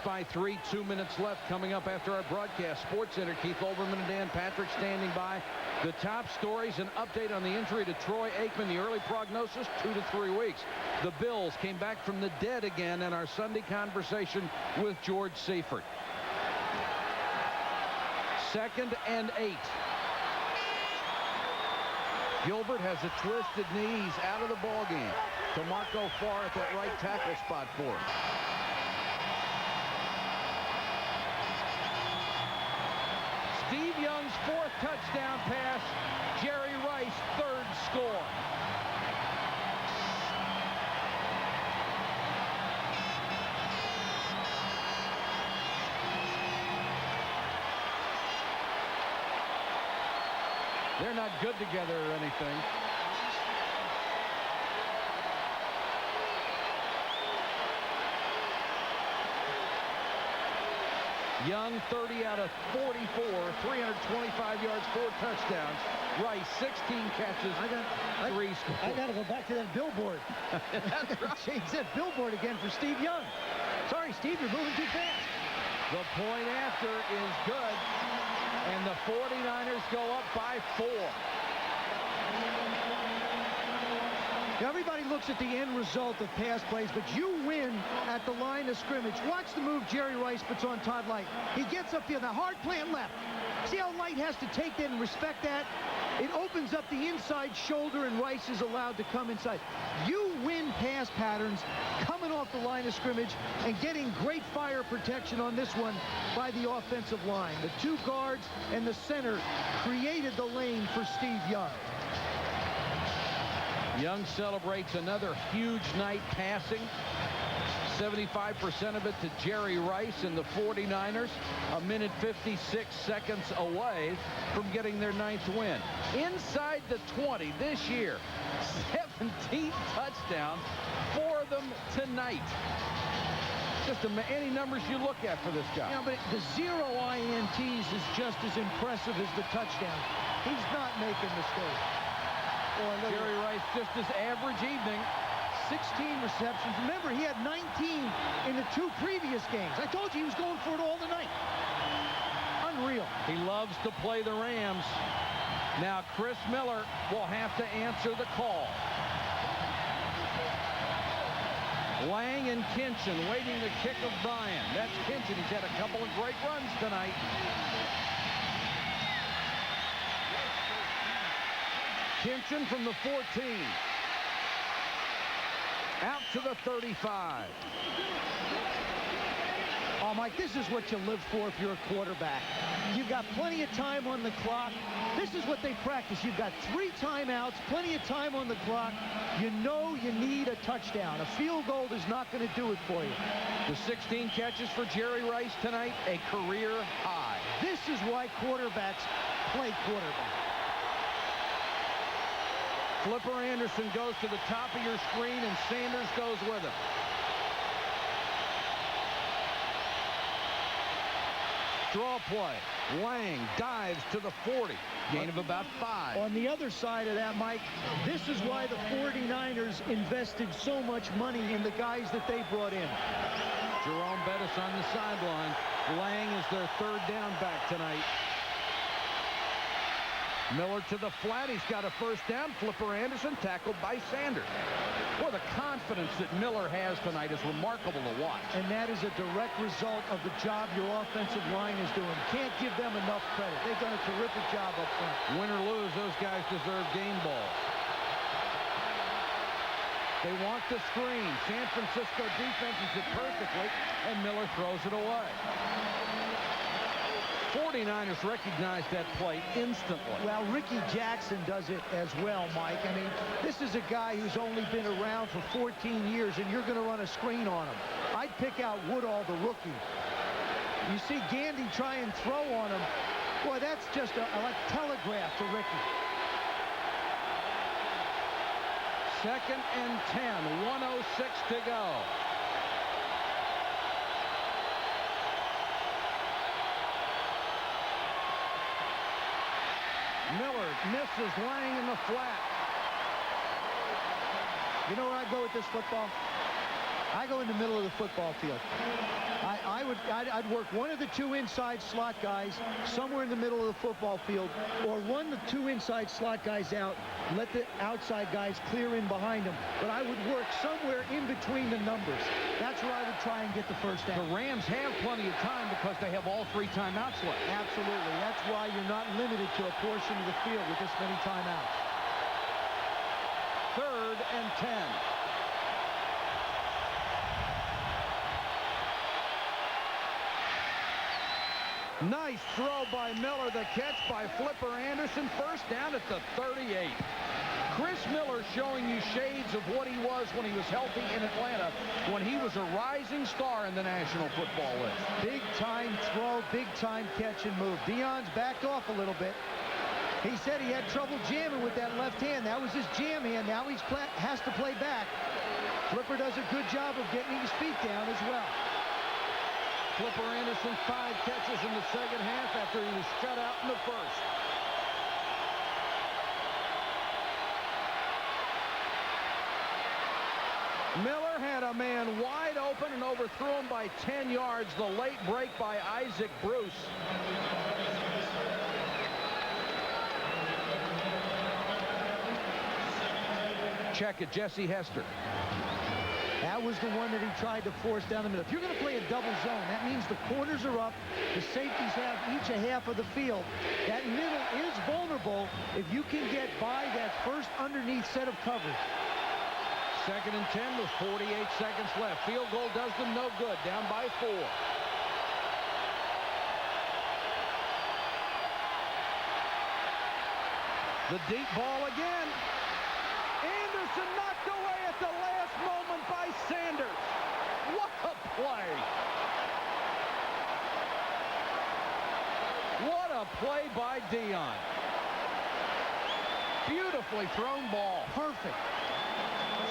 By 3, 2 minutes left coming up after our broadcast. Sports Center, Keith Olbermann and Dan Patrick standing by. The top stories, an update on the injury to Troy Aikman. The early prognosis, 2 to 3 weeks. The Bills came back from the dead again in our Sunday conversation with George Seifert. 2nd and 8. Gilbert has a twisted knee. He's out of the ball game. DeMarco Farr at that right tackle spot for him. Steve Young's 4th touchdown pass. Jerry Rice 3rd score. They're not good together or anything. Young 30 out of 44, 325 yards, 4 touchdowns. Rice 16 catches, 3 scores. I got to go back to that billboard. That's right. Change that billboard again for Steve Young. Sorry, Steve, you're moving too fast. The point after is good, and the 49ers go up by 4. Everybody looks at the end result of pass plays, but you win at the line of scrimmage. Watch the move Jerry Rice puts on Todd Light. He gets upfield. Now, hard plant left. See how Light has to take that and respect that? It opens up the inside shoulder, and Rice is allowed to come inside. You win pass patterns coming off the line of scrimmage and getting great fire protection on this one by the offensive line. The 2 guards and the center created the lane for Steve Young. Young celebrates another huge night passing. 75% of it to Jerry Rice and the 49ers. A minute 56 seconds away from getting their 9th win. Inside the 20 this year. 17 touchdowns, 4 of them tonight. Just any numbers you look at for this guy. Yeah, but the 0 INTs is just as impressive as the touchdown. He's not making mistakes. Jerry Rice, just his average evening. 16 receptions. Remember, he had 19 in the 2 previous games. I told you he was going for it all tonight. Unreal. He loves to play the Rams. Now Chris Miller will have to answer the call. Lang and Kinchin waiting the kick of Bryan. That's Kinchin. He's had a couple of great runs tonight. Kinchin from the 14. Out to the 35. Oh, Mike, this is what you live for if you're a quarterback. You've got plenty of time on the clock. This is what they practice. You've got 3 timeouts, plenty of time on the clock. You know you need a touchdown. A field goal is not going to do it for you. The 16 catches for Jerry Rice tonight, a career high. This is why quarterbacks play quarterback. Flipper Anderson goes to the top of your screen, and Sanders goes with him. Draw play. Lang dives to the 40. Gain of about 5. On the other side of that, Mike, this is why the 49ers invested so much money in the guys that they brought in. Jerome Bettis on the sideline. Lang is their 3rd down back tonight. Miller to the flat. He's got a 1st down. Flipper Anderson tackled by Sanders. Boy, the confidence that Miller has tonight is remarkable to watch. And that is a direct result of the job your offensive line is doing. Can't give them enough credit. They've done a terrific job up front. Win or lose, those guys deserve game balls. They want the screen. San Francisco defenses it perfectly, and Miller throws it away. 49ers recognize that play instantly. Well, Ricky Jackson does it as well, Mike. I mean, this is a guy who's only been around for 14 years, and you're going to run a screen on him. I'd pick out Woodall, the rookie. You see Gandy try and throw on him. Boy, that's just a like telegraph to Ricky. 2nd and 10, 1:06 to go. Miller misses Lang in the flat. You know where I go with this football? I go in the middle of the football field. I'd work one of the two inside slot guys somewhere in the middle of the football field, or run the two inside slot guys out, let the outside guys clear in behind them. But I would work somewhere in between the numbers. That's where I would try and get the first down. The Rams have plenty of time because they have all 3 timeouts left. Absolutely. That's why you're not limited to a portion of the field with this many timeouts. 3rd and 10. Nice throw by Miller. The catch by Flipper Anderson. First down at the 38. Chris Miller showing you shades of what he was when he was healthy in Atlanta, when he was a rising star in the National Football League. Big time throw, big time catch and move. Deion's backed off a little bit. He said he had trouble jamming with that left hand. That was his jam hand. Now he has to play back. Flipper does a good job of getting his feet down as well. Flipper Anderson 5 catches in the second half after he was shut out in the first. Miller had a man wide open and overthrew him by 10 yards. The late break by Isaac Bruce. Check it, Jesse Hester. That was the one that he tried to force down the middle. If you're going to play a double zone, that means the corners are up. The safeties have each a half of the field. That middle is vulnerable if you can get by that first underneath set of coverage. 2nd and 10 with 48 seconds left. Field goal does them no good. Down by 4. The deep ball again. Anderson knocked away at the last moment by Sanders. What a play. What a play by Deion. Beautifully thrown ball. Perfect.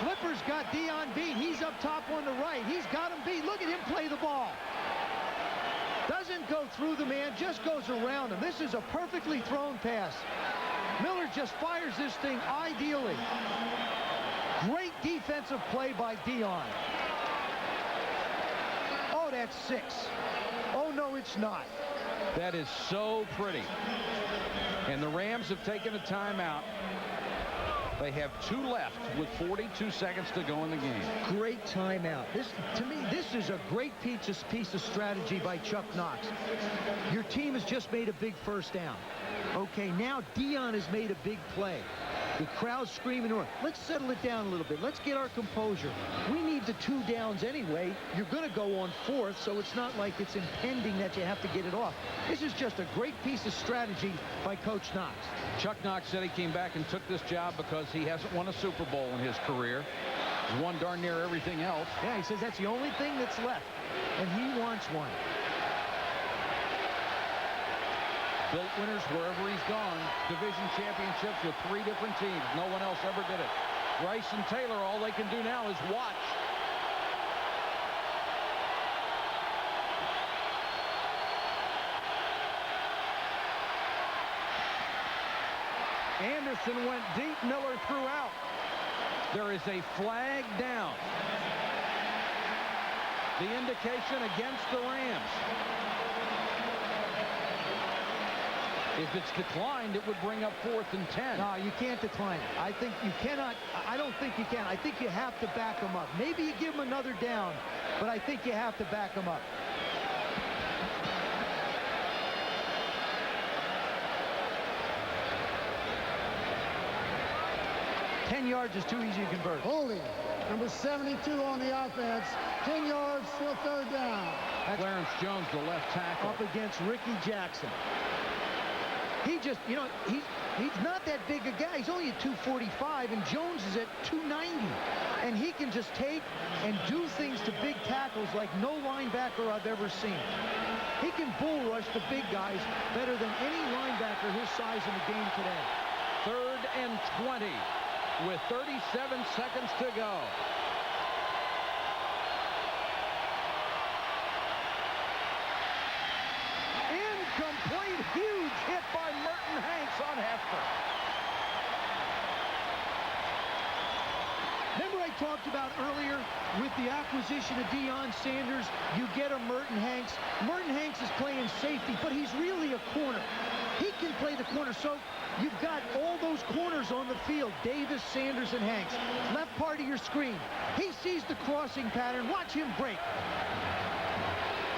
Flipper's got Deion beat. He's up top on the right. He's got him beat. Look at him play the ball. Doesn't go through the man, just goes around him. This is a perfectly thrown pass. Miller just fires this thing ideally. Great defensive play by Deion. Oh, that's 6. Oh, no, it's not. That is so pretty. And the Rams have taken a timeout. They have 2 left with 42 seconds to go in the game. Great timeout. To me, this is a great piece of strategy by Chuck Knox. Your team has just made a big first down. Okay, now Deion has made a big play. The crowd's screaming around. Let's settle it down a little bit. Let's get our composure. We need the 2 downs anyway. You're going to go on 4th, so it's not like it's impending that you have to get it off. This is just a great piece of strategy by Coach Knox. Chuck Knox said he came back and took this job because he hasn't won a Super Bowl in his career. He's won darn near everything else. Yeah, he says that's the only thing that's left, and he wants one. Built winners wherever he's gone. Division championships with 3 different teams. No one else ever did it. Rice and Taylor, all they can do now is watch. Anderson went deep. Miller threw out. There is a flag down. The indication against the Rams. If it's declined, it would bring up 4th and 10. No, you can't decline it. I think you cannot. I don't think you can. I think you have to back them up. Maybe you give them another down, but I think you have to back them up. $10 yards is too easy to convert. Holding. Number 72 on the offense. 10 yards, still 3rd down. That's Clarence Jones, the left tackle. Up against Ricky Jackson. He just, you know, he's not that big a guy. He's only at 245, and Jones is at 290. And he can just take and do things to big tackles like no linebacker I've ever seen. He can bull rush the big guys better than any linebacker his size in the game today. 3rd and 20 with 37 seconds to go. Incomplete, huge hit by Merton Hanks on Hester. Remember I talked about earlier with the acquisition of Deion Sanders, you get a Merton Hanks. Merton Hanks is playing safety, but he's really a corner. He can play the corner, so you've got all those corners on the field, Davis, Sanders, and Hanks. Left part of your screen. He sees the crossing pattern. Watch him break.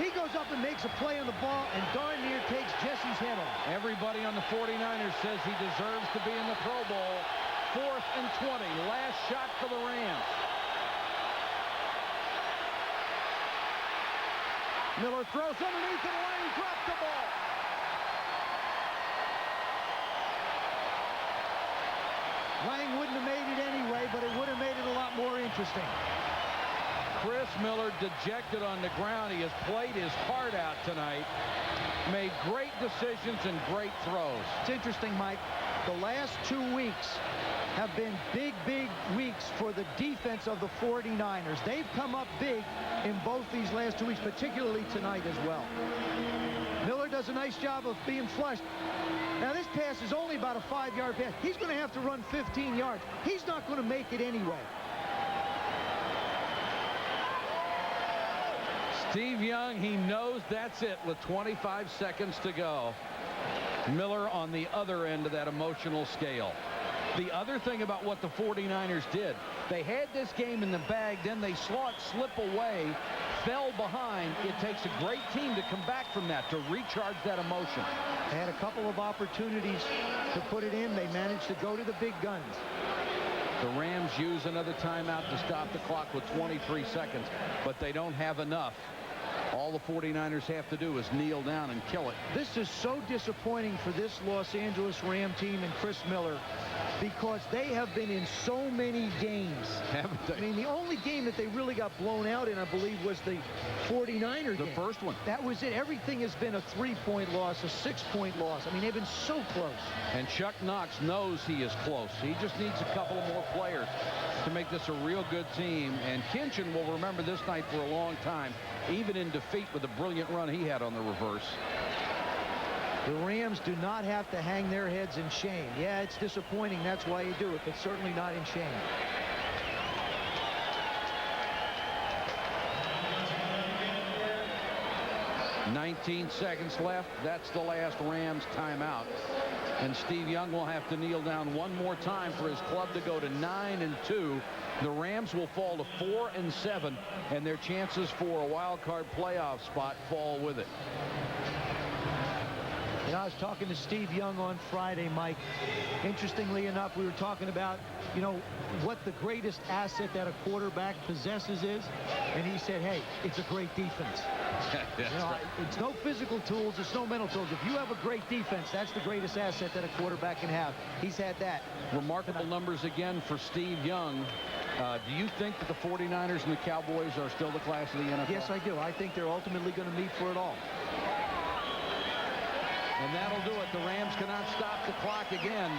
He goes up and makes a play on the ball and darn near takes Jesse's head off. Everybody on the 49ers says he deserves to be in the Pro Bowl. 4th and 20. Last shot for the Rams. Miller throws underneath and Lang dropped the ball. Lang wouldn't have made it anyway, but it would have made it a lot more interesting. Chris Miller dejected on the ground. He has played his heart out tonight. Made great decisions and great throws. It's interesting, Mike. The last 2 weeks have been big weeks for the defense of the 49ers. They've come up big in both these last 2 weeks, particularly tonight as well. Miller does a nice job of being flushed. Now, this pass is only about a 5-yard pass. He's going to have to run 15 yards. He's not going to make it anyway. Steve Young, he knows that's it with 25 seconds to go. Miller on the other end of that emotional scale. The other thing about what the 49ers did, they had this game in the bag, then they saw it slip away, fell behind. It takes a great team to come back from that, to recharge that emotion. They had a couple of opportunities to put it in. They managed to go to the big guns. The Rams use another timeout to stop the clock with 23 seconds, but they don't have enough. All the 49ers have to do is kneel down and kill it. This is so disappointing for this Los Angeles Ram team and Chris Miller, because they have been in so many games. Haven't they? I mean, the only game that they really got blown out in, I believe, was the 49er game. The first one. That was it. Everything has been a 3-point loss, a 6-point loss. I mean, they've been so close. And Chuck Knox knows he is close. He just needs a couple of more players to make this a real good team. And Kinchin will remember this night for a long time, even in defeat with the brilliant run he had on the reverse. The Rams do not have to hang their heads in shame. Yeah, it's disappointing. That's why you do it, but certainly not in shame. $19 seconds left. That's the last Rams timeout. And Steve Young will have to kneel down one more time for his club to go to 9-2. The Rams will fall to 4-7, and their chances for a wild card playoff spot fall with it. You know, I was talking to Steve Young on Friday, Mike. Interestingly enough, we were talking about, you know, what the greatest asset that a quarterback possesses is. And he said, hey, it's a great defense. You know, it's no physical tools. It's no mental tools. If you have a great defense, that's the greatest asset that a quarterback can have. He's had that. Remarkable numbers again for Steve Young. Do you think that the 49ers and the Cowboys are still the class of the NFL? Yes, I do. I think they're ultimately going to meet for it all. And that'll do it. The Rams cannot stop the clock again.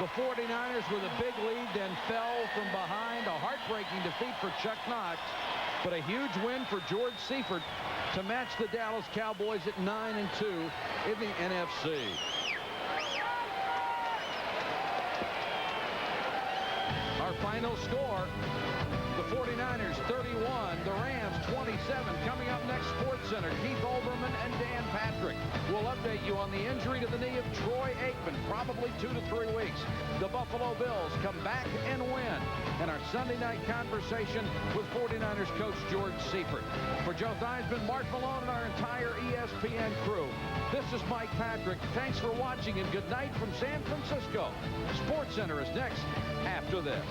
The 49ers with a big lead, then fell from behind. A heartbreaking defeat for Chuck Knox, but a huge win for George Seifert to match the Dallas Cowboys at 9-2 in the NFC. Our final score, the 49ers 31, the Rams 27. Coming up next, Sports Center, Keith Olbermann and Dan Patrick will update you on the injury to the knee of Troy Aikman, probably 2 to 3 weeks. The Buffalo Bills come back and win. And our Sunday night conversation with 49ers coach George Seifert. For Joe Theismann, Mark Malone, and our entire ESPN crew, this is Mike Patrick. Thanks for watching, and good night from San Francisco. Sports Center is next after this.